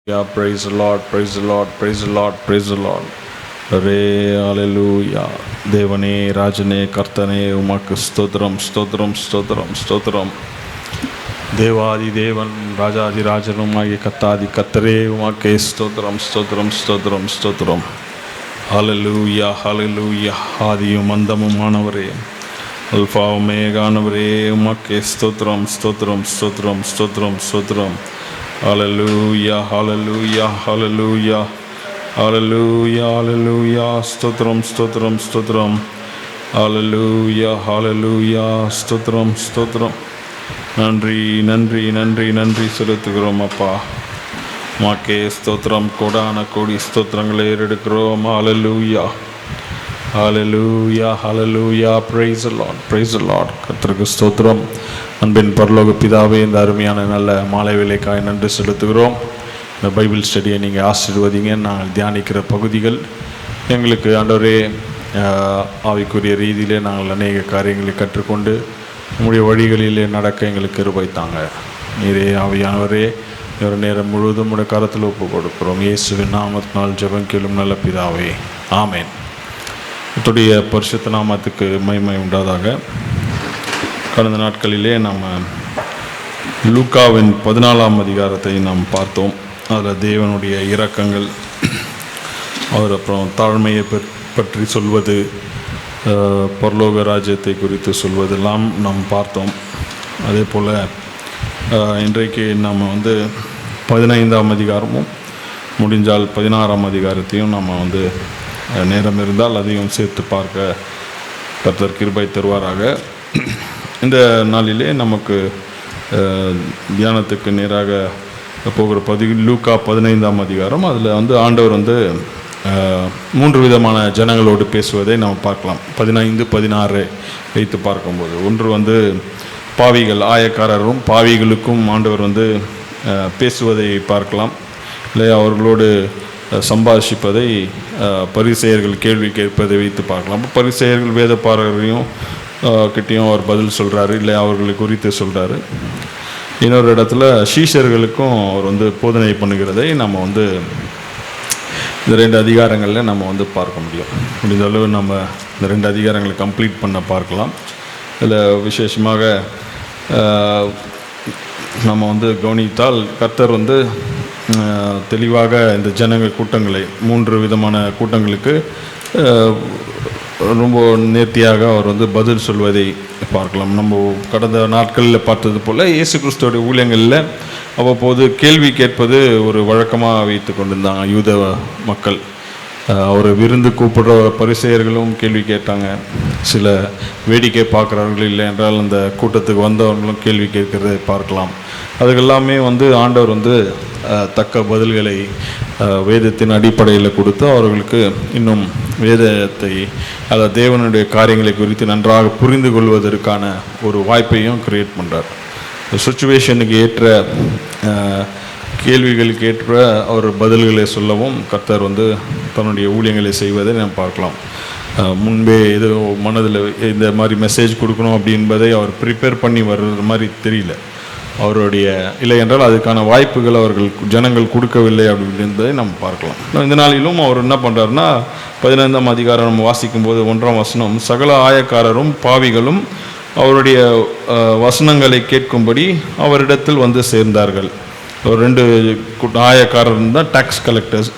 Yeah, praise the Lord, praise the Lord, praise the Lord, praise the Lord. ரே ஹல்லேலூயா. தேவனே, ராஜனே, கர்த்தனே, உமக்கு ஸ்தோத்திரம், ஸ்தோத்திரம், ஸ்தோத்திரம், ஸ்தோத்திரம். தேவாதி தேவன், ராஜாதி ராஜனுமாகிய கர்த்தாதி கர்த்தரே, உமக்கே ஸ்தோத்திரம், ஸ்தோத்திரம், ஸ்தோத்திரம், ஸ்தோத்திரம். ஹல்லேலூயா, ஹல்லேலூயா. ஆதியும் அந்தமுமானவரே, அல்ஃபா ஒமேகானவரே, உமக்கே ஸ்தோத்திரம், ஸ்தோத்திரம், ஸ்தோத்திரம், ஸ்தோத்திரம், ஸ்தோத்திரம். Hallelujah, hallelujah, hallelujah, hallelujah, hallelujah. Stotram, stotram, stotram. Hallelujah, hallelujah. Stotram, stotram. நன்றி நன்றி நன்றி நன்றி செலுத்துகிறோம் அப்பா. மாக்கே ஸ்தோத்திரம், கோடான கோடி ஸ்தோத்திரங்களை ஏறெடுக்கிறோம். Hallelujah, hallelujah, hallelujah. Praise the Lord, praise the Lord. கர்த்தருக்கு ஸ்தோத்திரம். அன்பின் பரலோக பிதாவே, இந்த அருமையான நல்ல மாலை வேளைக்காய் நன்றி செலுத்துகிறோம். இந்த பைபிள் ஸ்டடியை நீங்கள் ஆசீர்வதிங்க. நாங்கள் தியானிக்கிற பகுதிகள் எங்களுக்கு ஆண்டவரே ஆவிக்குரிய ரீதியிலே நாங்கள் அநேக காரியங்களை கற்றுக்கொண்டு உங்களுடைய வழிகளிலே நடக்க எங்களுக்கு கிருபை தாங்க. நீரே ஆவியானவரே, ஒரு நேரம் முழுவதும் உடைய கரத்தில் ஒப்பு கொடுக்கிறோம். இயேசுவின் நாமத்தினால் ஜெபம் கேளும் நல்ல பிதாவே, ஆமேன். இத்துடைய பரிசுத்த நாமத்துக்கு மகிமை உண்டாதாக. கடந்த நாட்களிலே நாம் லூக்காவின் 14ஆம் அதிகாரத்தை நாம் பார்த்தோம். அதில் தேவனுடைய இரக்கங்கள், அவர் அப்புறம் தாழ்மையை பற்றி சொல்வது, பரலோக ராஜ்யத்தை குறித்து சொல்வதெல்லாம் நாம் பார்த்தோம். அதே போல் இன்றைக்கு நாம் 15ஆம் அதிகாரமும் முடிஞ்சால் 16ஆம் அதிகாரத்தையும் நம்ம நேரம் இருந்தால் அதையும் சேர்த்து பார்க்க கர்த்தர் கிருபை தருவாராக. இந்த நாளிலே நமக்கு தியானத்துக்கு நேராக போகிற லூக்கா 15ஆம் அதிகாரம். அதில் ஆண்டவர் 3 விதமான ஜனங்களோடு பேசுவதை நம்ம பார்க்கலாம். 15, 16 வைத்து பார்க்கும்போது, ஒன்று பாவிகள், ஆயக்காரரும் பாவிகளுக்கும் ஆண்டவர் பேசுவதை பார்க்கலாம். இல்லை, அவர்களோடு சம்பாஷிப்பதை பரிசேயர்கள் கேள்வி கேட்பதை வைத்து பார்க்கலாம். பரிசேயர்கள் வேதபாரகரையும் கிட்டையும் அவர் பதில் சொல்கிறாரு, இல்லை அவர்களை குறித்து சொல்கிறாரு. இன்னொரு இடத்துல சீஷர்களுக்கும் அவர் போதனை பண்ணுகிறதை நம்ம இந்த 2 அதிகாரங்களில் நம்ம பார்க்க முடியும். முடிந்த அளவு நம்ம இந்த 2 அதிகாரங்களை கம்ப்ளீட் பண்ண பார்க்கலாம். இதில் விசேஷமாக நம்ம கவனித்தால் கர்த்தர் தெளிவாக இந்த ஜனங்கள் கூட்டங்களை 3 விதமான கூட்டங்களுக்கு ரொம்ப நேர்த்தியாக அவர் பதில் சொல்வதை பார்க்கலாம். நம்ம கடந்த நாட்களில் பார்த்தது போல் இயேசு கிறிஸ்துவோடைய ஊழியங்களில் அவ்வப்போது கேள்வி கேட்பது ஒரு வழக்கமாக வைத்து கொண்டிருந்தாங்க யூத மக்கள். அவர் விருந்து கூப்பிடுற பரிசேயர்களும் கேள்வி கேட்டாங்க. சில வேடிக்கை பார்க்குறவர்கள், இல்லை என்றால் அந்த கூட்டத்துக்கு வந்தவர்களும் கேள்வி கேட்கிறதை பார்க்கலாம். அதுக்கெல்லாமே ஆண்டவர் தக்க பதில்களை வேதத்தின் அடிப்படையில் கொடுத்து அவர்களுக்கு இன்னும் வேதத்தை, அதாவது தேவனுடைய காரியங்களை குறித்து நன்றாக புரிந்து கொள்வதற்கான ஒரு வாய்ப்பையும் கிரியேட் பண்ணுறார். சுச்சுவேஷனுக்கு ஏற்ற கேள்விகளுக்கு ஏற்ற அவர் பதில்களை சொல்லவும் கர்த்தர் தன்னுடைய ஊழியங்களை செய்வதை நாம் பார்க்கலாம். முன்பே ஏதோ மனதில் இந்த மாதிரி மெசேஜ் கொடுக்கணும் அப்படின்பதை அவர் ப்ரிப்பேர் பண்ணி வர்ற மாதிரி தெரியல அவருடைய, இல்லை என்றால் அதுக்கான வாய்ப்புகள் அவர்கள் ஜனங்கள் கொடுக்கவில்லை அப்படின்றதை நம்ம பார்க்கலாம். இந்த நாளிலும் அவர் என்ன பண்ணுறாருன்னா, 15ஆம் அதிகாரம் நம்ம வாசிக்கும்போது 1ஆம் வசனம், சகல ஆயக்காரரும் பாவிகளும் அவருடைய வசனங்களை கேட்கும்படி அவரிடத்தில் சேர்ந்தார்கள். ஒரு 2 ஆயக்காரர் தான் டேக்ஸ் கலெக்டர்ஸ்.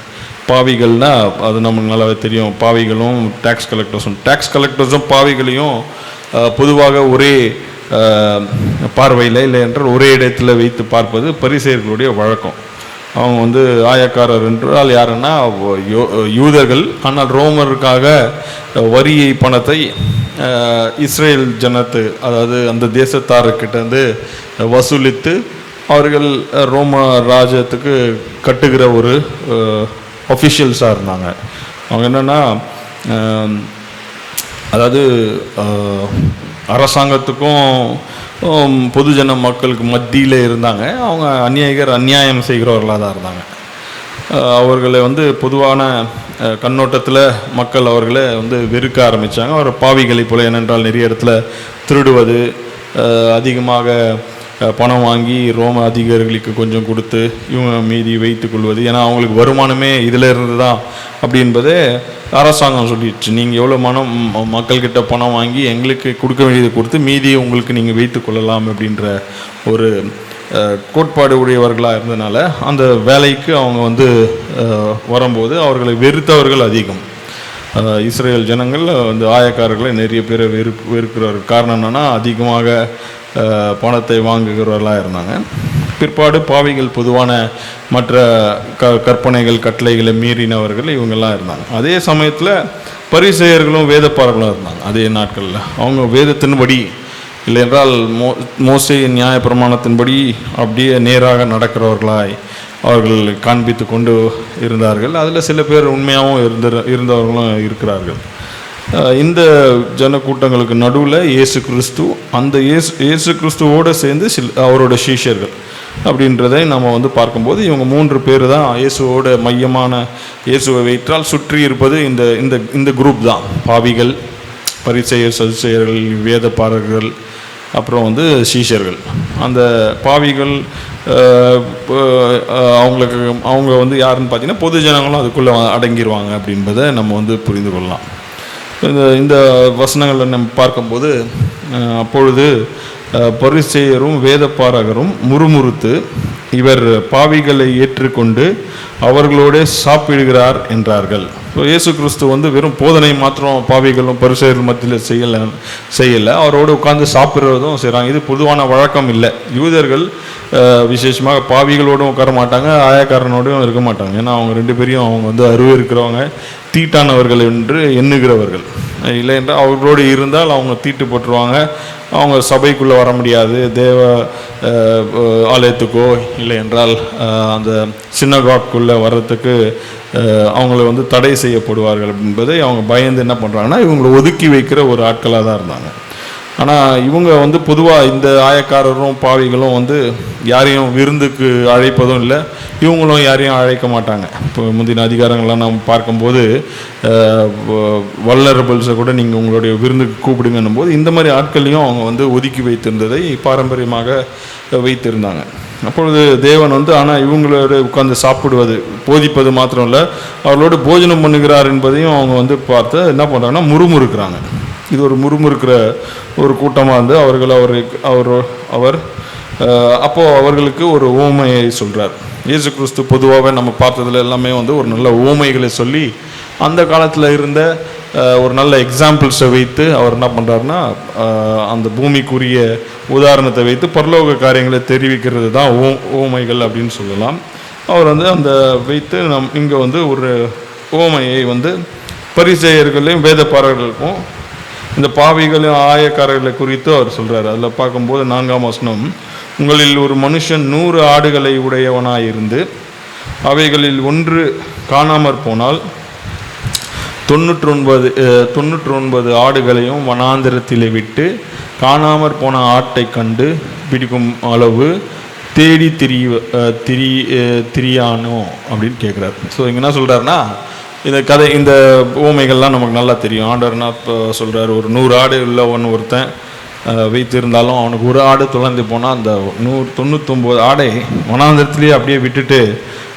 பாவிகள்னால் அது நமக்கு நல்லாவே தெரியும். பாவிகளும் டேக்ஸ் கலெக்டர்ஸும் பாவிகளையும் பொதுவாக ஒரே பார்வையில், இல்லை என்றால் ஒரே இடத்துல வைத்து பார்ப்பது பரிசேயர்களுடைய வழக்கம். அவங்க ஆயக்காரர் என்றால் யாருன்னா யூதர்கள், ஆனால் ரோமருக்காக வரி பணத்தை இஸ்ரேல் ஜனத்து, அதாவது அந்த தேசத்தார்கிட்டேருந்து வசூலித்து அவர்கள் ரோம ராஜ்யத்துக்கு கட்டுகிற ஒரு அஃபிஷியல்ஸாக இருந்தாங்க. அவங்க என்னென்னா, அதாவது அரசாங்கத்துக்கும் பொதுஜன மக்களுக்கு மத்தியில் இருந்தாங்க. அவங்க அநியாயம் செய்கிறவர்களாக தான் இருந்தாங்க. அவர்களை பொதுவான கண்ணோட்டத்தில் மக்கள் அவர்களை வெறுக்க ஆரம்பித்தாங்க. அவர் பாவிகளை போல, ஏனென்றால் நிறைய இடத்துல திருடுவது, அதிகமாக பணம் வாங்கி ரோம அதிகாரிகளுக்கு கொஞ்சம் கொடுத்து இவங்க மீதி வைத்து கொள்வது. ஏன்னா அவங்களுக்கு வருமானமே இதில் இருந்து தான் அப்படி என்பதே அரசாங்கம் சொல்லிடுச்சு. நீங்கள் எவ்வளோ மக்கள்கிட்ட பணம் வாங்கி எங்களுக்கு கொடுக்க வேண்டியதை கொடுத்து மீதியை உங்களுக்கு நீங்கள் வைத்து கொள்ளலாம் அப்படின்ற ஒரு கோட்பாடு உடையவர்களாக இருந்ததுனால அந்த வேலைக்கு அவங்க வந்து வரும்போது அவர்களை வெறுத்தவர்கள் அதிகம். இஸ்ரேல் ஜனங்கள் வந்து ஆயக்காரர்களை நிறைய பேரை வெறுக்கிறார்கள். காரணம் என்னென்னா அதிகமாக பணத்தை வாங்குகிறவர்களாக இருந்தாங்க. பிற்பாடு பாவிகள் பொதுவான மற்ற கற்பனைகள் கட்டளைகளை மீறினவர்கள் இவங்கெல்லாம் இருந்தாங்க. அதே சமயத்தில் பரிசேயர்களும் வேதப்பாரர்களும் இருந்தாங்க. அதே நாட்களில் அவங்க வேதத்தின்படி இல்லை என்றால் மோசே நியாய பிரமாணத்தின்படி அப்படியே நேராக நடக்கிறவர்களாய் அவர்கள் காண்பித்து கொண்டு இருந்தார்கள். அதில் சில பேர் உண்மையாகவும் இருந்தவர்களும் இருக்கிறார்கள். இந்த ஜனக்கூட்டங்களுக்கு நடுவில் இயேசு கிறிஸ்து, அந்த இயேசு கிறிஸ்துவோடு சேர்ந்து அவரோட சீஷர்கள் அப்படின்றதை நம்ம வந்து பார்க்கும்போது இவங்க 3 பேர் தான் இயேசுவோட மையமான, இயேசுவை வைத்தால் சுற்றி இருப்பது இந்த இந்த இந்த குரூப் தான். பாவிகள், பரிசேயர், சதுசேயர்கள், வேதப்பாரர்கள், அப்புறம் வந்து சீஷர்கள். அந்த பாவிகள் அவங்க வந்து யாருன்னு பார்த்தீங்கன்னா பொது ஜனங்களும் அதுக்குள்ளே அடங்கிடுவாங்க அப்படின்றத நம்ம வந்து புரிந்து கொள்ளலாம். இந்த வசனங்களை நம்ம பார்க்கும்போது அப்பொழுது பரிசேயரும் வேதப்பாரகரும் முறுமுறுத்து இவர் பாவிகளை ஏற்றுக்கொண்டு அவர்களோட சாப்பிடுகிறார் என்றார்கள். ஸோ இயேசு கிறிஸ்து வந்து வெறும் போதனை மாத்திரம் பாவிகளும் பரிசேயர்கள் மத்தியில் செய்யலை, அவரோடு உட்கார்ந்து சாப்பிட்றதும் செய்கிறாங்க. இது பொதுவான வழக்கம் இல்லை. யூதர்கள் விசேஷமாக பாவிகளோடும் உட்கார மாட்டாங்க, ஆயக்காரனோடும் இருக்க மாட்டாங்க. ஏன்னா அவங்க 2 பேரையும் அவங்க வந்து அருவே இருக்கிறவங்க, தீட்டானவர்கள் என்று எண்ணுகிறவர்கள். இல்லை என்றால் அவர்களோடு இருந்தால் அவங்க தீட்டு போட்டுருவாங்க, அவங்க சபைக்குள்ளே வர முடியாது, தேவ ஆலயத்துக்கோ இல்லை என்றால் அந்த சினகாக்குள்ளே வர்றதுக்கு அவங்கள வந்து தடை செய்யப்படுவார்கள் என்பதை அவங்க பயந்து என்ன பண்ணுறாங்கன்னா இவங்களை ஒதுக்கி வைக்கிற ஒரு ஆட்களாக தான் இருந்தாங்க. ஆனால் இவங்க வந்து பொதுவாக இந்த ஆயக்காரரும் பாவிகளும் வந்து யாரையும் விருந்துக்கு அழைப்பதும் இல்லை, இவங்களும் யாரையும் அழைக்க மாட்டாங்க. இப்போ முந்தின அதிகாரங்கள்லாம் நம்ம பார்க்கும்போது வல்லரபிள்ஸை கூட நீங்கள் உங்களுடைய விருந்துக்கு கூப்பிடுங்கன்னும் போது இந்த மாதிரி ஆட்களையும் அவங்க வந்து ஒதுக்கி வைத்திருந்ததை பாரம்பரியமாக வைத்திருந்தாங்க. அப்பொழுது தேவன் வந்து ஆனால் இவங்களோட உட்கார்ந்து சாப்பிடுவது, போதிப்பது மாத்திரம் இல்லை, அவர்களோடு போஜனம் பண்ணுகிறார் என்பதையும் அவங்க வந்து பார்த்து என்ன பண்ணுறாங்கன்னா முறுமுறுக்கிறாங்க. இது ஒரு முறுமுறுக்கிற ஒரு கூட்டமாக இருந்து அவர் அப்போது அவர்களுக்கு ஒரு ஊமையை சொல்கிறார். இயேசு கிறிஸ்து பொதுவாகவே நம்ம பார்த்ததில் எல்லாமே வந்து ஒரு நல்ல ஊமைகளை சொல்லி அந்த காலத்தில் இருந்த ஒரு நல்ல எக்ஸாம்பிள்ஸை வைத்து அவர் என்ன பண்ணுறாருன்னா அந்த பூமிக்குரிய உதாரணத்தை வைத்து பரலோக காரியங்களை தெரிவிக்கிறது தான் ஊமைகள் அப்படின்னு சொல்லலாம். அவர் வந்து அந்த வைத்து இங்கே வந்து ஒரு ஊமையை வந்து பரிசேயர்களையும் வேதப்பாரர்களுக்கும் இந்த பாவிகளையும் ஆயக்காரர்களை குறித்து அவர் சொல்கிறார். அதில் பார்க்கும்போது 4ஆம் வசனம், உங்களில் ஒரு மனுஷன் 100 ஆடுகளை உடையவனாயிருந்து அவைகளில் ஒன்று காணாமற் போனால் 99 ஆடுகளையும் வனாந்திரத்திலே விட்டு காணாமற் போன ஆட்டை கண்டு பிடிக்கும் அளவு தேடி திரியானோ அப்படின்னு கேட்குறாரு. ஸோ இங்கே என்ன சொல்கிறாருன்னா இந்த ஊமைகள்லாம் நமக்கு நல்லா தெரியும். ஆண்டவர் என்ன சொல்கிறார், ஒரு 100 ஆடு உள்ளவன் ஒருத்தன் வைத்திருந்தாலும் அவனுக்கு ஒரு ஆடு தொலைந்து போனால் அந்த 99 ஆடை வனாந்திரத்திலேயே அப்படியே விட்டுட்டு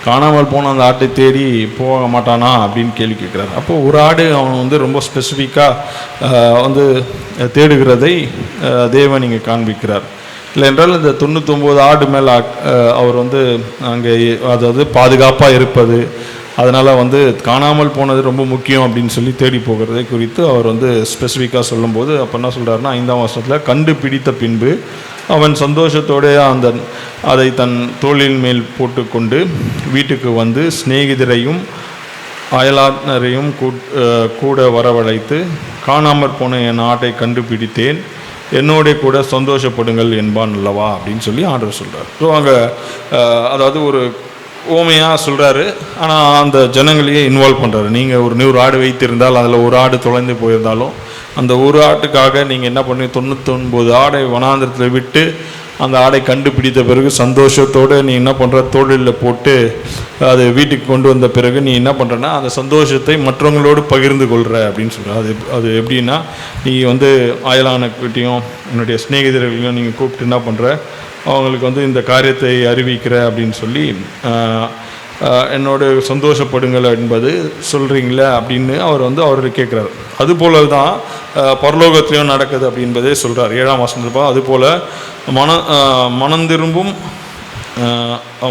காணாமல் போன அந்த ஆட்டை தேடி போக மாட்டானா அப்படின்னு கேள்வி கேட்குறாரு. அப்போது ஒரு ஆடு அவன் வந்து ரொம்ப ஸ்பெசிஃபிக்காக வந்து தேடுகிறதை தேவன் இங்கே காண்பிக்கிறார். இல்லை என்றால் இந்த 99 ஆடு மேலே அவர் வந்து அங்கே அதாவது பாதுகாப்பாக இருப்பது, அதனால் வந்து காணாமல் போனது ரொம்ப முக்கியம் அப்படின்னு சொல்லி தேடி போகிறதை குறித்து அவர் வந்து ஸ்பெசிஃபிக்காக சொல்லும்போது அப்போ என்ன சொல்கிறாருன்னா 5ஆம் வசனத்தில், கண்டுபிடித்த பின்பு அவன் சந்தோஷத்தோடு அதை தன் தோளின் மேல் போட்டுக்கொண்டு வீட்டுக்கு வந்து சிநேகிதரையும் அயலானரையும் கூட வரவழைத்து காணாமற் போன என் ஆட்டை கண்டுபிடித்தேன், என்னோட கூட சந்தோஷப்படுங்கள் என்பான் அல்லவா அப்படின்னு சொல்லி ஆண்டவர் சொல்கிறார். ஸோ அங்கே அதாவது ஒரு ஓமையாக சொல்கிறாரு, ஆனால் அந்த ஜனங்களையே இன்வால்வ் பண்ணுறாரு. நீங்கள் ஒரு 100 ஆடு வைத்திருந்தால் அதில் ஒரு ஆடு தொலைந்து போயிருந்தாலும் அந்த ஒரு ஆட்டுக்காக நீங்கள் என்ன பண்ணி 99 ஆடை வனாந்திரத்தில் விட்டு அந்த ஆடை கண்டுபிடித்த பிறகு சந்தோஷத்தோடு நீ என்ன பண்ணுற, தோளில் போட்டு அதை வீட்டுக்கு கொண்டு வந்த பிறகு நீ என்ன பண்ணுறன்னா அந்த சந்தோஷத்தை மற்றவங்களோடு பகிர்ந்து கொள்கிற அப்படின்னு சொல்கிற. அது எப்படின்னா, நீ வந்து அயலானக்கிட்டையும் என்னுடைய ஸ்நேகிதர்களையும் நீங்கள் கூப்பிட்டு என்ன பண்ணுற, அவங்களுக்கு வந்து இந்த காரியத்தை அறிவிக்கிற அப்படின்னு சொல்லி என்னோட சந்தோஷப்படுங்கள் என்பது சொல்கிறீங்களே அப்படின்னு அவர் வந்து அவர்கிட்ட கேட்குறாரு. அதுபோல தான் பரலோகத்திலையும் நடக்குது அப்படின்பதே சொல்கிறார். 7ஆம் வசனத்தில் அதுபோல்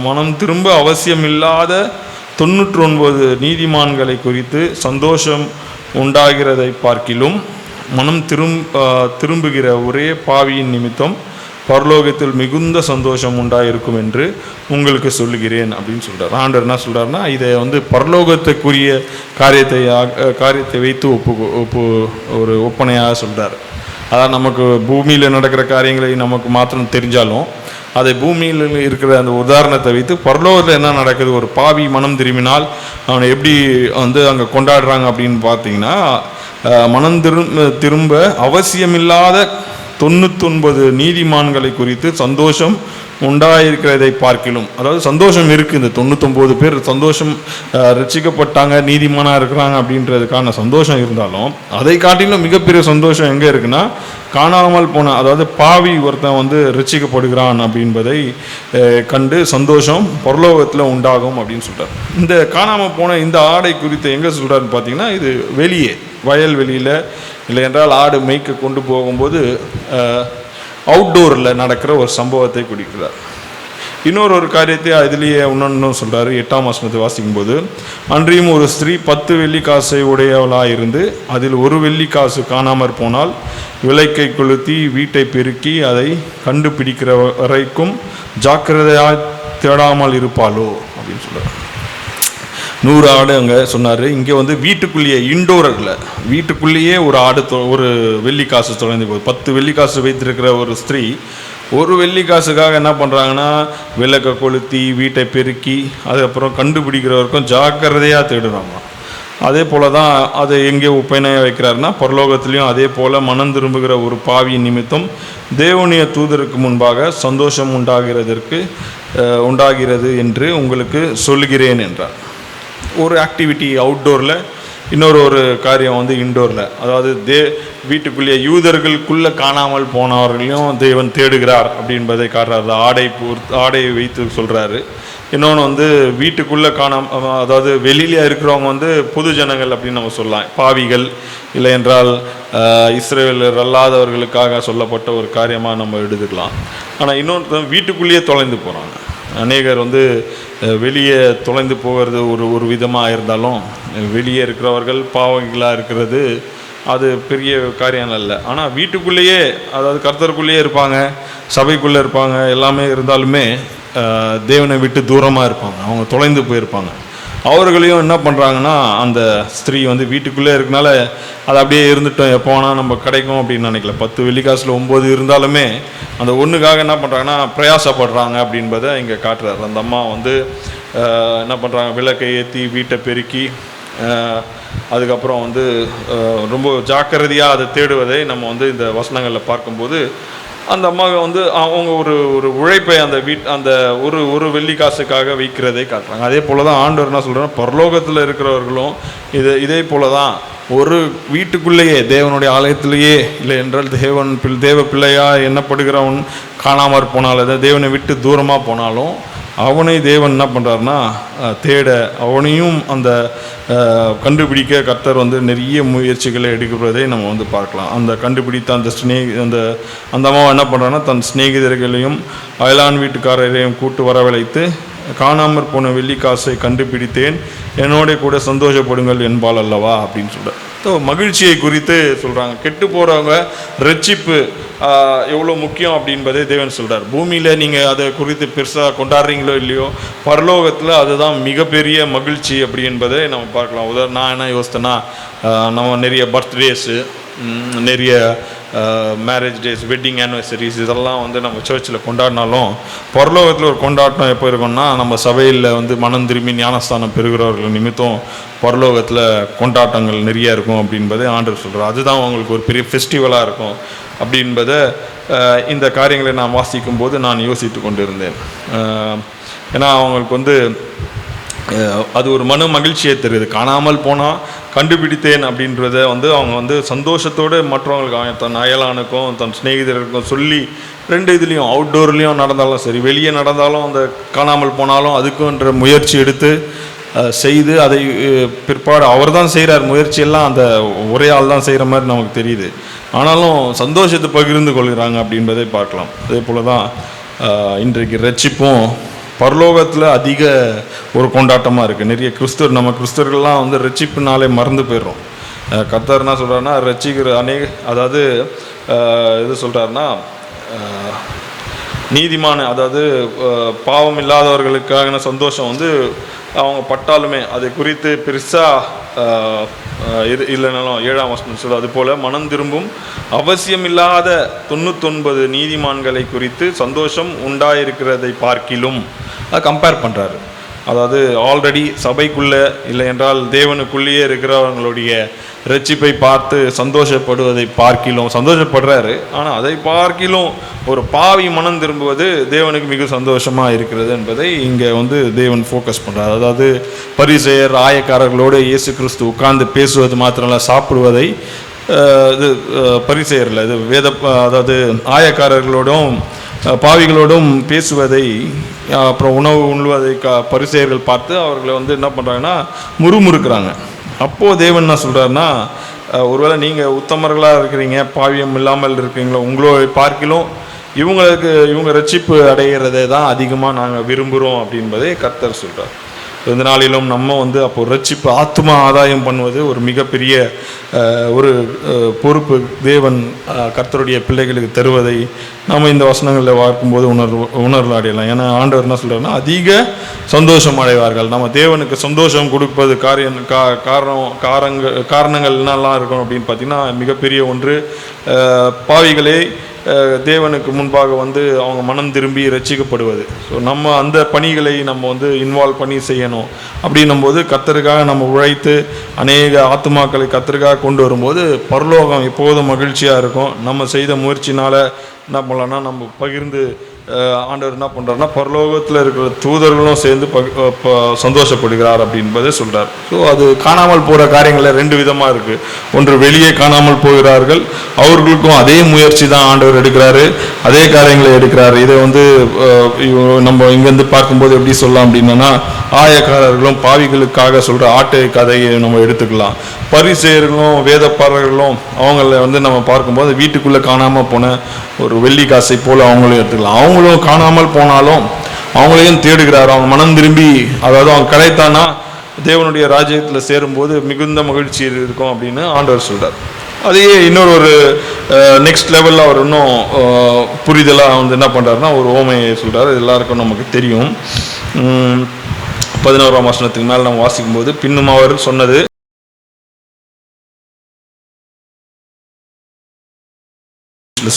மனம் திரும்ப அவசியமில்லாத 99 நீதிமான்களை குறித்து சந்தோஷம் உண்டாகிறதை பார்க்கிலும் மனம் திரும்புகிற ஒரே பாவியின் நிமித்தம் பரலோகத்தில் மிகுந்த சந்தோஷம் உண்டாயிருக்கும் என்று உங்களுக்கு சொல்லுகிறேன் அப்படின்னு சொல்கிறார். ஆண்டவர் என்ன சொல்கிறாருன்னா, இதை வந்து பரலோகத்துக்குரிய காரியத்தை வைத்து ஒரு ஒப்பனையாக சொல்கிறார். அதாவது நமக்கு பூமியில் நடக்கிற காரியங்களை நமக்கு மாத்திரம் தெரிஞ்சாலும் அதை பூமியில் இருக்கிற அந்த உதாரணத்தை வைத்து பரலோகத்தில் என்ன நடக்குது, ஒரு பாவி மனம் திரும்பினால் அவனை எப்படி வந்து அங்கே கொண்டாடுறாங்க அப்படின்னு பார்த்தீங்கன்னா, மனம் திரும்ப அவசியமில்லாத 99 நீதிமான்களை குறித்து சந்தோஷம் உண்டாயிருக்கிறதை பார்க்கிலும், அதாவது சந்தோஷம் இருக்குது, இந்த 99 பேர் சந்தோஷம் ரட்சிக்கப்பட்டாங்க நீதிமானாக இருக்கிறாங்க அப்படின்றதுக்கான சந்தோஷம் இருந்தாலும் அதை காட்டிலும் மிகப்பெரிய சந்தோஷம் எங்கே இருக்குன்னா, காணாமல் போன அதாவது பாவி ஒருத்தன் வந்து ரட்சிக்கப்படுகிறான் அப்படின்பதை கண்டு சந்தோஷம் பரலோகத்தில் உண்டாகும் அப்படின்னு சொல்கிறார். இந்த காணாமல் போன இந்த ஆடை குறித்து எங்கே சொல்கிறாருன்னு பார்த்தீங்கன்னா, இது வெளியே வயல்வெளியில் இல்லை என்றால் ஆடு மேய்க்க கொண்டு போகும்போது அவுட்டோரில் நடக்கிற ஒரு சம்பவத்தை குறிக்கிறார். இன்னொரு காரியத்தை அதிலேயே இன்னொன்று சொல்கிறாரு. 8ஆம் வசனத்தை வாசிக்கும்போது, அன்றியும் ஒரு ஸ்திரீ 10 வெள்ளிக்காசை உடையவளாக இருந்து அதில் 1 வெள்ளிக்காசு காணாமற் போனால் விளக்கை கொளுத்தி வீட்டை பெருக்கி அதை கண்டுபிடிக்கிற வரைக்கும் ஜாக்கிரதையாக தேடாமல் இருப்பாளோ அப்படின்னு சொல்கிறார். 100 ஆடு அங்கே சொன்னார். இங்கே வந்து வீட்டுக்குள்ளேயே இன்டோரில் வீட்டுக்குள்ளேயே ஒரு வெள்ளிக்காசு தொலைந்து போகுது. 10 வெள்ளிக்காசு வைத்திருக்கிற ஒரு ஸ்திரீ 1 வெள்ளிக்காசுக்காக என்ன பண்ணுறாங்கன்னா, விளக்கை கொளுத்தி வீட்டை பெருக்கி அதுக்கப்புறம் கண்டுபிடிக்கிறவருக்கும் ஜாக்கிரதையாக தேடுறாங்க. அதே போல் தான் அதை எங்கே ஒப்பனையாக வைக்கிறாருன்னா, பரலோகத்திலையும் அதே போல் மனம் திரும்புகிற ஒரு பாவியின் நிமித்தம் தேவனுடைய தூதருக்கு முன்பாக சந்தோஷம் உண்டாகிறது என்று உங்களுக்கு சொல்கிறேன் என்றார். ஒரு ஆக்டிவிட்டி அவுட்டோரில், இன்னொரு காரியம் வந்து இன்டோரில். அதாவது வீட்டுக்குள்ளேயே யூதர்களுக்குள்ளே காணாமல் போனவர்களையும் தேவன் தேடுகிறார் அப்படின்பதை காட்டுறாரு. ஆடையை வைத்து சொல்கிறாரு. இன்னொன்று வந்து வீட்டுக்குள்ளே அதாவது வெளியில் இருக்கிறவங்க வந்து பொது ஜனங்கள் அப்படின்னு நம்ம சொல்லலாம், பாவிகள் இல்லை என்றால் இஸ்ரவேலர் அல்லாதவர்களுக்காக சொல்லப்பட்ட ஒரு காரியமாக நம்ம எடுத்துக்கலாம். ஆனால் இன்னொன்று வீட்டுக்குள்ளேயே தொலைந்து போகிறாங்க. அநேகர் வந்து வெளியே தொலைந்து போகிறது ஒரு விதமாக இருந்தாலும் வெளியே இருக்கிறவர்கள் பாவங்களாக இருக்கிறது அது பெரிய காரியம் இல்லை. ஆனால் வீட்டுக்குள்ளேயே, அதாவது கர்த்தருக்குள்ளேயே இருப்பாங்க, சபைக்குள்ளே இருப்பாங்க, எல்லாமே இருந்தாலுமே தேவனை விட்டு தூரமாக இருப்பாங்க, அவங்க தொலைந்து போயிருப்பாங்க. அவர்களையும் என்ன பண்ணுறாங்கன்னா, அந்த ஸ்திரீ வந்து வீட்டுக்குள்ளே இருக்கனால அது அப்படியே இருந்துட்டோம், எப்போ வேணால் நம்ம கிடைக்கும் அப்படின்னு நினைக்கல. 10 வெள்ளிக்காசில் 9 இருந்தாலுமே அந்த ஒன்றுக்காக என்ன பண்ணுறாங்கன்னா பிரயாசப்படுறாங்க அப்படின்பதை இங்கே காட்டுறாரு. அந்த அம்மா வந்து என்ன பண்ணுறாங்க, விளக்கை ஏற்றி வீட்டை பெருக்கி அதுக்கப்புறம் வந்து ரொம்ப ஜாக்கிரதையாக அதை தேடுவதை நம்ம வந்து இந்த வசனங்களில் பார்க்கும்போது அந்த அம்மாவை வந்து அவங்க ஒரு உழைப்பை அந்த ஒரு வெள்ளிக்காசுக்காக வைக்கிறதை காட்டுறாங்க. அதே போல் தான் ஆண்டவர் என்ன சொல்கிறேன்னா, பரலோகத்தில் இருக்கிறவர்களும் இதே போல தான் ஒரு வீட்டுக்குள்ளேயே தேவனுடைய ஆலயத்திலேயே இல்லை என்றால் தேவ பிள்ளையாக எண்ணப்படுகிறவன் காணாமற் போனாலும் தேவனை விட்டு தூரமாக போனாலும் அவனை தேவன் என்ன பண்ணுறாருன்னா தேட, அவனையும் அந்த கண்டுபிடிக்க கர்த்தர் வந்து நிறைய முயற்சிகளை எடுக்கிறதை நம்ம வந்து பார்க்கலாம். அந்த கண்டுபிடித்த அந்த அம்மாவை என்ன பண்ணுறான்னா, தன் சிநேகிதர்களையும் அயலான் வீட்டுக்காரரையும் கூட்டு வரவழைத்து காணாமற் போன வெள்ளிக்காசை கண்டுபிடித்தேன், என்னோட கூட சந்தோஷப்படுங்கள் என்பாள் அல்லவா அப்படின்னு சொல்கிறார். ஸோ மகிழ்ச்சியை குறித்து சொல்கிறாங்க. கெட்டு போகிறவங்க ரட்சிப்பு எவ்வளோ முக்கியம் அப்படின்பதே தேவன் சொல்கிறார். பூமியில் நீங்கள் அதை குறித்து பெருசாக கொண்டாடுறீங்களோ இல்லையோ, பரலோகத்தில் அதுதான் மிகப்பெரிய மகிழ்ச்சி அப்படி என்பதை நம்ம பார்க்கலாம். நான் என்ன யோசித்தேன்னா, நம்ம நிறைய பர்த்டேஸு, நிறைய மேரேஜ் டேஸ், வெட்டிங் ஆனிவர்சரிஸ் இதெல்லாம் வந்து நம்ம சர்ச்சில் கொண்டாடினாலும் பரலோகத்தில் ஒரு கொண்டாட்டம் எப்போ இருக்கும்னா, நம்ம சபையில் வந்து மனம் திரும்பி ஞானஸ்தானம் பெறுகிறவர்கள் நிமித்தம் பரலோகத்தில் கொண்டாட்டங்கள் நிறைய இருக்கும் அப்படின்பதை ஆண்டவர் சொல்கிறார். அதுதான் அவங்களுக்கு ஒரு பெரிய ஃபெஸ்டிவலாக இருக்கும் அப்படின்பதை இந்த காரியங்களை நான் வாசிக்கும் போது நான் யோசித்து கொண்டு இருந்தேன். ஏன்னா அவங்களுக்கு வந்து அது ஒரு மன மகிழ்ச்சியை தருது. காணாமல் போனால் கண்டுபிடித்தேன் அப்படின்றத வந்து அவங்க வந்து சந்தோஷத்தோடு மற்றவங்களுக்கு தன் அயலானுக்கும் தன் சிநேகிதர்களுக்கும் சொல்லி, 2 இதுலேயும் அவுட்டோர்லேயும் நடந்தாலும் சரி, வெளியே நடந்தாலும் அந்த காணாமல் போனாலும் அதுக்குன்ற முயற்சி எடுத்து செய்து அதை பிற்பாடு அவர் தான் செய்கிறார். முயற்சியெல்லாம் அந்த ஒரே ஆள் தான் செய்கிற மாதிரி நமக்கு தெரியுது. ஆனாலும் சந்தோஷத்தை பகிர்ந்து கொள்கிறாங்க அப்படின்றதை பார்க்கலாம். அதே போல் தான் இன்றைக்கு ரட்சிப்பும் பரலோகத்தில் அதிக ஒரு கொண்டாட்டமாக இருக்குது. நிறைய நம்ம கிறிஸ்தவர்கள்லாம் வந்து ரட்சிப்புனாலே மறந்து போயிடுறோம். கர்த்தர் என்ன சொல்கிறாருன்னா, ரட்சிக்கிற அதாவது எது சொல்கிறாருன்னா, நீதிமான அதாவது பாவம் இல்லாதவர்களுக்கான சந்தோஷம் வந்து அவங்க பட்டாலுமே அதை குறித்து பெருசாக இல்லைனாலும் 7ஆம் வசனம் சொல்லுது. அதுபோல் மனம் திரும்பும் அவசியமில்லாத 99 நீதிமான்களை குறித்து சந்தோஷம் உண்டாயிருக்கிறதை பார்க்கிலும் அதை கம்பேர் பண்ணுறாரு. அதாவது ஆல்ரெடி சபைக்குள்ளே இல்லை என்றால் தேவனுக்குள்ளேயே இருக்கிறவங்களுடைய ரட்சிப்பை பார்த்து சந்தோஷப்படுவதை பார்க்கிலும் சந்தோஷப்படுறாரு. ஆனால் அதை பார்க்கிலும் ஒரு பாவி மனம் திரும்புவது தேவனுக்கு மிக சந்தோஷமாக இருக்கிறது என்பதை இங்கே வந்து தேவன் ஃபோக்கஸ் பண்ணுறார். அதாவது பரிசேயர் ஆயக்காரர்களோடு இயேசு கிறிஸ்து உட்கார்ந்து பேசுவது மாத்திரமல்ல, சாப்பிடுவதை இது பரிசேயரில் இது அதாவது ஆயக்காரர்களோடும் பாவிகளோடும் பேசுவதை அப்புறம் உணவு உண்ணுவதை பரிசேயர்கள் பார்த்து அவர்களை வந்து என்ன பண்ணுறாங்கன்னா முறுமுறுக்கிறாங்க. அப்போது தேவன் என்ன சொல்கிறாருன்னா, ஒருவேளை நீங்கள் உத்தமர்களாக இருக்கிறீங்க, பாவியம் இல்லாமல் இருக்கிறீங்களோ, உங்களோட பார்க்கிலும் இவங்க ரட்சிப்பு அடைகிறதை தான் அதிகமாக நாங்கள் விரும்புகிறோம் அப்படின்பதை கர்த்தர் சொல்கிறார். இந்த நாளிலும் நம்ம வந்து அப்போ ரட்சிப்பு ஆத்மா ஆதாயம் பண்ணுவது ஒரு மிகப்பெரிய ஒரு பொறுப்பு தேவன் கர்த்தருடைய பிள்ளைகளுக்கு தருவதை நம்ம இந்த வசனங்களில் பார்க்கும்போது உணர்வு அடையலாம். ஏன்னா ஆண்டவர் என்ன சொல்கிறாருன்னா, அதிக சந்தோஷம் அடைவார்கள். நம்ம தேவனுக்கு சந்தோஷம் கொடுப்பது காரணங்கள் என்னெல்லாம் இருக்கும் அப்படின்னு பார்த்தீங்கன்னா, மிகப்பெரிய ஒன்று பாவிகளே தேவனுக்கு முன்பாக வந்து அவங்க மனம் திரும்பி ரட்சிக்கப்படுவது. ஸோ நம்ம அந்த பணிகளை நம்ம வந்து இன்வால்வ் பண்ணி செய்யணும். அப்படின்னும் போது கர்த்தருக்காக நம்ம உழைத்து அநேக ஆத்துமாக்களை கர்த்தருக்காக கொண்டு வரும்போது பரலோகம் எப்போதும் மகிழ்ச்சியாக இருக்கும். நம்ம செய்த முயற்சினால் என்ன பண்ணலான்னா, நம்ம பகிர்ந்து ஆண்டவர் என்ன பண்ணுறாருன்னா, பரலோகத்தில் இருக்கிற தூதர்களும் சேர்ந்து சந்தோஷப்படுகிறார் அப்படின்பதை சொல்கிறார். ஸோ அது காணாமல் போகிற காரியங்களில் 2 விதமாக இருக்குது. ஒன்று, வெளியே காணாமல் போகிறார்கள், அவர்களுக்கும் அதே முயற்சி தான் ஆண்டவர் எடுக்கிறாரு, அதே காரியங்களை எடுக்கிறாரு. இதை வந்து நம்ம இங்கேருந்து பார்க்கும்போது எப்படி சொல்லலாம் அப்படின்னா, ஆயக்காரர்களும் பாவிகளுக்காக சொல்கிற ஆட்டை கதையை நம்ம எடுத்துக்கலாம். பரிசேயர்களும் வேதப்பாரர்களும் அவங்கள வந்து நம்ம பார்க்கும்போது வீட்டுக்குள்ளே காணாமல் போன ஒரு வெள்ளி காசை போல் அவங்களையும் எடுத்துக்கலாம். அவங்களும் காணாமல் போனாலும் அவங்களையும் தேடுகிறார். அவங்க மனம் திரும்பி, அதாவது அவங்க கிடைத்தானா தேவனுடைய ராஜ்யத்தில் சேரும்போது மிகுந்த மகிழ்ச்சி இருக்கும் அப்படின்னு ஆண்டவர் சொல்கிறார். அதையே இன்னொரு நெக்ஸ்ட் லெவலில் அவர் இன்னும் புரிதலாக வந்து என்ன பண்ணுறாருன்னா, ஒரு ஓமையை சொல்கிறார். எல்லாருக்கும் நமக்கு தெரியும். 11ஆம் வசனத்துக்கு மேலே நம்ம வாசிக்கும் போது, பின்னும் அவர் சொன்னது,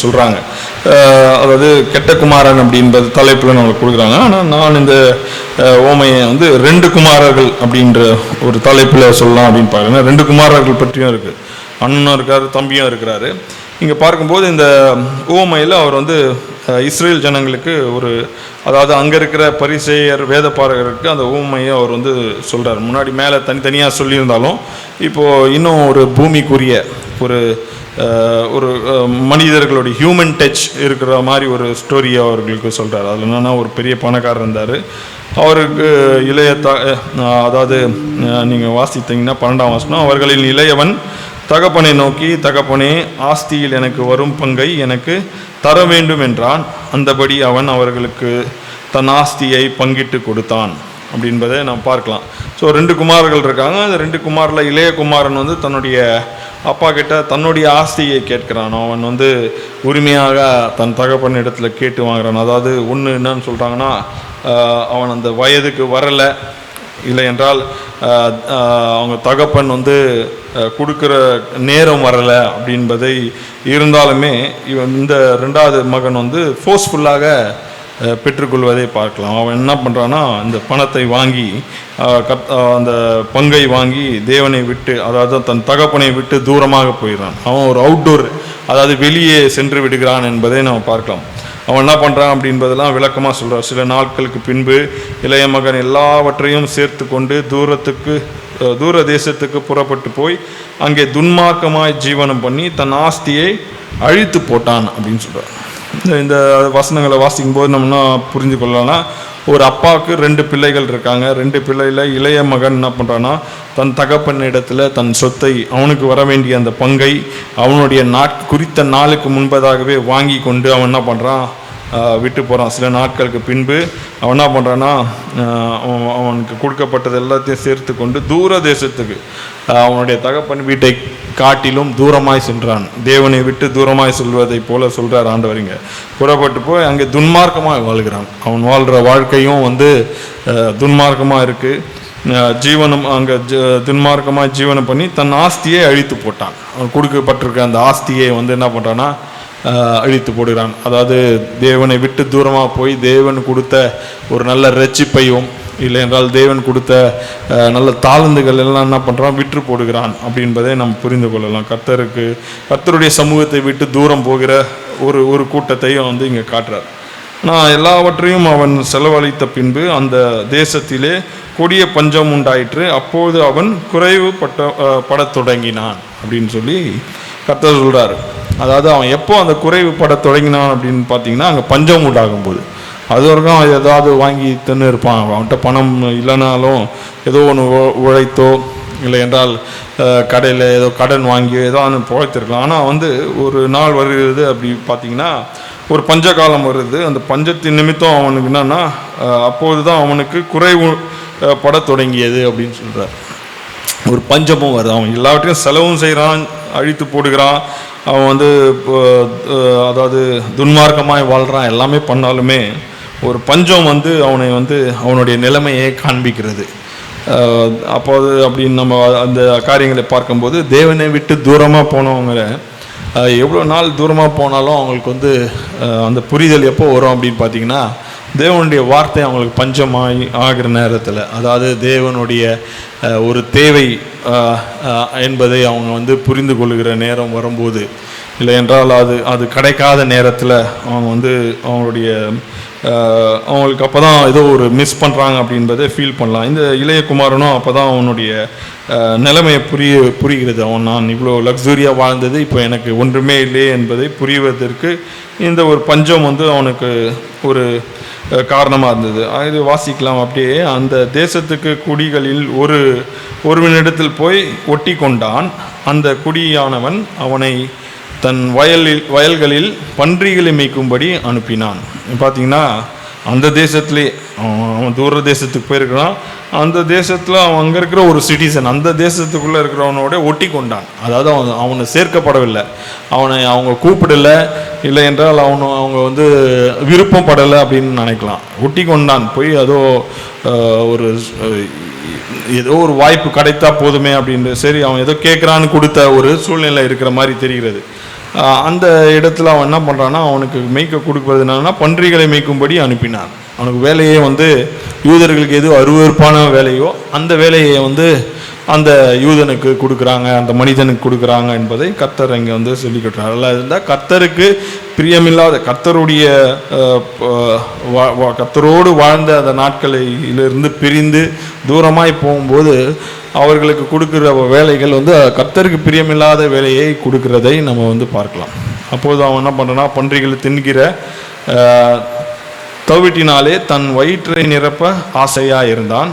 சொல்கிறாங்க. அதாவது கெட்ட குமாரன் அப்படின்றது தலைப்பில் நம்மளுக்கு கொடுக்குறாங்க. ஆனால் நான் இந்த ஓமையை வந்து 2 குமாரர்கள் அப்படின்ற ஒரு தலைப்பில் சொல்லலாம் அப்படின்னு பாருங்க. 2 குமாரர்கள் பற்றியும் இருக்குது. அண்ணனும் இருக்கார், தம்பியும் இருக்கிறாரு. இங்கே பார்க்கும்போது இந்த ஓமையில் அவர் வந்து இஸ்ரேல் ஜனங்களுக்கு அதாவது அங்கே இருக்கிற பரிசேயர் வேதப்பாரகருக்கு அந்த ஓமையை அவர் வந்து சொல்கிறார். முன்னாடி மேலே தனித்தனியாக சொல்லியிருந்தாலும் இப்போது இன்னும் ஒரு பூமிக்குரிய ஒரு மனிதர்களுடைய ஹியூமன் டச் இருக்கிற மாதிரி ஒரு ஸ்டோரியை அவர்களுக்கு சொல்கிறார். அதில் என்னென்னா, ஒரு பெரிய பணக்காரர் இருந்தார். அவருக்கு அதாவது நீங்கள் வாசித்தீங்கன்னா 12ஆம் வசனம், அவர்களின் இளையவன் தகப்பனை நோக்கி, தகப்பனே, ஆஸ்தியில் எனக்கு வரும் பங்கை எனக்கு தர வேண்டும் என்றான். அந்தபடி அவன் அவர்களுக்கு தன் ஆஸ்தியை பங்கிட்டு கொடுத்தான் அப்படின்பதை நாம் பார்க்கலாம். ஸோ 2 குமாரர்கள் இருக்காங்க. அந்த 2 குமாரில் இளைய குமாரன் வந்து தன்னுடைய அப்பா கிட்ட தன்னுடைய ஆஸ்தியை கேட்குறான். அவன் வந்து உரிமையாக தன் தகப்பன் இடத்துல கேட்டு வாங்குறான். அதாவது ஒன்று என்னன்னு சொல்கிறாங்கன்னா, அவன் அந்த வயதுக்கு வரலை, இல்லை என்றால் அவங்க தகப்பன் வந்து கொடுக்குற நேரம் வரலை அப்படின்பதை இருந்தாலுமே இந்த 2வது மகன் வந்து ஃபோர்ஸ்ஃபுல்லாக பெற்றுக்கொள்வதை பார்க்கலாம். அவன் என்ன பண்ணுறான்னா, இந்த பணத்தை வாங்கி அந்த பங்கை வாங்கி தேவனை விட்டு, அதாவது தன் தகப்பனை விட்டு தூரமாக போயிடுறான். அவன் ஒரு அவுட்டோர், அதாவது வெளியே சென்று விடுகிறான் என்பதை நம்ம பார்க்கலாம். அவன் என்ன பண்ணுறான் அப்படின்பதெல்லாம் விளக்கமாக சொல்கிறார். சில நாட்களுக்கு பின்பு இளைய மகன் எல்லாவற்றையும் சேர்த்து கொண்டு தூரத்துக்கு தூர தேசத்துக்கு புறப்பட்டு போய் அங்கே துன்மார்க்கமாய் ஜீவனம் பண்ணி தன் ஆஸ்தியை அழித்து போட்டான் அப்படின்னு சொல்கிறார். இந்த வசனங்களை வாசிக்கும் போது நம்ம என்ன புரிஞ்சு கொள்ளலாம்னா, ஒரு அப்பாவுக்கு 2 பிள்ளைகள் இருக்காங்க. 2 பிள்ளையில் இளைய மகன் என்ன பண்ணுறான்னா, தன் தகப்பன் இடத்துல தன் சொத்தை, அவனுக்கு வர வேண்டிய அந்த பங்கை அவனுடைய குறித்த நாளுக்கு முன்பதாகவே வாங்கி கொண்டு அவன் என்ன பண்ணுறான், விட்டு போகிறான். சில நாட்களுக்கு பின்பு அவன் என்ன பண்ணுறான்னா, அவனுக்கு கொடுக்கப்பட்டது எல்லாத்தையும் சேர்த்து கொண்டு தூர தேசத்துக்கு, அவனுடைய தகப்பன் வீட்டை காட்டிலும் தூரமாய் சென்றான். தேவனை விட்டு தூரமாய் செல்வதை போல சொல்கிறார் ஆண்டவரிங்க. புறப்பட்டு போய் அங்கே துன்மார்க்கமாக வாழ்கிறான். அவன் வாழ்கிற வாழ்க்கையும் துன்மார்க்கமாக இருக்குது. ஜீவனம் அங்கே துன்மார்க்கமாக ஜீவனம் பண்ணி தன் ஆஸ்தியை அழித்து போட்டான். அவன் கொடுக்கப்பட்டிருக்க அந்த ஆஸ்தியை என்ன பண்ணுறான்னா அழித்து போடுகிறான். அதாவது தேவனை விட்டு தூரமாக போய் தேவன் கொடுத்த ஒரு நல்ல ரட்சிப்பையும் இல்லை என்றால் தேவன் கொடுத்த நல்ல தாளந்துகள் எல்லாம் என்ன பண்ணுறான், விற்று போடுகிறான் அப்படின்பதை நம்ம புரிந்து கொள்ளலாம். கர்த்தருடைய சமூகத்தை விட்டு தூரம் போகிற ஒரு கூட்டத்தையும் இங்கே காட்டுறார். நான் எல்லாவற்றையும் அவன் செலவழித்த பின்பு அந்த தேசத்திலே கொடிய பஞ்சம் உண்டாயிற்று. அப்போது அவன் படத் தொடங்கினான் அப்படின்னு சொல்லி கர்த்தர் சொல்கிறார். அதாவது அவன் எப்போ அந்த குறைவுபட தொடங்கினான் அப்படின்னு பார்த்தீங்கன்னா, அங்கே பஞ்சம் உண்டாகும்போது. அது வரைக்கும் அவன் ஏதாவது வாங்கி தின்னு இருப்பான். அவன்கிட்ட பணம் இல்லைனாலும் ஏதோ ஒன்று உழைத்தோ இல்லை என்றால் கடையில் ஏதோ கடன் வாங்கியோ ஏதோ அவன் புழைத்திருக்கலாம். ஆனால் ஒரு நாள் வருகிறது அப்படி பார்த்தீங்கன்னா, ஒரு பஞ்ச காலம் வருது. அந்த பஞ்சத்தின் நிமித்தம் அவனுக்கு என்னன்னா, அப்போது தான் அவனுக்கு குறைவு பட தொடங்கியது அப்படின்னு சொல்கிறார். ஒரு பஞ்சமும் வருது. அவன் எல்லாவற்றையும் செலவும் செய்கிறான், அழித்து போடுகிறான். அவன் அதாவது துன்மார்க்கமாய் வாழ்கிறான். எல்லாமே பண்ணாலுமே ஒரு பஞ்சம் அவனை அவனுடைய நிலைமையை காண்பிக்கிறது. அப்போது அப்படின்னு நம்ம அந்த காரியங்களை பார்க்கும்போது, தேவனை விட்டு தூரமாக போனவங்க எவ்வளோ நாள் தூரமாக போனாலும் அவங்களுக்கு அந்த புரிதல் எப்போ வரும் அப்படின்னு பார்த்தீங்கன்னா, தேவனுடைய வார்த்தை அவங்களுக்கு பஞ்சமாகி ஆகிற நேரத்தில், அதாவது தேவனுடைய ஒரு தேவை என்பதை அவங்க புரிந்து கொள்ளுகிற நேரம் வரும்போது, இல்லை என்றால் அது கிடைக்காத நேரத்தில் அவங்க அவங்களுக்கு அப்போ தான் ஏதோ ஒரு மிஸ் பண்ணுறாங்க அப்படின்றதை ஃபீல் பண்ணலாம். இந்த இளைய குமாரனும் அப்போ தான் அவனுடைய நிலைமையை புரிகிறது. நான் இவ்வளோ லக்ஸுரியாக வாழ்ந்தது இப்போ எனக்கு ஒன்றுமே இல்லையே என்பதை புரிவதற்கு இந்த ஒரு பஞ்சம் அவனுக்கு ஒரு காரணமாக இருந்தது. இது வாசிக்கலாம். அப்படியே அந்த தேசத்துக்கு குடிகளில் ஒருவனிடத்தில் போய் ஒட்டி கொண்டான். அந்த குடியானவன் அவனை தன் வயல்களில் பன்றிகளை மேய்க்கும்படி அனுப்பினான். பார்த்தீங்கன்னா, அந்த தேசத்துலேயே அவன் தூர தேசத்துக்கு போயிருக்கிறான். அந்த தேசத்தில் அவன் அங்கே இருக்கிற ஒரு சிட்டிசன், அந்த தேசத்துக்குள்ளே இருக்கிறவனோட ஒட்டி கொண்டான். அதாவது அவனை சேர்க்கப்படவில்லை, அவங்க கூப்பிடலை, இல்லை என்றால் அவங்க விருப்பம் படலை அப்படின்னு நினைக்கலாம். ஒட்டி கொண்டான். போய் ஏதோ ஒரு வாய்ப்பு கிடைத்தா போதுமே அப்படின்ற, சரி அவன் ஏதோ கேட்குறான்னு கொடுத்த ஒரு சூழ்நிலை இருக்கிற மாதிரி தெரிகிறது. அந்த இடத்துல அவன் என்ன பண்ணுறான்னா, அவனுக்கு மேய்க்க கொடுப்பது என்னன்னா, பன்றிகளை மேய்க்கும்படி அனுப்பினான். அவனுக்கு வேலையே யூதர்களுக்கு எது அருவருப்பான வேலையோ அந்த வேலையை அந்த யூதனுக்கு கொடுக்குறாங்க, அந்த மனிதனுக்கு கொடுக்குறாங்க என்பதை கர்த்தர் இங்கே சொல்லிக்கிட்டார். அதில் இருந்தால் கர்த்தருக்கு பிரியமில்லாத, கர்த்தரோடு வாழ்ந்த அந்த நாட்களிலிருந்து பிரிந்து தூரமாய் போகும்போது அவர்களுக்கு கொடுக்குற வேலைகள் கர்த்தருக்கு பிரியமில்லாத வேலையை கொடுக்கிறதை நம்ம பார்க்கலாம். அப்போது அவன் என்ன பண்ணுறான்னா, பன்றிகள் தின்கிற தவிட்டினாலே தன் வயிற்றை நிரப்ப ஆசையாக இருந்தான்.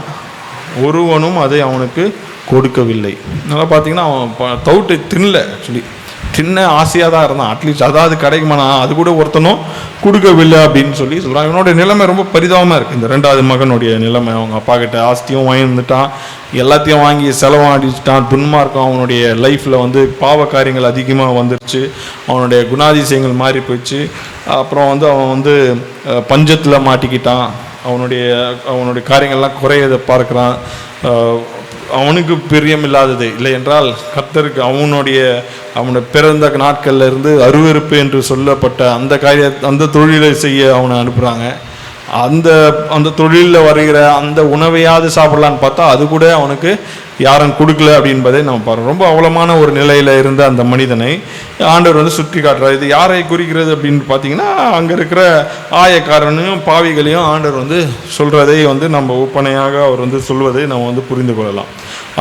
ஒருவனும் அதை அவனுக்கு கொடுக்கவில்லை. நல்லா பார்த்தீங்கன்னா, அவன் தவிட்டு தின்னல, ஆக்சுவலி தின்ன ஆசையாக தான் இருந்தான். அட்லீஸ்ட் அதாவது கிடைக்குமானா அது கூட ஒருத்தனும் கொடுக்கவில்லை அப்படின்னு சொல்லி சொல்கிறான். இவனுடைய நிலைமை ரொம்ப பரிதாபமாக இருக்குது. இந்த 2வது மகனுடைய நிலைமை, அவங்க அப்பா கிட்ட ஆஸ்தியும் வாங்கிட்டான், எல்லாத்தையும் வாங்கி செலவாடிச்சிட்டான். துன்மார்க்கம் அவனுடைய லைஃப்பில் பாவ காரியங்கள் அதிகமாக வந்துருச்சு. அவனுடைய குணாதிசயங்கள் மாறி போயிடுச்சு. அப்புறம் அவன் பஞ்சத்தில் மாட்டிக்கிட்டான். அவனுடைய காரியங்கள்லாம் குறையதை பார்க்குறான். அவனுக்கு பிரியம் இல்லாதது, இல்லை என்றால் கர்த்தருக்கு அவனுடைய பிறந்த நாட்கள்ல இருந்து அருவருப்பு என்று சொல்லப்பட்ட அந்த தொழிலை செய்ய அவனை அனுப்புகிறாங்க. அந்த அந்த தொழிலில் வருகிற அந்த உணவையாவது சாப்பிடலான்னு பார்த்தா அது கூட அவனுக்கு யாரும் கொடுக்கல அப்படின்பதை நம்ம பார்க்குறோம். ரொம்ப அவலமான ஒரு நிலையில் இருந்த அந்த மனிதனை ஆண்டவர் வந்து சுற்றி காட்டுறார். இது யாரை குறிக்கிறது அப்படின்னு பார்த்தீங்கன்னா, அங்கே இருக்கிற ஆயக்காரனையும் பாவிகளையும் ஆண்டவர் வந்து சொல்கிறதை வந்து நம்ம ஒப்பனையாக அவர் வந்து சொல்வதை நம்ம வந்து புரிந்து கொள்ளலாம்.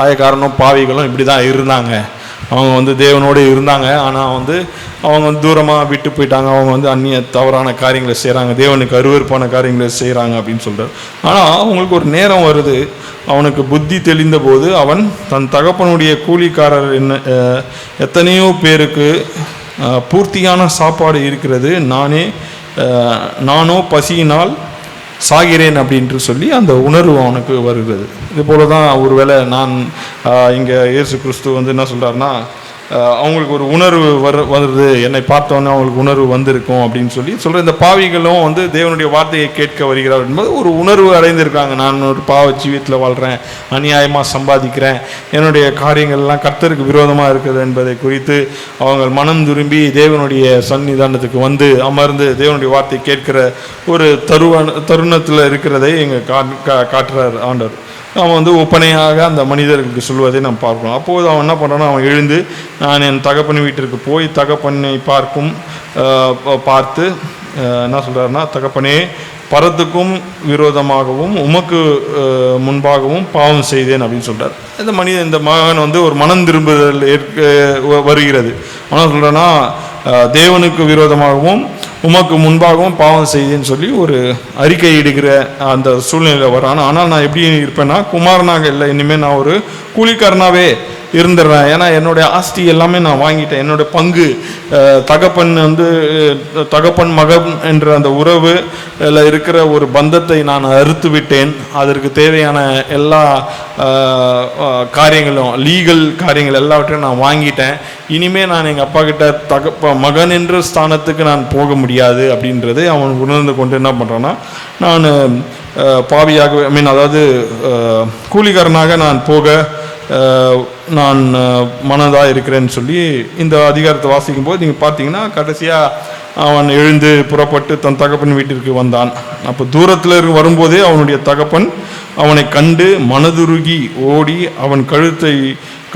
ஆயக்காரனும் பாவிகளும் இப்படி தான் இருந்தாங்க. அவங்க வந்து தேவனோடு இருந்தாங்க, ஆனால் வந்து அவங்க வந்து தூரமாக விட்டு போயிட்டாங்க. அவங்க வந்து அந்நிய தவறான காரியங்களை செய்கிறாங்க, தேவனுக்கு அருவருப்பான காரியங்களை செய்கிறாங்க அப்படின்னு சொல்கிறார். ஆனால் அவங்களுக்கு ஒரு நேரம் வருது, அவனுக்கு புத்தி தெளிந்த போது அவன் தன் தகப்பனுடைய கூலிக்காரர் எத்தனையோ பேருக்கு பூர்த்தியான சாப்பாடு இருக்கிறது, நானோ பசியினால் சாகிறேன் அப்படின்ட்டு சொல்லி அந்த உணர்வு அவனுக்கு வருகிறது. இது போல தான் ஒருவேளை நான் இங்கே இயேசு கிறிஸ்து வந்து என்ன சொல்கிறாருன்னா, அவங்களுக்கு ஒரு உணர்வு வருது, என்னை பார்த்தோன்னே அவங்களுக்கு உணர்வு வந்திருக்கும் அப்படின்னு சொல்கிற இந்த பாவிகளும் வந்து தேவனுடைய வார்த்தையை கேட்க வருகிறார் என்பது ஒரு உணர்வு அடைந்திருக்காங்க. நான் ஒரு பாவ ஜீவியத்தில் வாழ்கிறேன், அநியாயமாக சம்பாதிக்கிறேன், என்னுடைய காரியங்கள்லாம் கர்த்தருக்கு விரோதமாக இருக்குது என்பதை குறித்து அவங்க மனம் திரும்பி தேவனுடைய சன்னிதானத்துக்கு வந்து அமர்ந்து தேவனுடைய வார்த்தையை கேட்கிற ஒரு தருணத்தில் இருக்கிறதை எங்கள் காட்டுறார் ஆண்டவர். அவன் வந்து ஒப்பனையாக அந்த மனிதர்களுக்கு சொல்வதை நாம் பார்க்கணும். அப்போது அவன் என்ன பண்ணுறான்னா, அவன் எழுந்து நான் என் தகப்பன் வீட்டிற்கு போய் தகப்பனை பார்த்து என்ன சொல்கிறாருன்னா, தகப்பனே, பரத்துக்கும் விரோதமாகவும் உமக்கு முன்பாகவும் பாவம் செய்தேன் அப்படின்னு சொல்கிறார். இந்த மகன் வந்து ஒரு மனம் திரும்புதல் வருகிறது. அவன் சொல்கிறான்னா, தேவனுக்கு விரோதமாகவும் உமக்கு முன்பாகவும் பாவம் செய்தேன்னு சொல்லி ஒரு அறிக்கை இடுகிற அந்த சூழ்நிலையில் வரான். ஆனால் நான் எப்படி இருப்பேன்னா, குமாரனாக இல்லை, இனிமேல் நான் ஒரு கூலிக்காரனாகவே இருந்துடுறேன். ஏன்னா என்னுடைய ஆஸ்தி எல்லாமே நான் வாங்கிட்டேன். என்னுடைய பங்கு தகப்பன் மகன் என்ற அந்த உறவு இருக்கிற ஒரு பந்தத்தை நான் அறுத்து விட்டேன். அதற்கு தேவையான எல்லா காரியங்களும், லீகல் காரியங்கள் எல்லாவற்றையும் நான் வாங்கிட்டேன். இனிமேல் நான் எங்கள் அப்பா கிட்ட மகன் என்ற ஸ்தானத்துக்கு நான் போக முடியாது அப்படின்றது அவன் உணர்ந்து கொண்டு என்ன பண்ணுறான்னா, நான் பாவியாக அதாவது கூலிக்காரனாக நான் போக நான் மனதாக இருக்கிறேன்னு சொல்லி இந்த அதிகாரத்தை வாசிக்கும் போது நீங்கள் பார்த்தீங்கன்னா, கடைசியாக அவன் எழுந்து புறப்பட்டு தன் தகப்பன் வீட்டிற்கு வந்தான். அப்போ தூரத்தில் வரும்போதே அவனுடைய தகப்பன் அவனை கண்டு மனதுருகி ஓடி அவன் கழுத்தை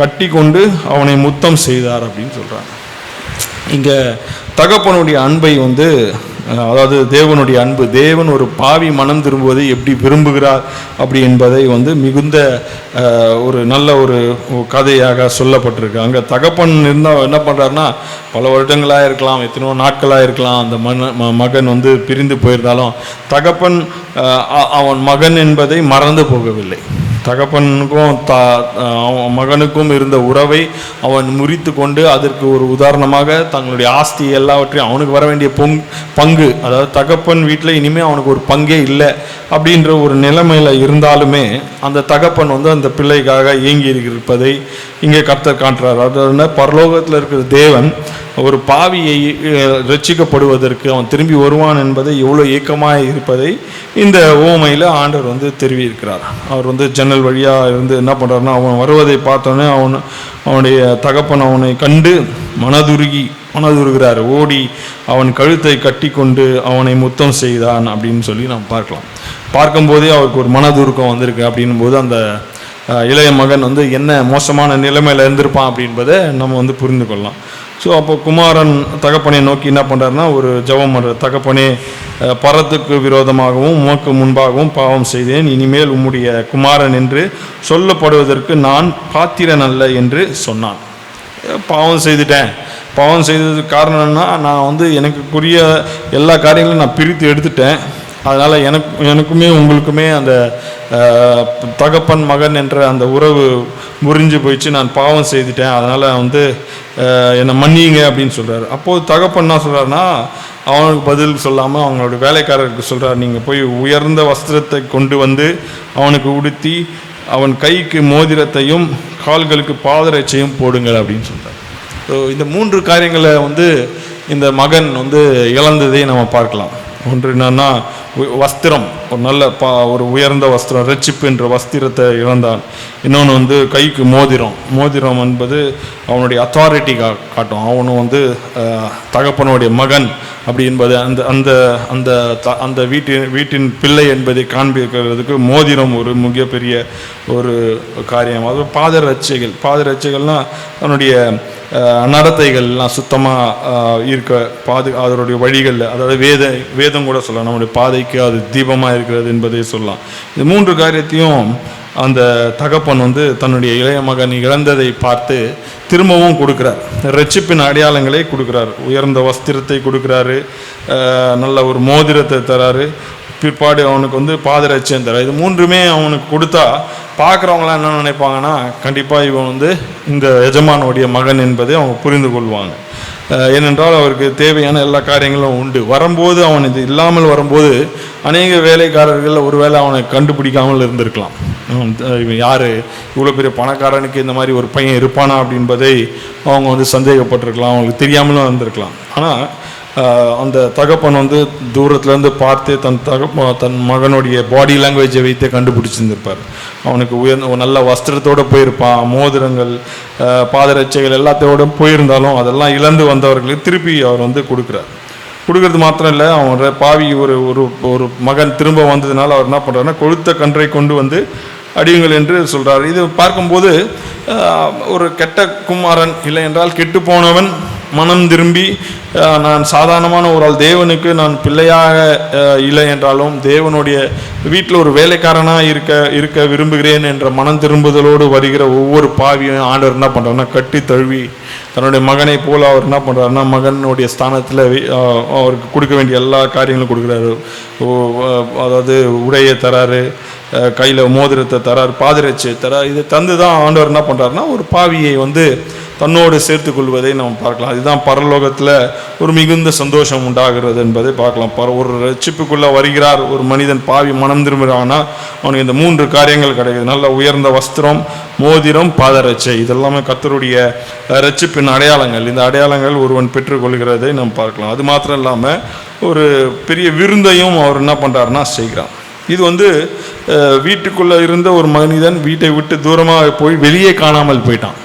கட்டி கொண்டு அவனை முத்தம் செய்தார் அப்படின்னு சொல்கிறாங்க. இங்கே தகப்பனுடைய அன்பை வந்து, அதாவது தேவனுடைய அன்பு, தேவன் ஒரு பாவி மனம் திரும்புவதை எப்படி விரும்புகிறார் அப்படி என்பதை வந்து மிகுந்த ஒரு நல்ல ஒரு கதையாக சொல்லப்பட்டிருக்கு. அங்கே தகப்பன் இருந்தால் என்ன பண்ணுறாருன்னா, பல வருடங்களாக இருக்கலாம், எத்தனையோ நாட்களாக இருக்கலாம், அந்த மகன் வந்து பிரிந்து போயிருந்தாலும் தகப்பன் அவன் மகன் என்பதை மறந்து போகவில்லை. தகப்பனுக்கும் மகனுக்கும் இருந்த உறவை அவன் முறித்து கொண்டு அதற்கு ஒரு உதாரணமாக தங்களுடைய ஆஸ்தி எல்லாவற்றையும், அவனுக்கு வர வேண்டிய பங்கு, அதாவது தகப்பன் வீட்டில் இனிமேல் அவனுக்கு ஒரு பங்கே இல்லை அப்படின்ற ஒரு நிலைமையில் இருந்தாலுமே அந்த தகப்பன் வந்து அந்த பிள்ளைக்காக ஏங்கி இருப்பதை இங்கே கர்த்தர் காட்டுறார். அதாவது பரலோகத்தில் இருக்கிற தேவன் ஒரு பாவியை ரட்சிக்கப்படுவதற்கு அவன் திரும்பி வருவான் என்பதை எவ்வளோ ஏக்கமாக இருப்பதை இந்த ஓமையில் ஆண்டவர் வந்து தெரிவிக்கிறார். அவர் வந்து ஜன்னல் வழியாக இருந்து என்ன பண்ணுறாருன்னா, அவன் வருவதை பார்த்தோன்னே அவனுடைய தகப்பன் அவனை கண்டு மனதுருகிறார், ஓடி அவன் கழுத்தை கட்டி கொண்டு அவனை முத்தம் செய்தான் அப்படின்னு சொல்லி நாம் பார்க்கும்போதே அவருக்கு ஒரு மனதுருக்கம் வந்திருக்கு. அப்படின்னும் போது அந்த இளைய மகன் வந்து என்ன மோசமான நிலைமையில் இருந்திருப்பான் அப்படின்பதை நம்ம வந்து புரிந்து கொள்ளலாம். ஸோ அப்போ குமாரன் தகப்பனை நோக்கி என்ன பண்ணுறாருன்னா, ஒரு ஜெபம் பண்ணுற, தகப்பனே, பரத்துக்கு விரோதமாகவும் உமக்கு முன்பாகவும் பாவம் செய்தேன், இனிமேல் உம்முடைய குமாரன் என்று சொல்லப்படுவதற்கு நான் பாத்திரன் அல்ல என்று சொன்னான். பாவம் செய்ததுக்கு காரணம்னா, நான் வந்து எனக்குரிய எல்லா காரியங்களையும் நான் பிரித்து எடுத்துட்டேன். அதனால் எனக்குமே உங்களுக்குமே அந்த தகப்பன் மகன் என்ற அந்த உறவு முறிஞ்சு போயிடுச்சு, நான் பாவம் செய்துட்டேன், அதனால் வந்து என்னை மன்னிங்க அப்படின்னு சொல்கிறார். அப்போது தகப்பன் என்ன சொல்கிறாருன்னா, அவனுக்கு பதில் சொல்லாமல் அவங்களோட வேலைக்காரருக்கு சொல்கிறார், நீங்கள் போய் உயர்ந்த வஸ்திரத்தை கொண்டு வந்து அவனுக்கு உடுத்தி அவன் கைக்கு மோதிரத்தையும் கால்களுக்கு பாதரட்சையும் போடுங்கள் அப்படின்னு சொல்கிறார். ஸோ இந்த 3 காரியங்களை வந்து இந்த மகன் வந்து இழந்ததை நம்ம பார்க்கலாம். ஒன்று என்னன்னா, வஸ்திரம், ஒரு நல்ல ஒரு உயர்ந்த வஸ்திரம், ரட்சிப்பு என்ற வஸ்திரத்தை இழந்தான். இன்னொன்று வந்து கைக்கு மோதிரம் என்பது அவனுடைய அத்தாரிட்டி காட்டும். அவனும் வந்து தகப்பனுடைய மகன் அப்படி என்பது அந்த அந்த அந்த அந்த வீட்டின் பிள்ளை என்பதை காண்பிக்கிறதுக்கு மோதிரம் ஒரு மிகப்பெரிய ஒரு காரியம். அது பாதரட்சைகள்னால் தன்னுடைய நடத்தைகள்லாம் சுத்தமாக இருக்க அதனுடைய வழிகளில், அதாவது வேதம் கூட சொல்லலாம் நம்முடைய பாதைக்கு அது தீபமாக இருக்கிறது என்பதை சொல்லலாம். இந்த 3 காரியத்தையும் அந்த தகப்பன் வந்து தன்னுடைய இளைய மகன் இழந்ததை பார்த்து திரும்பவும் கொடுக்குறார். ரட்சிப்பின் அடையாளங்களை கொடுக்குறார், உயர்ந்த வஸ்திரத்தை கொடுக்குறாரு, நல்ல ஒரு மோதிரத்தை தராரு, பிற்பாடு அவனுக்கு வந்து பாதரட்சியம் தரார். இது 3மே அவனுக்கு கொடுத்தா பார்க்குறவங்களாம் என்ன நினைப்பாங்கன்னா, கண்டிப்பாக இவன் வந்து இந்த எஜமானுடைய மகன் என்பதை அவங்க புரிந்து கொள்வாங்க. ஏனென்றால் அவருக்கு தேவையான எல்லா காரியங்களும் உண்டு. வரும்போது அவன் இது இல்லாமல் வரும்போது அநேக வேலைக்காரர்கள் ஒருவேளை அவனை கண்டுபிடிக்காமல் இருந்திருக்கலாம். இவன் யார், இவ்வளோ பெரிய பணக்காரனுக்கு இந்த மாதிரி ஒரு பையன் இருப்பானா அப்படின்பதை அவங்க வந்து சந்தேகப்பட்டிருக்கலாம், அவங்களுக்கு தெரியாமலும் இருந்திருக்கலாம். ஆனால் அந்த தகப்பன் வந்து தூரத்துலேருந்து பார்த்து தன் மகனுடைய பாடி லாங்குவேஜை வைத்தே கண்டுபிடிச்சிருந்திருப்பார். அவனுக்கு உயர்ந்த நல்ல வஸ்திரத்தோடு போயிருப்பான், மோதிரங்கள் பாதரட்சைகள் எல்லாத்தோட போயிருந்தாலும் அதெல்லாம் இழந்து வந்தவர்களுக்கு திருப்பி அவர் வந்து கொடுக்கறது மாத்திரம் இல்லை, அவனோட பாவி ஒரு மகன் திரும்ப வந்ததுனால அவர் என்ன பண்ணுறாருன்னா கொழுத்த கன்றை கொண்டு வந்து அடியுங்கள் என்று சொல்கிறார். இது பார்க்கும்போது ஒரு கெட்ட குமாரன், இல்லை என்றால் கெட்டு போனவன் மனம் திரும்பி நான் சாதாரணமான ஒரு ஆள், தேவனுக்கு நான் பிள்ளையாக இல்லை என்றாலும் தேவனுடைய வீட்டில் ஒரு வேலைக்காரனாக இருக்க விரும்புகிறேன் என்ற மனம் திரும்புதலோடு வருகிற ஒவ்வொரு பாவியும் ஆண்டவர் என்ன பண்ணுறாருன்னா கட்டி தழுவி தன்னுடைய மகனை போல் அவர் என்ன பண்ணுறாருன்னா மகனுடைய ஸ்தானத்தில் அவருக்கு கொடுக்க வேண்டிய எல்லா காரியங்களும் கொடுக்குறாரு. அதாவது உடையை தராரு, கையில் மோதிரத்தை தரார், பாதரட்சியை தரார். இதை தந்து தான் ஆண்டவர் என்ன பண்ணுறாருன்னா ஒரு பாவியை வந்து தன்னோடு சேர்த்து கொள்வதை நம்ம பார்க்கலாம். இதுதான் பரலோகத்தில் ஒரு மிகுந்த சந்தோஷம் உண்டாகிறது என்பதை பார்க்கலாம். ஒரு ரட்சிப்புக்குள்ளே வருகிறார் ஒரு மனிதன், பாவி மனம் திரும்புகிறான்னா அவனுக்கு இந்த 3 காரியங்கள் கிடைக்குது. நல்ல உயர்ந்த வஸ்திரம், மோதிரம், பாதரட்சை. இதெல்லாமே கர்த்தருடைய ரட்சிப்பின் அடையாளங்கள். இந்த அடையாளங்கள் ஒருவன் பெற்றுக்கொள்கிறதை நம்ம பார்க்கலாம். அது மாத்திரம் இல்லாமல் ஒரு பெரிய விருந்தையும் அவர் என்ன பண்ணுறாருன்னா செய்கிறார். இது வந்து வீட்டுக்குள்ளே இருந்த ஒரு மனிதன் வீட்டை விட்டு தூரமாக போய் வெளியே காணாமல் போயிட்டான்.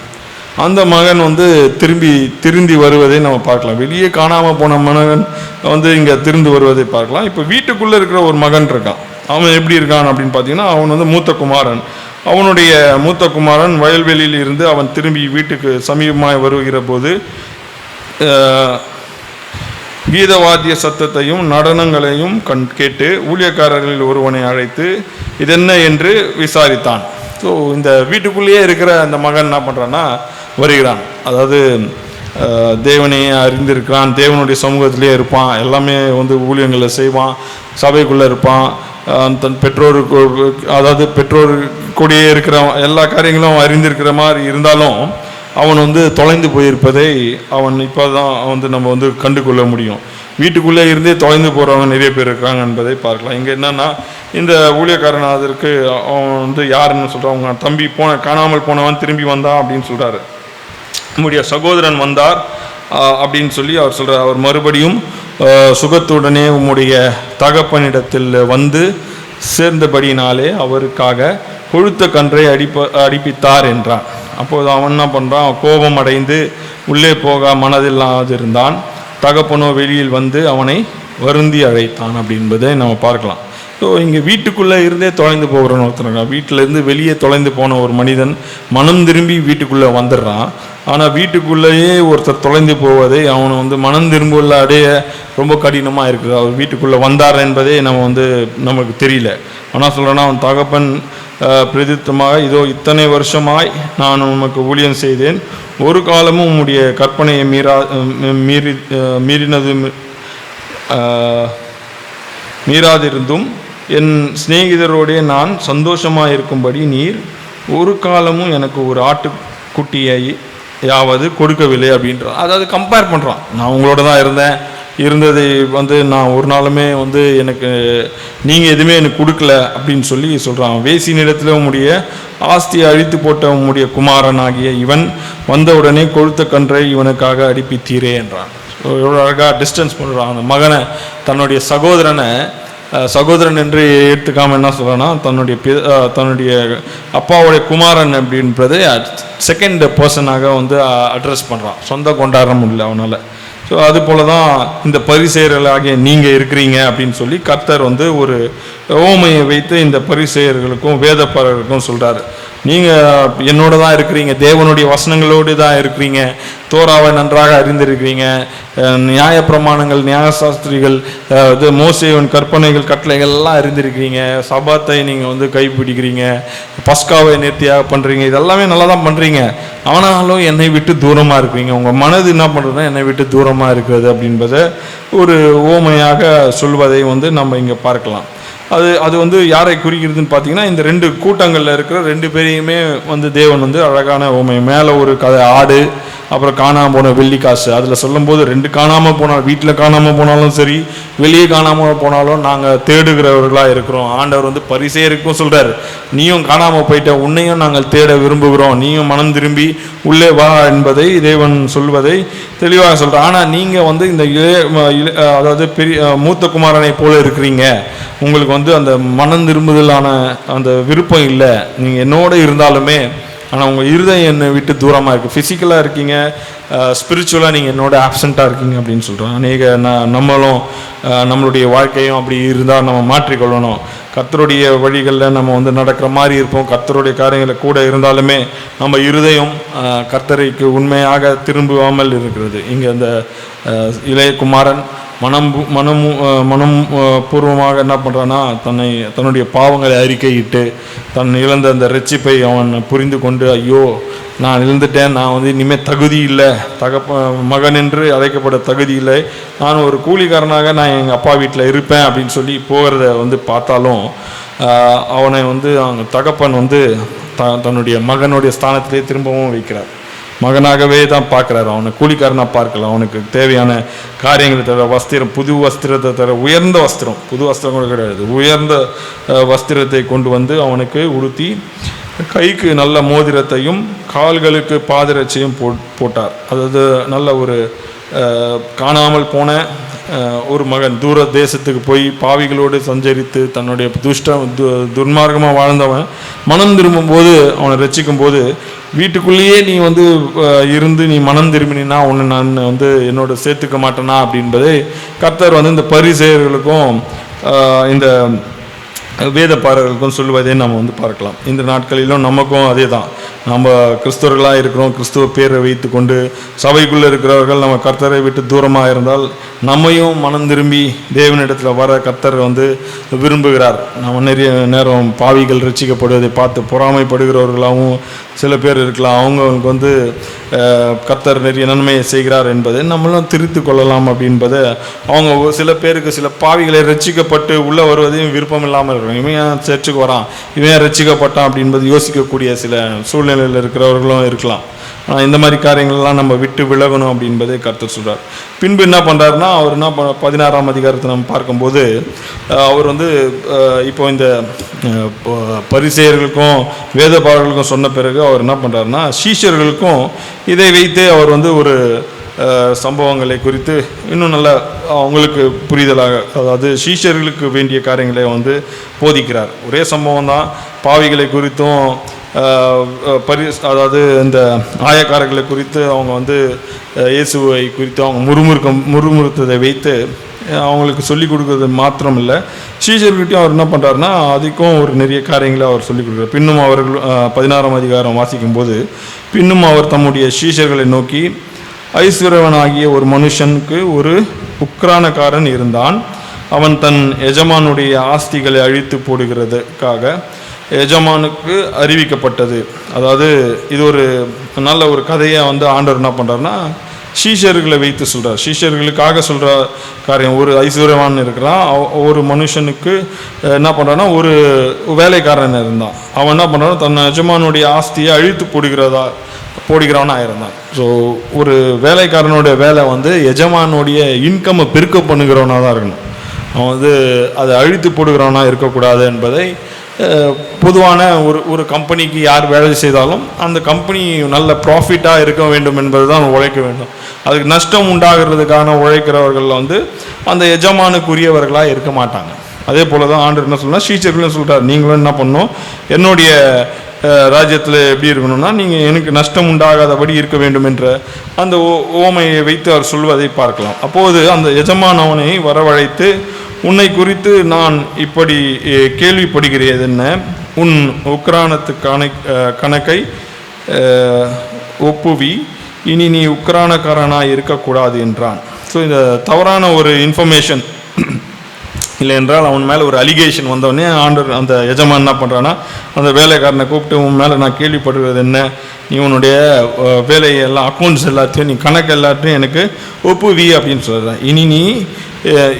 அந்த மகன் வந்து திரும்பி வருவதை நம்ம பார்க்கலாம். வெளியே காணாமல் போன மகன் வந்து இங்கே திரும்பி வருவதை பார்க்கலாம். இப்போ வீட்டுக்குள்ளே இருக்கிற ஒரு மகன் இருக்கான். அவன் எப்படி இருக்கான் அப்படின்னு பார்த்தீங்கன்னா, அவன் வந்து மூத்த குமாரன். அவனுடைய மூத்த குமாரன் வயல்வெளியில் இருந்து அவன் திரும்பி வீட்டுக்கு சமீபமாக வருகிற போது கீதவாத்திய சத்தத்தையும் நடனங்களையும் கேட்டு ஊழியக்காரர்களில் ஒருவனை அழைத்து இதென்ன என்று விசாரித்தான். ஸோ இந்த வீட்டுக்குள்ளேயே இருக்கிற அந்த மகன் என்ன பண்ணுறான்னா வருகிறான். அதாவது தேவனையே அறிந்திருக்கிறான், தேவனுடைய சமூகத்திலே இருப்பான், எல்லாமே வந்து ஊழியங்களை செய்வான், சபைக்குள்ளே இருப்பான், தன் பெற்றோருக்கு அதாவது பெற்றோர் கூடயே இருக்கிற எல்லா காரியங்களும் அறிந்திருக்கிற மாதிரி இருந்தாலும் அவன் வந்து தொலைந்து போயிருப்பதை அவன் இப்போ தான் வந்து நம்ம வந்து கண்டு கொள்ள முடியும். வீட்டுக்குள்ளே இருந்தே தொலைந்து போகிறவங்க நிறைய பேர் இருக்காங்க என்பதை பார்க்கலாம். இங்கே என்னென்னா இந்த ஊழியக்காரன் அதற்கு அவன் வந்து யாருன்னு சொல்கிறான், அவங்க தம்பி காணாமல் போனவன் திரும்பி வந்தான் அப்படின்னு சொல்கிறாரு. நம்முடைய சகோதரன் வந்தார் அப்படின்னு சொல்லி அவர் சொல்கிறார். அவர் மறுபடியும் சுகத்துடனே உம்முடைய தகப்பனிடத்தில் வந்து சேர்ந்தபடினாலே அவருக்காக கொழுத்த கன்றை அடிப்பித்தார் என்றான். அப்போது அவன் என்ன பண்ணுறான், கோபம் அடைந்து உள்ளே போக மனதில்லாதிருந்தான். தகப்பனோ வெளியில் வந்து அவனை வருந்தி அழைத்தான் அப்படின்பதை நம்ம பார்க்கலாம். ஸோ இங்கே வீட்டுக்குள்ளே இருந்தே தொலைந்து போகிறோன்னு ஒருத்தருங்க, வீட்டிலேருந்து வெளியே தொலைந்து போன ஒரு மனிதன் மனம் திரும்பி வீட்டுக்குள்ளே வந்துடுறான். ஆனால் வீட்டுக்குள்ளேயே ஒருத்தர் தொலைந்து போவதை அவனை வந்து மனம் திரும்ப அடைய ரொம்ப கடினமாக இருக்குது. அவர் வீட்டுக்குள்ளே வந்தார் என்பதே நமக்கு தெரியல. ஆனால் சொல்கிறேன்னா அவன் தகப்பன் பிரதித்தமாக இதோ இத்தனை வருஷமாய் நான் உமக்கு ஊழியம் செய்தேன், ஒரு காலமும் உம்முடைய கற்பனையை மீறாதிருந்தும் என் சிநேகிதரோடே நான் சந்தோஷமாக இருக்கும்படி நீர் ஒரு காலமும் எனக்கு ஒரு ஆட்டுக்குட்டியை யாவது கொடுக்கவில்லை அப்படின்றான். அதாவது கம்பேர் பண்ணுறான், நான் உங்களோட தான் இருந்ததை வந்து நான் ஒரு நாளுமே வந்து எனக்கு நீங்கள் எதுவுமே எனக்கு கொடுக்கல அப்படின்னு சொல்லி சொல்கிறான். வேசினிடத்தில் உம்முடைய ஆஸ்தியை அழித்து போட்ட உம்முடைய குமாரன் ஆகிய இவன் வந்தவுடனே கொழுத்த கன்றை இவனுக்காக அடிப்பித்தீரே என்றான். எவ்வளோ அழகாக டிஸ்டன்ஸ் பண்ணுறான். அந்த மகனை, தன்னுடைய சகோதரனை சகோதரன் என்று எடுத்துக்காமல் என்ன சொல்கிறேன்னா தன்னுடைய அப்பாவுடைய குமாரன் அப்படின்றதை செகண்ட் பர்சனாக வந்து அட்ரஸ் பண்ணுறான். சொந்த கொண்டாடம் இல்லை அவனால். ஸோ அது போல தான் இந்த பரிசேயர்களாகிய நீங்கள் இருக்கிறீங்க அப்படின்னு சொல்லி கர்த்தர் வந்து ஒரு ஓமையை வைத்து இந்த பரிசேயர்களுக்கும் வேதப்பாரர்களுக்கும் சொல்கிறாரு. நீங்கள் என்னோட தான் இருக்கிறீங்க, தேவனுடைய வசனங்களோடு தான் இருக்கிறீங்க, தோராவை நன்றாக அறிந்திருக்கிறீங்க, நியாயப்பிரமாணங்கள், நியாயசாஸ்திரிகள், இது மோசேவின் கற்பனைகள், கட்டளைகள் எல்லாம் அறிந்திருக்கிறீங்க, சபாத்தை நீங்கள் வந்து கைப்பிடிக்கிறீங்க, பஸ்காவை நேர்த்தியாக பண்ணுறீங்க, இதெல்லாமே நல்லா தான் பண்ணுறீங்க. ஆனாலும் என்னை விட்டு தூரமாக இருக்கிறீங்க. உங்கள் மனது என்ன பண்ணுறதுனா என்னை விட்டு தூரமாக இருக்கிறது அப்படின்றத ஒரு ஓமையாக சொல்வதை வந்து நம்ம இங்கே பார்க்கலாம். அது வந்து யாரை குறிக்கிறதுன்னு பார்த்தீங்கன்னா, இந்த ரெண்டு கூட்டங்களில் இருக்கிற ரெண்டு பேரையுமே வந்து தேவன் வந்து அழகான ஓமை. மேலே ஒரு கதை ஆடு, அப்புறம் காணாமல் போன வெள்ளிக்காசு. அதில் சொல்லும்போது ரெண்டு காணாமல் போனால், வீட்டில் காணாமல் போனாலும் சரி, வெளியே காணாமல் போனாலும் நாங்கள் தேடுகிறவர்களாக இருக்கிறோம். ஆண்டவர் வந்து பரிசேயருக்கும் சொல்கிறார், நீயும் காணாமல் போயிட்ட, உன்னையும் நாங்கள் தேட விரும்புகிறோம், நீயும் மனம் திரும்பி உள்ளே வா என்பதை தேவன் சொல்வதை தெளிவாக சொல்கிறார். ஆனால் நீங்கள் வந்து இந்த அதாவது மூத்த குமாரனை போல இருக்கிறீங்க, உங்களுக்கு வந்து அந்த மனம் திரும்புதலான அந்த விருப்பம் இல்லை, நீங்கள் என்னோட இருந்தாலுமே ஆனால் உங்கள் இருதயம் என்னை விட்டு தூரமாக இருக்குது. ஃபிசிக்கலாக இருக்கீங்க, ஸ்பிரிச்சுவலாக நீங்கள் என்னோட ஆப்சண்ட்டாக இருக்கீங்க அப்படின்னு சொல்கிறோம். அநேக நம்மளும் நம்மளுடைய வாழ்க்கையும் அப்படி இருந்தால் நம்ம மாற்றிக்கொள்ளணும். கர்த்தருடைய வழிகளில் நம்ம வந்து நடக்கிற மாதிரி இருப்போம், கர்த்தருடைய காரியங்களை கூட இருந்தாலுமே நம்ம இருதயம் கர்த்தரைக்கு உண்மையாக திரும்பாமல் இருக்கிறது. இங்கே அந்த இளைய குமாரன் மனம் பூர்வமாக என்ன பண்ணுறான்னா, தன்னுடைய பாவங்களை அறிக்கையிட்டு தன் இழந்த அந்த ரட்சிப்பை அவன் புரிந்து கொண்டு, ஐயோ நான் இழந்துட்டேன், நான் வந்து இனிமேல் தகுதி இல்லை, மகன் என்று அழைக்கப்பட தகுதி இல்லை, நான் ஒரு கூலிக்காரனாக நான் எங்கள் அப்பா வீட்டில் இருப்பேன் அப்படின்னு சொல்லி போகிறத வந்து பார்த்தாலும், அவனை வந்து அவங்க தகப்பன் வந்து தன்னுடைய மகனுடைய ஸ்தானத்திலே திரும்பவும் வைக்கிறார். மகனாகவே தான் பார்க்குறாரு, அவனை கூலிக்காரனாக பார்க்கல. அவனுக்கு தேவையான காரியங்களை தவிர, வஸ்திரம், புது வஸ்திரத்தை தவிர, உயர்ந்த வஸ்திரம், புது வஸ்திரம் கூட கிடையாது, உயர்ந்த வஸ்திரத்தை கொண்டு வந்து அவனுக்கு உடுத்தி, கைக்கு நல்ல மோதிரத்தையும் கால்களுக்கு பாதரட்சையும் போட்டார். அதாவது நல்ல ஒரு காணாமல் போன ஒரு மகன், தூர தேசத்துக்கு போய் பாவிகளோடு சஞ்சரித்து தன்னுடைய துன்மார்க்கமாக வாழ்ந்தவன் மனம் திரும்பும்போது, அவனை ரட்சிக்கும் போது, வீட்டுக்குள்ளேயே நீ வந்து இருந்து நீ மனம் திரும்பினா உன்னை நான் வந்து என்னோட சேர்த்துக்க மாட்டேனா அப்படின்பதை கர்த்தர் வந்து இந்த பரிசேயர்களுக்கும் இந்த வேதப்பாரர்களுக்கும் சொல்லுவதை நம்ம வந்து பார்க்கலாம். இந்த நாட்களிலும் நமக்கும் அதே தான். நம்ம கிறிஸ்தவர்களாக இருக்கிறோம், கிறிஸ்துவ பேரை வைத்து கொண்டு சபைக்குள்ளே இருக்கிறவர்கள் நம்ம கர்த்தரை விட்டு தூரமாக இருந்தால் நம்மையும் மனம் திரும்பி தேவனிடத்தில் வர கர்த்தர் வந்து விரும்புகிறார். நம்ம நிறைய நேரம் பாவிகள் ரட்சிக்கப்படுவதை பார்த்து பொறாமைப்படுகிறவர்களாகவும் சில பேர் இருக்கலாம். அவங்களுக்கு வந்து கர்த்தர் நிறைய நன்மையை செய்கிறார் என்பதை நம்மளும் திரித்து கொள்ளலாம் அப்படின்பதை, அவங்க சில பேருக்கு சில பாவிகளை ரட்சிக்கப்பட்டு உள்ளே வருவதையும் விருப்பம் இல்லாமல் இருக்கிறாங்க. இவன் சர்ச்சுக்கு வரான், இவன் ரட்சிக்கப்பட்டான் அப்படின்பது யோசிக்கக்கூடிய சில சூழ்நிலையில் இருக்கிறவர்களும் இருக்கலாம். ஆனால் இந்த மாதிரி காரியங்கள்லாம் நம்ம விட்டு விலகணும் அப்படின்பதை கர்த்தர் சொல்கிறார். பின்பு என்ன பண்ணுறாருன்னா, அவர் என்ன 16ஆம் அதிகாரத்தை நம்ம பார்க்கும்போது, அவர் வந்து இப்போ இந்த பரிசேயர்களுக்கும் வேதபாரர்களுக்கும் சொன்ன பிறகு அவர் என்ன பண்ணுறாருன்னா, சீஷர்களுக்கும் இதை வைத்து அவர் வந்து ஒரு சம்பவங்களை குறித்து இன்னும் நல்ல அவங்களுக்கு புரிதலாக, அதாவது சீஷர்களுக்கு வேண்டிய காரியங்களை வந்து போதிக்கிறார். ஒரே சம்பவம் தான், பாவிகளை குறித்தும் அதாவது இந்த ஆயக்காரர்களை குறித்து அவங்க வந்து இயேசுவை குறித்து அவங்க முறுமுறுத்ததை வைத்து அவங்களுக்கு சொல்லிக் கொடுக்குறது மாத்திரம் இல்லை, சீஷர்கிட்டையும் அவர் என்ன பண்ணுறாருன்னா அதுக்கும் ஒரு நிறைய காரியங்களை அவர் சொல்லிக் கொடுக்குறார். பின்னும் அவர்கள் 16ஆம் அதிகாரம் வாசிக்கும்போது, பின்னும் அவர் தம்முடைய சீஷர்களை நோக்கி, ஐஸ்வர்யவனாகிய ஒரு மனுஷனுக்கு ஒரு உக்ரானக்காரன் இருந்தான். அவன் தன் எஜமானுடைய ஆஸ்திகளை அழித்து போடுகிறதுக்காக எஜமானுக்கு அறிவிக்கப்பட்டது. அதாவது இது ஒரு நல்ல ஒரு கதையை வந்து ஆண்டவர் என்ன பண்ணுறாருன்னா சீஷர்களை வைத்து சொல்கிறார். சீஷர்களுக்காக சொல்கிற காரியம், ஒரு ஐஸ்வர்யவான் இருக்கிறான், ஒரு மனுஷனுக்கு என்ன பண்ணுறான்னா ஒரு வேலைக்காரன் இருந்தான். அவன் என்ன பண்ணுறான், தன் எஜமானுடைய ஆஸ்தியை அழித்து போடுகிறவனாக இருந்தான். ஸோ ஒரு வேலைக்காரனுடைய வேலை வந்து எஜமானுடைய இன்கம்மை பெருக்க பண்ணுகிறவனாக தான் இருக்கணும். அவன் வந்து அதை அழித்து போடுகிறவனாக இருக்கக்கூடாது என்பதை பொதுவான ஒரு கம்பெனிக்கு யார் வேலை செய்தாலும் அந்த கம்பெனி நல்ல ப்ராஃபிட்டாக இருக்க வேண்டும் என்பது தான் உழைக்க வேண்டும். அதுக்கு நஷ்டம் உண்டாகிறதுக்கான உழைக்கிறவர்கள் வந்து அந்த எஜமானுக்குரியவர்களாக இருக்க மாட்டாங்க. அதே போல தான் ஆண்டவர் என்ன சொல்றார், சீஷர்களும் சொல்கிறார், நீங்களும் என்ன பண்ணணும், என்னுடைய ராஜ்யத்தில் எப்படி இருக்கணும்னா நீங்கள் எனக்கு நஷ்டம் உண்டாகாதபடி இருக்க வேண்டும் என்ற அந்த ஓமையை வைத்து அவர் சொல்வதை பார்க்கலாம். அப்போது அந்த எஜமான் அவனை வரவழைத்து, உன்னை குறித்து நான் இப்படி கேள்விப்படுகிறது என்ன, உன் உக்ரானத்து கணக்கை ஒப்புவி, இனி நீ உக்ரானக்காரனாக இருக்கக்கூடாது என்றான். ஸோ இந்த தவறான ஒரு இன்ஃபர்மேஷன் இல்லை என்றால் அவன் மேலே ஒரு அலிகேஷன் வந்தவொடனே ஆண்டவர் அந்த எஜமான் என்ன பண்ணுறான்னா, அந்த வேலைக்காரனை கூப்பிட்டு, உன் மேலே நான் கேள்விப்படுவது என்ன, நீ உன்னுடைய வேலையெல்லாம் அக்கௌண்ட்ஸ் எல்லாத்தையும் நீ கணக்கு எல்லாத்தையும் எனக்கு ஒப்புவி அப்படின்னு சொல்கிறேன். இனி நீ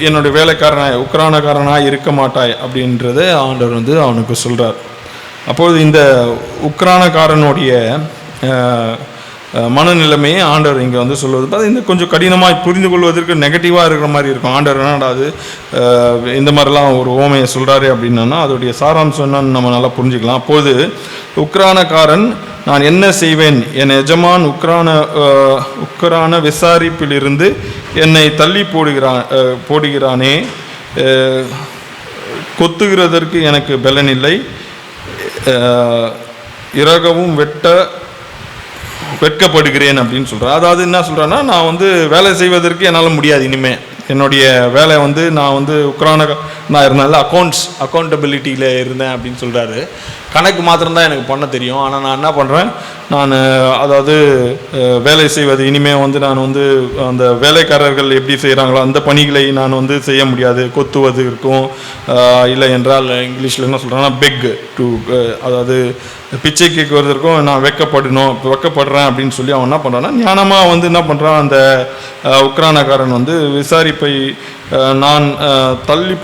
என்னுடைய வேலைக்காரனாய் உக்ரானக்காரனாக இருக்க மாட்டாய் அப்படின்றத ஆண்டவர் வந்து அவனுக்கு சொல்கிறார். அப்பொழுது இந்த உக்ரானக்காரனுடைய மனநிலைமையை ஆண்டவர் இங்கே வந்து சொல்வது பார்த்து இந்த கொஞ்சம் கடினமாக புரிந்து கொள்வதற்கு நெகட்டிவாக இருக்கிற மாதிரி இருக்கும். ஆண்டவர் என்னடா அது இந்த மாதிரிலாம் ஒரு ஓமையை சொல்கிறாரு அப்படின்னா அதோடைய சாராம்சம் என்னன்னு நம்ம நல்லா புரிஞ்சுக்கலாம். அப்போது உக்ரானக்காரன், நான் என்ன செய்வேன், என் எஜமான் உக்ரான விசாரிப்பிலிருந்து என்னை தள்ளி போடுகிறானே, கொத்துகிறதற்கு எனக்கு பலனில்லை, இறகவும் வெட்கப்படுகிறேன் அப்படின்னு சொல்கிறேன். அதாவது என்ன சொல்கிறேன்னா, நான் வந்து வேலை செய்வதற்கு என்னால் முடியாது, இனிமேல் என்னுடைய வேலை வந்து நான் வந்து நான் இருந்தேன்ல அக்கௌண்டபிலிட்டியில் இருந்தேன் அப்படின்னு சொல்கிறாரு. கணக்கு மாத்திரம்தான் எனக்கு பண்ண தெரியும், ஆனால் நான் என்ன பண்ணுறேன், நான் அதாவது வேலை செய்வது இனிமேல் வந்து நான் வந்து அந்த வேலைக்காரர்கள் எப்படி செய்கிறாங்களோ அந்த பணிகளை நான் வந்து செய்ய முடியாது, கொத்துவது இருக்கும், இல்லை என்றால் இங்கிலீஷில் என்ன சொல்கிறேன்னா பெக் டு, அதாவது பிச்சை கேட்குவதற்கும் நான் வெக்கப்படுறேன் அப்படின்னு சொல்லி அவன் என்ன பண்ணுறான்னா ஞானமாக வந்து என்ன பண்ணுறான், அந்த உக்ரானக்காரன் வந்து விசாரிப்பை நான் தள்ளி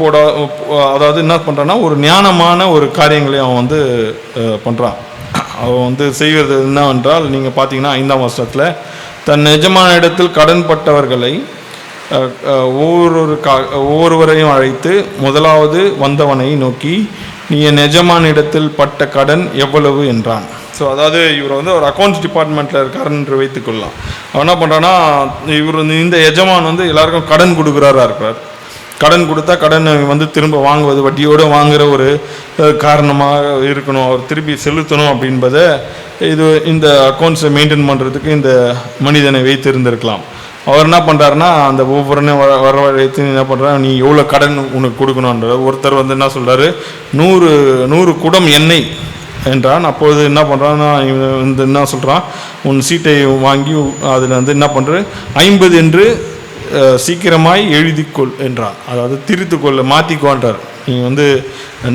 அதாவது என்ன பண்ணுறான்னா ஒரு ஞானமான ஒரு காரியங்களை அவன் வந்து பண்ணுறான். அவன் வந்து செய்வது என்னவென்றால், நீங்கள் பார்த்தீங்கன்னா 5ஆம் வருஷத்தில் தன் எஜமான இடத்தில் கடன்பட்டவர்களை ஒவ்வொருவரையும் அழைத்து முதலாவது வந்தவனை நோக்கி, நீ என் எஜமான இடத்தில் பட்ட கடன் எவ்வளவு என்றான். ஸோ அதாவது இவர் வந்து ஒரு அக்கௌண்ட்ஸ் டிபார்ட்மெண்ட்டில் இருக்காருன்னு என்று வைத்துக்கொள்ளலாம். அவன் என்ன பண்ணுறான்னா, இவர் இந்த எஜமான் வந்து எல்லாருக்கும் கடன் கொடுக்குறாரா இருக்கிறார். கடன் கொடுத்தா கடனை வந்து திரும்ப வாங்குவது, வட்டியோடு வாங்குகிற ஒரு காரணமாக இருக்கணும், அவர் திருப்பி செலுத்தணும் அப்படின்பதை இந்த அக்கௌண்ட்ஸை மெயின்டைன் பண்ணுறதுக்கு இந்த மனிதனை வைத்திருந்திருக்கலாம். அவர் என்ன பண்ணுறாருன்னா, அந்த ஒவ்வொருனையும் வரவழைத்து என்ன பண்ணுறாரு, நீ எவ்வளோ கடன் உனக்கு கொடுக்கணுன்ற ஒருத்தர் வந்து என்ன சொல்கிறாரு, 100 குடம் எண்ணெய் என்றான். அப்போது என்ன பண்ணுறான்னா, இந்த என்ன சொல்கிறான், உன் சீட்டை வாங்கி அதில் வந்து என்ன பண்ணுற 50 என்று சீக்கிரமாய் எழுதிக்கொள் என்றான். அதாவது திரித்துக்கொள்ள மாற்றிக்கோன்றார். நீ வந்து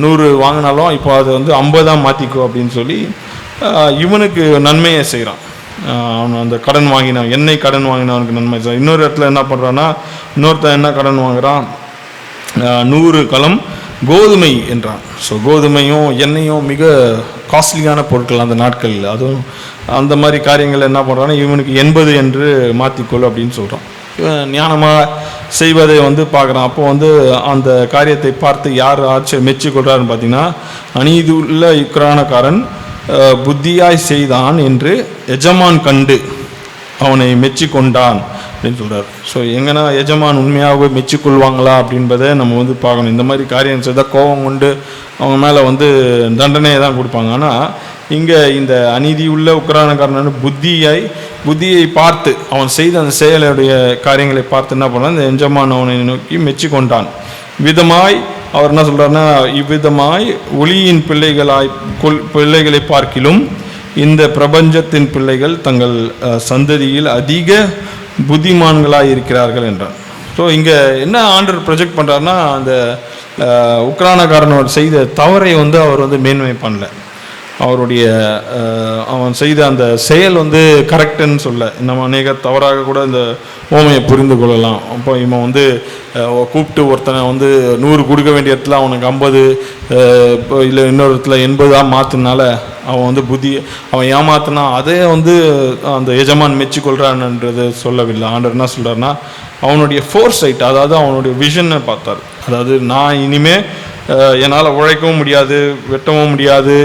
100 வாங்கினாலும் இப்போ அதை வந்து 50 மாற்றிக்கோ அப்படின்னு சொல்லி இவனுக்கு நன்மையை செய்கிறான். அவன் அந்த கடன் வாங்கினான், எண்ணெய் கடன் வாங்கினவனுக்கு நன்மை செய்கிறான். இன்னொரு இடத்துல என்ன பண்ணுறான்னா, இன்னொருத்தன் என்ன கடன் வாங்குகிறான், 100 கலம் கோதுமை என்றான். ஸோ கோதுமையும் எண்ணெயும் மிக காஸ்ட்லியான பொருட்கள் அந்த நாட்களில். அதுவும் அந்த மாதிரி காரியங்கள் என்ன பண்ணுறான்னா, இவனுக்கு 80 என்று மாற்றிக்கொள் அப்படின்னு சொல்கிறான். ஞானமாக செய்வதை வந்து பார்க்குறான். அப்போ வந்து அந்த காரியத்தை பார்த்து யார் மெச்சிக்கொள்கிறாருன்னு பார்த்தீங்கன்னா, அநீதியுள்ள உக்ரானக்காரன் புத்தியாய் செய்தான் என்று எஜமான் கண்டு அவனை மெச்சிக்கொண்டான் அப்படின்னு சொல்கிறார். ஸோ எங்கன்னா எஜமான் உண்மையாகவே மெச்சிக்கொள்வாங்களா அப்படின்பதை நம்ம வந்து பார்க்கணும். இந்த மாதிரி காரியம் செய்தால் கோபம் கொண்டு அவங்க மேலே வந்து தண்டனையை தான் கொடுப்பாங்க. ஆனால் இங்கே இந்த அநீதியுள்ள உக்ரானக்காரன் புத்தியை பார்த்து அவன் செய்த அந்த செயலுடைய காரியங்களை பார்த்து என்ன பண்ணான், இந்த எஜமான் அவனை நோக்கி மெச்சிக்கொண்டான். விதமாய் அவர் என்ன சொல்கிறாருன்னா, இவ்விதமாய் ஒளியின் பிள்ளைகளை பார்க்கிலும் இந்த பிரபஞ்சத்தின் பிள்ளைகள் தங்கள் சந்ததியில் அதிக புத்திமான்களாக இருக்கிறார்கள் என்றார். ஸோ இங்கே என்ன ஆண்டவர் ப்ரொஜெக்ட் பண்ணுறாருன்னா, அந்த உக்ரானக்காரனோட செய்த தவறை வந்து அவர் வந்து மேன்மை பண்ணல. அவருடைய அவன் செய்த அந்த செயல் வந்து கரெக்டுன்னு சொல்ல, நம்ம அநேக தவறாக கூட இந்த ஓமையை புரிந்து கொள்ளலாம். அப்போ இவன் வந்து கூப்பிட்டு ஒருத்தனை வந்து 100 கொடுக்க வேண்டிய இடத்துல அவனுக்கு 50 இல்லை இன்னொரு இடத்துல 80 மாற்றினால அவன் வந்து அவன் ஏமாத்தினா அதே வந்து அந்த எஜமான் மெச்சிக்கொள்கிறான்ன்றது சொல்லவில்லை. ஆண்டவர் என்ன சொல்கிறாருன்னா, அவனுடைய ஃபோர்சைட், அதாவது அவனுடைய விஷனை பார்த்தார். அதாவது நான் இனிமேல் என்னால் உழைக்கவும் முடியாது, வெட்டவும் முடியாது,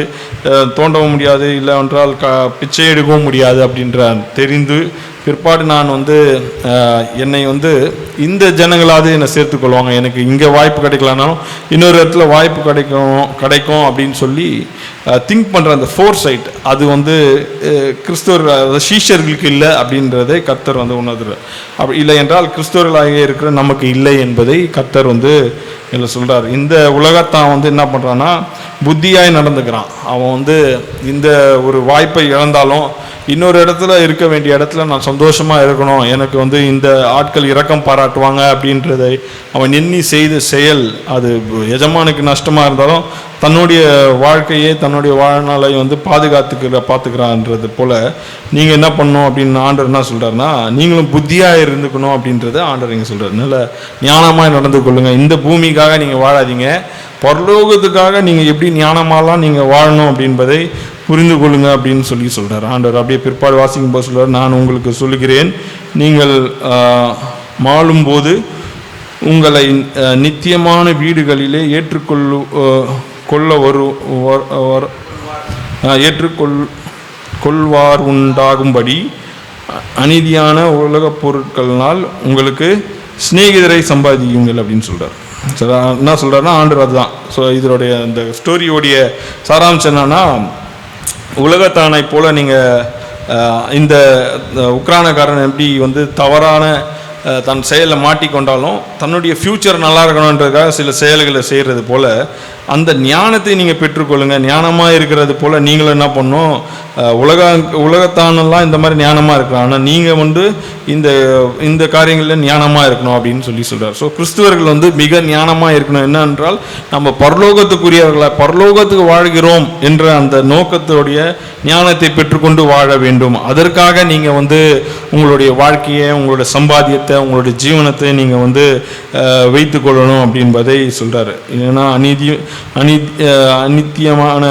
தோண்டவும் முடியாது, இல்லை என்றால் பிச்சை எடுக்கவும் முடியாது அப்படின்ற தெரிந்து பிற்பாடு நான் வந்து என்னை வந்து இந்த ஜனங்களாவது என்னை சேர்த்துக்கொள்வாங்க, எனக்கு இங்கே வாய்ப்பு கிடைக்கலனாலும் இன்னொரு இடத்துல வாய்ப்பு கிடைக்கும் அப்படின்னு சொல்லி திங்க் பண்ணுற அந்த ஃபோர் சைட், அது வந்து கிறிஸ்தவர்கள் சீஷர்களுக்கு இல்லை அப்படின்றதை கர்த்தர் வந்து உணர்த்துறார். அப்படி இல்லை என்றால் கிறிஸ்தவர்களாக இருக்கிற நமக்கு இல்லை என்பதை கர்த்தர் வந்து இல்லை சொல்கிறார். இந்த உலகத்தான் வந்து என்ன பண்ணுறான்னா புத்தியாய் நடந்துக்கிறான். அவன் வந்து இந்த ஒரு வாய்ப்பை இழந்தாலும் இன்னொரு இடத்துல இருக்க வேண்டிய இடத்துல நான் சந்தோஷமாக இருக்கணும், எனக்கு வந்து இந்த ஆட்கள் இரக்கம் பாராட்டுவாங்க அப்படின்றதை அவன் எண்ணி செய்த செயல் அது எஜமானுக்கு நஷ்டமாக இருந்தாலும் தன்னுடைய வாழ்க்கையை தன்னுடைய வாழ்நாளை வந்து பார்த்துக்கிறான்றது போல் நீங்கள் என்ன பண்ணணும் அப்படின்னு ஆண்டவர் என்ன சொல்கிறாருன்னா, நீங்களும் புத்தியாக இருந்துக்கணும் அப்படின்றத ஆண்டவர் இங்கே சொல்கிறார். நல்ல ஞானமாக நடந்து கொள்ளுங்கள், இந்த பூமிக்காக நீங்கள் வாழாதீங்க, பரலோகத்துக்காக நீங்கள் எப்படி ஞானமாலாம் நீங்கள் வாழணும் அப்படின்பதை புரிந்து கொள்ளுங்க அப்படின்னு சொல்கிறார் ஆண்டவர். அப்படியே பிற்பாடு வாசிக்கும் போது சொல்கிறார், நான் உங்களுக்கு சொல்லுகிறேன், நீங்கள் மாளும்போது உங்களை நித்தியமான வீடுகளிலே ஏற்றுக்கொள்வார் உண்டாகும்படி அநீதியான உலகப் பொருட்களினால் உங்களுக்கு சிநேகிதரை சம்பாதிக்குங்கள் அப்படின்னு சொல்கிறார். சரி, என்ன சொல்கிறாருன்னா ஆண்டவர் அதுதான். ஸோ இதனுடைய இந்த ஸ்டோரியோடைய சாராம்சம் என்னன்னா, உலகத்தானை போல் நீங்கள் இந்த உக்ரானக்காரன் எப்படி வந்து தவறான தன் செயலை மாட்டிக்கொண்டாலும் தன்னுடைய ஃப்யூச்சர் நல்லா இருக்கணுன்றதுக்காக சில செயல்களை செய்கிறது போல் அந்த ஞானத்தை நீங்கள் பெற்றுக்கொள்ளுங்கள். ஞானமாக இருக்கிறது போல் நீங்களும் என்ன பண்ணணும், உலகத்தானெல்லாம் இந்த மாதிரி ஞானமாக இருக்கலாம், ஆனால் நீங்கள் வந்து இந்த காரியங்களில் ஞானமாக இருக்கணும் அப்படின்னு சொல்கிறார். ஸோ கிறிஸ்துவர்கள் வந்து மிக ஞானமாக இருக்கணும். என்னென்றால் நம்ம பரலோகத்துக்குரியவர்களை பரலோகத்துக்கு வாழ்கிறோம் என்ற அந்த நோக்கத்துடைய ஞானத்தை பெற்றுக்கொண்டு வாழ வேண்டும். அதற்காக நீங்கள் வந்து உங்களுடைய வாழ்க்கையை, உங்களுடைய சம்பாத்தியத்தை, உங்களுடைய ஜீவனத்தை நீங்கள் வந்து வைத்து கொள்ளணும் அப்படின்பதை சொல்கிறார். ஏன்னா அநித்தியமான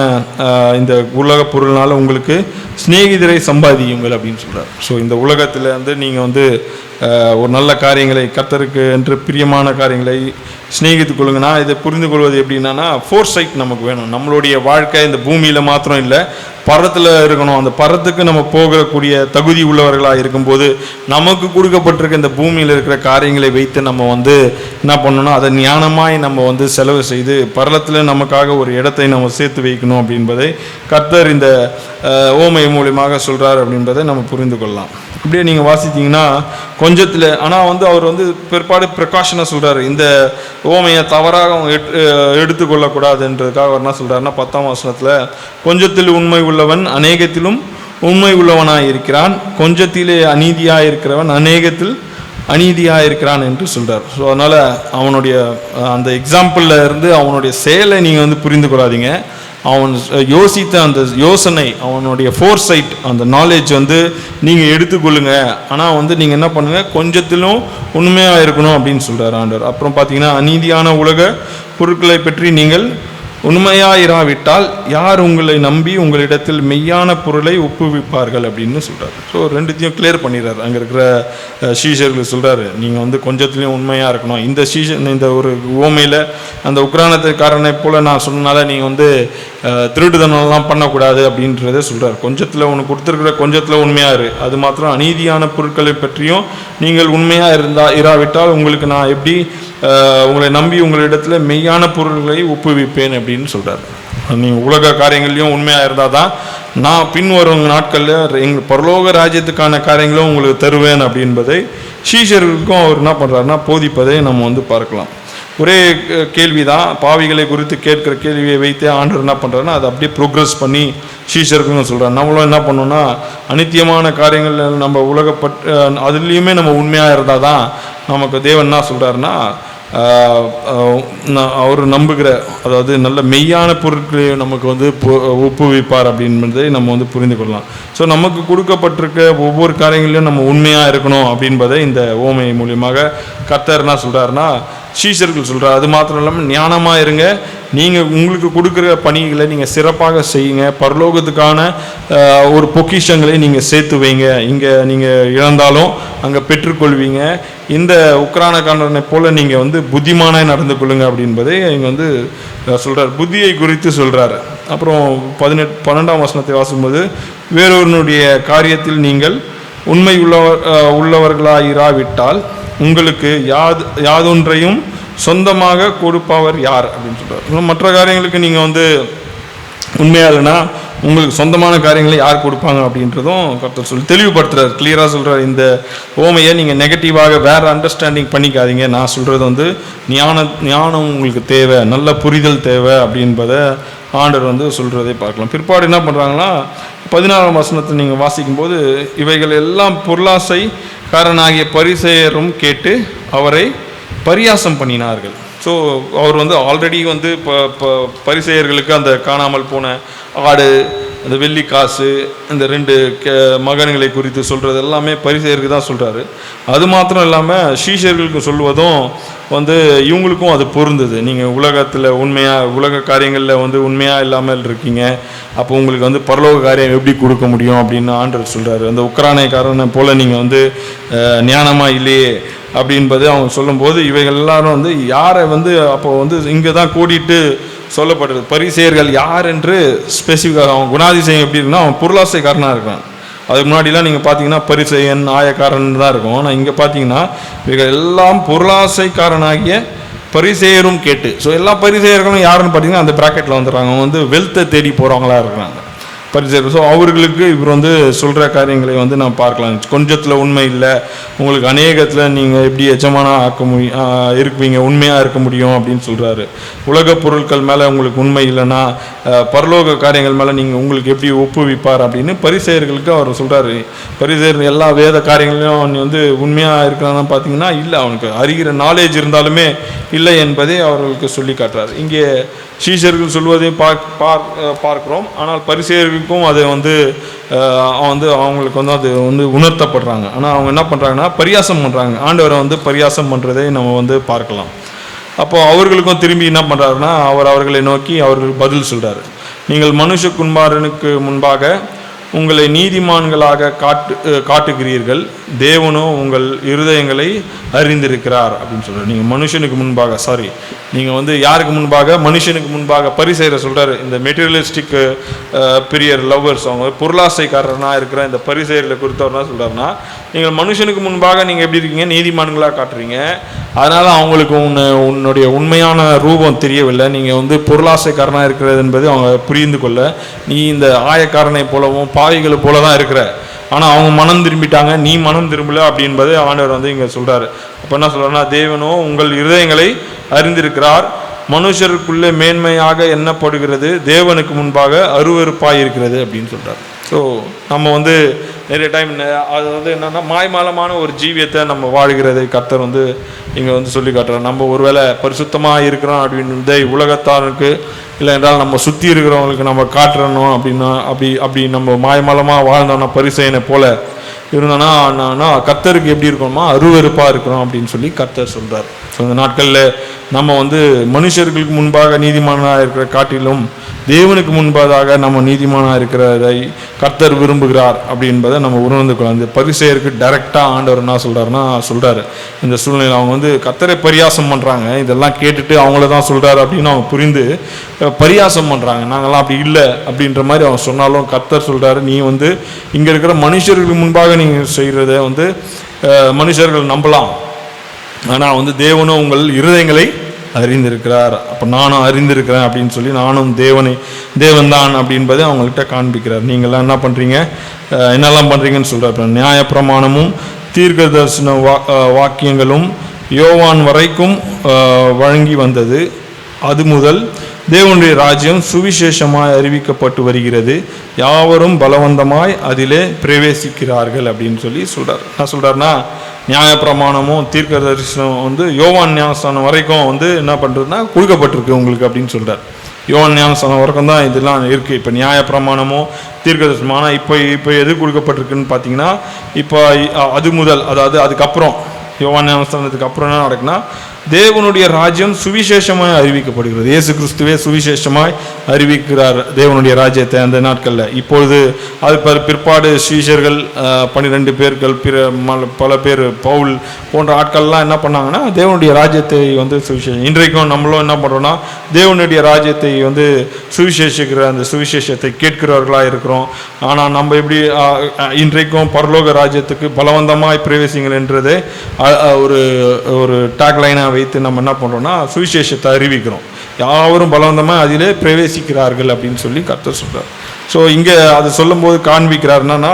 இந்த உலக பொருள்னால உங்களுக்கு சிநேகிதரை சம்பாதியுங்கள் அப்படின்னு சொல்கிறார். ஸோ இந்த உலகத்தில் வந்து நீங்கள் வந்து ஒரு நல்ல காரியங்களை, கர்த்தருக்கு என்று பிரியமான காரியங்களை சிநேகித்துக் கொள்ளுங்கன்னா, இதை புரிந்து கொள்வது எப்படின்னா ஃபோர் சைட் நமக்கு வேணும். நம்மளுடைய வாழ்க்கை இந்த பூமியில் மாத்திரம் இல்லை, பரத்தில் இருக்கணும். அந்த பரத்துக்கு நம்ம போகக்கூடிய தகுதி உள்ளவர்களாக இருக்கும்போது நமக்கு கொடுக்கப்பட்டிருக்க இந்த பூமியில் இருக்கிற காரியங்களை வைத்து நம்ம வந்து என்ன பண்ணணும், அதை ஞானமாய் நம்ம வந்து செலவு செய்து பரலத்தில் நமக்காக ஒரு இடத்தை நம்ம சேர்த்து வைக்கணும் அப்படின்பதை கர்த்தர் இந்த ஓமை மூலியமாக சொல்கிறார் அப்படின்றதை நம்ம புரிந்து கொள்ளலாம். இப்படியே நீங்கள் வாசித்தீங்கன்னா கொஞ்சத்தில், ஆனால் வந்து அவர் வந்து பிற்பாடு ப்ரிகாஷனாக சொல்கிறார், இந்த ஓமையை தவறாக எடுத்துக்கொள்ளக்கூடாதுன்றதுக்காக அவர் என்ன சொல்கிறாருன்னா 10ஆம் வசனத்தில், கொஞ்சத்தில் உண்மை உள்ளவன் அநேகத்திலும் உண்மை உள்ளவனாக இருக்கிறான், கொஞ்சத்திலே அநீதியாக இருக்கிறவன் அநேகத்தில் அநீதியாக இருக்கிறான் என்று சொல்கிறார். ஸோ அதனால் அவனுடைய அந்த எக்ஸாம்பிளில் இருந்து அவனுடைய செயலை நீங்கள் வந்து புரிந்து கொள்ளாதீங்க. அவன் யோசித்த அந்த யோசனை, அவனுடைய ஃபோர்சைட், அந்த நாலேஜ் வந்து நீங்கள் எடுத்துக்கொள்ளுங்க. ஆனால் வந்து நீங்கள் என்ன பண்ணுங்கள், கொஞ்சத்திலும் உண்மையாக இருக்கணும் அப்படின்னு சொல்கிறார் ஆண்டவர். அப்புறம் பார்த்தீங்கன்னா, அநீதியான உலக பொருட்களை பற்றி நீங்கள் உண்மையாயிராவிட்டால் யார் உங்களை நம்பி உங்களிடத்தில் மெய்யான பொருளை ஒப்புவிப்பார்கள் அப்படின்னு சொல்கிறார். ஸோ ரெண்டுத்தையும் கிளியர் பண்ணிடுறாரு. அங்கே இருக்கிற சீஷர்களுக்கு சொல்கிறாரு, நீங்கள் வந்து கொஞ்சத்துலேயும் உண்மையாக இருக்கணும். இந்த ஒரு ஓமையில் அந்த உக்ரானத்துக்காரனை போல் நான் சொன்னனால நீங்கள் வந்து திருடுதனெல்லாம் பண்ணக்கூடாது அப்படின்றத சொல்கிறார். கொஞ்சத்தில் உனக்கு கொடுத்துருக்கிற கொஞ்சத்தில் உண்மையாக இரு, அது மாத்திரம் அநீதியான பொருட்களை பற்றியும் நீங்கள் உண்மையாக இராவிட்டால் உங்களுக்கு நான் எப்படி உங்களை நம்பி உங்களிடத்தில் மெய்யான பொருள்களை ஒப்புவிப்பேன் அப்படின்னு சொல்கிறார். நீங்கள் உலக காரியங்கள்லையும் உண்மையாக இருந்தால் தான் நான் பின்வரும் நாட்களில் எங்கள் பரலோக ராஜ்யத்துக்கான காரியங்களும் உங்களுக்கு தருவேன் அப்படின்பதை சீஷர்களுக்கும் அவர் என்ன பண்ணுறாருன்னா போதிப்பதை நம்ம வந்து பார்க்கலாம். ஒரே கேள்வி தான், பாவிகளை குறித்து கேட்குற கேள்வியை வைத்தே ஆண்டவர் என்ன பண்ணுறாருன்னா அதை அப்படியே ப்ரோக்ரஸ் பண்ணி சீஷருக்குன்னு சொல்கிறார். நம்மளும் என்ன பண்ணோன்னா அநித்தியமான காரியங்கள் நம்ம அதுலேயுமே நம்ம உண்மையாக இருந்தால் தான் நமக்கு தேவன் என்ன சொல்கிறாருன்னா அவர் நம்புகிற, அதாவது நல்ல மெய்யான பொருட்களை நமக்கு வந்து ஒப்புவிப்பார் அப்படின்றதை நம்ம வந்து புரிந்து கொள்ளலாம். ஸோ நமக்கு கொடுக்கப்பட்டிருக்க ஒவ்வொரு காரியங்களையும் நம்ம உண்மையாக இருக்கணும் அப்படின்பதை இந்த ஓமை மூலியமாக கர்த்தர் என்ன சொல்கிறாருன்னா சீஷர்கள் சொல்கிறார். அது மாத்திரம் இல்லாமல் ஞானமாக இருங்க, நீங்கள் உங்களுக்கு கொடுக்குற பணிகளை நீங்கள் சிறப்பாக செய்யுங்க, பரலோகத்துக்கான ஒரு பொக்கிஷங்களை நீங்கள் சேர்த்து வைங்க, இங்கே நீங்கள் இழந்தாலும் அங்கே பெற்றுக்கொள்வீங்க. இந்த உக்ரானக்காரனை போல் நீங்கள் வந்து புத்திமானாய் நடந்து கொள்ளுங்க அப்படின்பதை இங்கே வந்து சொல்கிறார், புத்தியை குறித்து சொல்கிறாரு. அப்புறம் 12ஆம் வசனத்தை வாசிக்கும்போது, வேறொருனுடைய காரியத்தில் நீங்கள் உண்மை உள்ளவர்களாயிராவிட்டால் உங்களுக்கு யாதொன்றையும் சொந்தமாக கொடுப்பவர் யார் அப்படின்னு சொல்கிறார். மற்ற காரியங்களுக்கு நீங்கள் வந்து உண்மையாக இல்லைன்னா உங்களுக்கு சொந்தமான காரியங்களை யார் கொடுப்பாங்க அப்படின்றதும் கர்த்தர் சொல்லி தெளிவுபடுத்துறாரு, கிளியராக சொல்கிறார். இந்த ஓமையை நீங்கள் நெகட்டிவாக வேறு அண்டர்ஸ்டாண்டிங் பண்ணிக்காதீங்க. நான் சொல்கிறது வந்து ஞானம் உங்களுக்கு தேவை, நல்ல புரிதல் தேவை அப்படின்பதை ஆண்டவர் வந்து சொல்கிறதை பார்க்கலாம். பிற்பாடு என்ன பண்ணுறாங்கன்னா 16ஆம் வசனத்தை நீங்கள் வாசிக்கும்போது, இவைகள் எல்லாம் பொருளாசைக்காரனாகிய பரிசேயரும் கேட்டு அவரை பரியாசம் பண்ணினார்கள். ஸோ அவர் வந்து ஆல்ரெடி வந்து பரிசேயர்களுக்கு அந்த காணாமல் போன ஆடு, அந்த வெள்ளி காசு, இந்த 2 மகன்களை குறித்து சொல்கிறது எல்லாமே பரிசேயருக்கு தான் சொல்கிறாரு. அது மாத்திரம் இல்லாமல் சீஷர்களுக்கு சொல்வதும் வந்து இவங்களுக்கும் அது பொருந்தது. நீங்கள் உலகத்தில் உலக காரியங்களில் வந்து உண்மையாக இல்லாமல் இருக்கீங்க, அப்போ உங்களுக்கு வந்து பரலோக காரியம் எப்படி கொடுக்க முடியும் அப்படின்னு ஆண்டவர் சொல்கிறாரு. அந்த உக்ரானைக்காரனை போல் நீங்கள் வந்து ஞானமாக இல்லையே அப்படின்பது அவங்க சொல்லும்போது, இவைகள் எல்லாரும் வந்து யாரை வந்து அப்போ வந்து இங்கே தான் கூட்டிகிட்டு சொல்லப்படுறது. பரிசேயர்கள் யார் என்று ஸ்பெசிஃபிக்காக அவன் குணாதிசயம் எப்படி இருக்குன்னா, அவன் பொருளாசைக்காரனாக இருக்கான். அதுக்கு முன்னாடிலாம் நீங்கள் பார்த்தீங்கன்னா பரிசேயன் ஆயக்காரன் தான் இருக்கும். ஆனால் இங்கே பார்த்தீங்கன்னா இவைகள் எல்லாம் பொருளாசைக்காரனாகிய பரிசேயரும் கேட்டு. ஸோ எல்லா பரிசேயர்களும் யாருன்னு பார்த்தீங்கன்னா அந்த ப்ராக்கெட்டில் வந்துடுறாங்க. அவங்க வந்து வெல்த்தை தேடி போகிறவங்களா இருக்கிறாங்க பரிசேயர். ஸோ அவர்களுக்கு இவர் வந்து சொல்கிற காரியங்களை வந்து நம்ம பார்க்கலாம். கொஞ்சத்தில் உண்மை இல்லை, உங்களுக்கு அநேகத்தில் நீங்கள் எப்படி எஜமானாக இருப்பீங்க, உண்மையாக இருக்க முடியும் அப்படின்னு சொல்கிறாரு. உலக பொருட்கள் மேலே உங்களுக்கு உண்மை இல்லைன்னா பரலோக காரியங்கள் மேலே நீங்கள் உங்களுக்கு எப்படி ஒப்புவிப்பார் அப்படின்னு பரிசேயர்களுக்கு அவர் சொல்கிறாரு. பரிசேயர் எல்லா வேத காரியங்களையும் நீ வந்து உண்மையாக இருக்கிறான்னு பார்த்தீங்கன்னா இல்லை, அவனுக்கு அறிகிற நாலேஜ் இருந்தாலுமே இல்லை என்பதை அவர்களுக்கு சொல்லி காட்டுறாரு. இங்கே சீஷர்கள் சொல்வதையும் பார்க்குறோம். ஆனால் பரிசேயர்களுக்கும் அதை வந்து அவங்களுக்கு வந்து அது வந்து உணர்த்தப்படுறாங்க. ஆனால் அவங்க என்ன பண்ணுறாங்கன்னா பரியாசம் பண்ணுறாங்க. ஆண்டவரை வந்து பரியாசம் பண்ணுறதை நம்ம வந்து பார்க்கலாம். அப்போது அவர்களுக்கும் திரும்பி என்ன பண்ணுறாருன்னா அவர்களை நோக்கி அவர்கள் பதில் சொல்கிறாரு. நீங்கள் மனுஷகுமாரனுக்கு முன்பாக உங்களை நீதிமான்களாக காட்டுகிறீர்கள், தேவனோ உங்கள் இருதயங்களை அறிந்திருக்கிறார் அப்படின்னு சொல்கிறார். நீங்கள் மனுஷனுக்கு முன்பாக நீங்கள் வந்து யாருக்கு முன்பாக? மனுஷனுக்கு முன்பாக. பரிசேயரை சொல்கிறாரு. இந்த மெட்டீரியலிஸ்டிக் பிரியர் லவ்வர்ஸ், அவங்க பொருளாசைக்காரனாக இருக்கிற இந்த பரிசேயர்களை குறித்தவர் என்ன சொல்கிறாருன்னா, நீங்கள் மனுஷனுக்கு முன்பாக நீங்கள் எப்படி இருக்கீங்க? நீதிமான்களாக காட்டுறீங்க. அதனால் அவங்களுக்கு உன்னுடைய உண்மையான ரூபம் தெரியவில்லை. நீங்கள் வந்து பொருளாசைக்காரனாக இருக்கிறது என்பது அவங்க புரிந்து கொள்ள, நீ இந்த ஆயக்காரனை போலவும் பாவிகளை போல தான் இருக்கிற. ஆனால் அவங்க மனம் திரும்பிட்டாங்க, நீ மனம் திரும்பலை அப்படின்பது ஆண்டவர் வந்து இங்கே சொல்கிறாரு. அப்போ என்ன சொல்கிறாருன்னா, தேவனோ உங்கள் இருதயங்களை அறிந்திருக்கிறார், மனுஷருக்குள்ளே மேன்மையாக எண்ணப்படுகிறது, தேவனுக்கு முன்பாக அருவருப்பாக இருக்கிறது அப்படின்னு சொல்கிறார். ஸோ நம்ம வந்து நிறைய டைம் அது வந்து என்னென்னா மாய்மாலமான ஒரு ஜீவியத்தை நம்ம வாழ்கிறதை கர்த்தர் வந்து இங்கே வந்து சொல்லி காட்டுறார். நம்ம ஒருவேளை பரிசுத்தமாக இருக்கிறோம் அப்படின்னு உலகத்தாருக்கு இல்லை என்றால் நம்ம சுற்றி இருக்கிறவங்களுக்கு நம்ம காட்டுறணும் அப்படின்னா அப்படி நம்ம மாய்மாலமாக வாழ்ந்தோம்னா பரிசேயனை போல இருந்தோன்னா கர்த்தருக்கு எப்படி இருக்கணுமா? அருவருப்பாக இருக்கிறோம் அப்படின்னு சொல்லி கர்த்தர் சொல்கிறார். ஸோ இந்த நாட்களில் நம்ம வந்து மனுஷர்களுக்கு முன்பாக நீதிமானாக இருக்கிற காட்டிலும் தேவனுக்கு முன்பதாக நம்ம நீதிமானாக இருக்கிறதை கர்த்தர் விரும்புகிறார் அப்படின்பதை நம்ம உணர்ந்து கொள்ளலாம். இந்த பரிசேயருக்கு டைரெக்டாக ஆண்டவர் என்ன சொல்கிறாரு இந்த சூழ்நிலை அவங்க வந்து கர்த்தரை பரியாசம் பண்ணுறாங்க. இதெல்லாம் கேட்டுட்டு அவங்கள தான் சொல்கிறாரு அப்படின்னு அவங்க புரிந்து பரியாசம் பண்ணுறாங்க. நாங்கள்லாம் அப்படி இல்லை அப்படின்ற மாதிரி அவங்க சொன்னாலும் கர்த்தர் சொல்கிறாரு, நீ வந்து இங்கே இருக்கிற மனுஷர்களுக்கு முன்பாக நீங்கள் செய்கிறத வந்து மனுஷர்கள் நம்பலாம், ஆனால் வந்து தேவனும் உங்கள் இருதயங்களை அறிந்திருக்கிறார். அப்போ நானும் அறிந்திருக்கிறேன் அப்படின்னு சொல்லி நானும் தேவன்தான் அப்படின்பதை அவங்கள்ட்ட காண்பிக்கிறார். நீங்கள்லாம் என்ன பண்ணுறீங்க, என்னெல்லாம் பண்ணுறீங்கன்னு சொல்கிறார். நியாயப்பிரமாணமும் தீர்க்க தரிசன வாக்கியங்களும் யோவான் வரைக்கும் வழங்கி வந்தது. அது முதல் தேவனுடைய ராஜ்யம் சுவிசேஷமாய் அறிவிக்கப்பட்டு வருகிறது, யாவரும் பலவந்தமாய் அதிலே பிரவேசிக்கிறார்கள் அப்படின்னு சொல்லி சொல்கிறார். என்ன சொல்கிறாருன்னா, நியாயப்பிரமாணமும் தீர்க்க தரிசனம் வந்து யோவான் ஞானஸ்தானம் வரைக்கும் வந்து என்ன பண்ணுறதுன்னா கொடுக்கப்பட்டிருக்கு உங்களுக்கு அப்படின்னு சொல்கிறார். யோவான் ஞானஸ்தானம் வரைக்கும் தான் இதெல்லாம் இருக்குது. இப்போ நியாயப்பிரமாணமும் தீர்க்க தரிசனம். ஆனால் இப்போ எது கொடுக்கப்பட்டிருக்குன்னு பார்த்தீங்கன்னா, இப்போ அது முதல், அதாவது அதுக்கப்புறம் யோவான் ஞானஸ்நானத்துக்கு அப்புறம் என்ன நடக்குன்னா, தேவனுடைய ராஜ்யம் சுவிசேஷமாய் அறிவிக்கப்படுகிறது. இயேசு கிறிஸ்துவே சுவிசேஷமாய் அறிவிக்கிறார் தேவனுடைய ராஜ்யத்தை அந்த நாட்களில். இப்பொழுது அது பிற்பாடு சீஷர்கள் 12 பேர்கள், பல பேர், பவுல் போன்ற ஆட்கள்லாம் என்ன பண்ணாங்கன்னா தேவனுடைய ராஜ்யத்தை வந்து சுவிசேஷம். இன்றைக்கும் நம்மளும் என்ன பண்ணுறோன்னா தேவனுடைய ராஜ்யத்தை வந்து சுவிசேஷிக்கிற அந்த சுவிசேஷத்தை கேட்கிறவர்களாக இருக்கிறோம். ஆனால் நம்ம எப்படி இன்றைக்கும் பரலோக ராஜ்யத்துக்கு பலவந்தமாய் பிரவேசிங்கள் என்றதை ஒரு டேக்லைனாக வைத்து நம்ம என்ன பண்ணுறோம்னா சுவிசேஷத்தை அறிவிக்கிறோம். யாவரும் பலவந்தமாக அதிலே பிரவேசிக்கிறார்கள் அப்படின்னு சொல்லி கர்த்தர் சொல்கிறார். ஸோ இங்கே அது சொல்லும்போது காண்பிக்கிறார் என்னன்னா,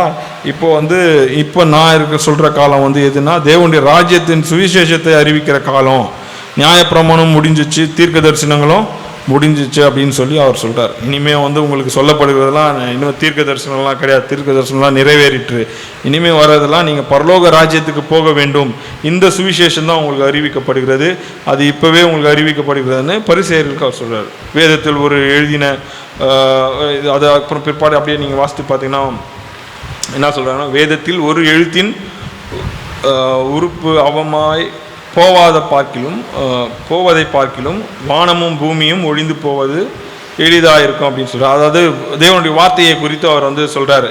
இப்போ நான் சொல்கிற காலம் வந்து எதுனா தேவனுடைய ராஜ்யத்தின் சுவிசேஷத்தை அறிவிக்கிற காலம். நியாயப்பிரமாணம் முடிஞ்சிச்சு, தீர்க்க தரிசனங்களும் முடிஞ்சிச்சு அப்படின்னு சொல்லி அவர் சொல்கிறார். இனிமேல் வந்து உங்களுக்கு சொல்லப்படுகிறதெல்லாம் இன்னும் தீர்க்க தரிசனம்லாம் கிடையாது, தீர்க்க தரிசனம்லாம் நிறைவேறிட்டு இனிமேல் வர்றதெல்லாம் நீங்கள் பரலோக ராஜ்யத்துக்கு போக வேண்டும், இந்த சுவிசேஷம் தான் உங்களுக்கு அறிவிக்கப்படுகிறது, அது இப்போவே உங்களுக்கு அறிவிக்கப்படுகிறதுன்னு பரிசேயர்களுக்கு அவர் சொல்கிறார். வேதத்தில் ஒரு எழுதின அது அப்புறம் பிற்பாடு அப்படியே நீங்கள் வாசித்து பார்த்தீங்கன்னா என்ன சொல்கிறாங்கன்னா, வேதத்தில் ஒரு எழுத்தின் உறுப்பு அவமாய் போவதை பார்க்கிலும் வானமும் பூமியும் ஒழிந்து போவது எளிதாக இருக்கும் அப்படின்னு சொல்கிறார். அதாவது தேவனுடைய வார்த்தையை குறித்து அவர் வந்து சொல்கிறார்.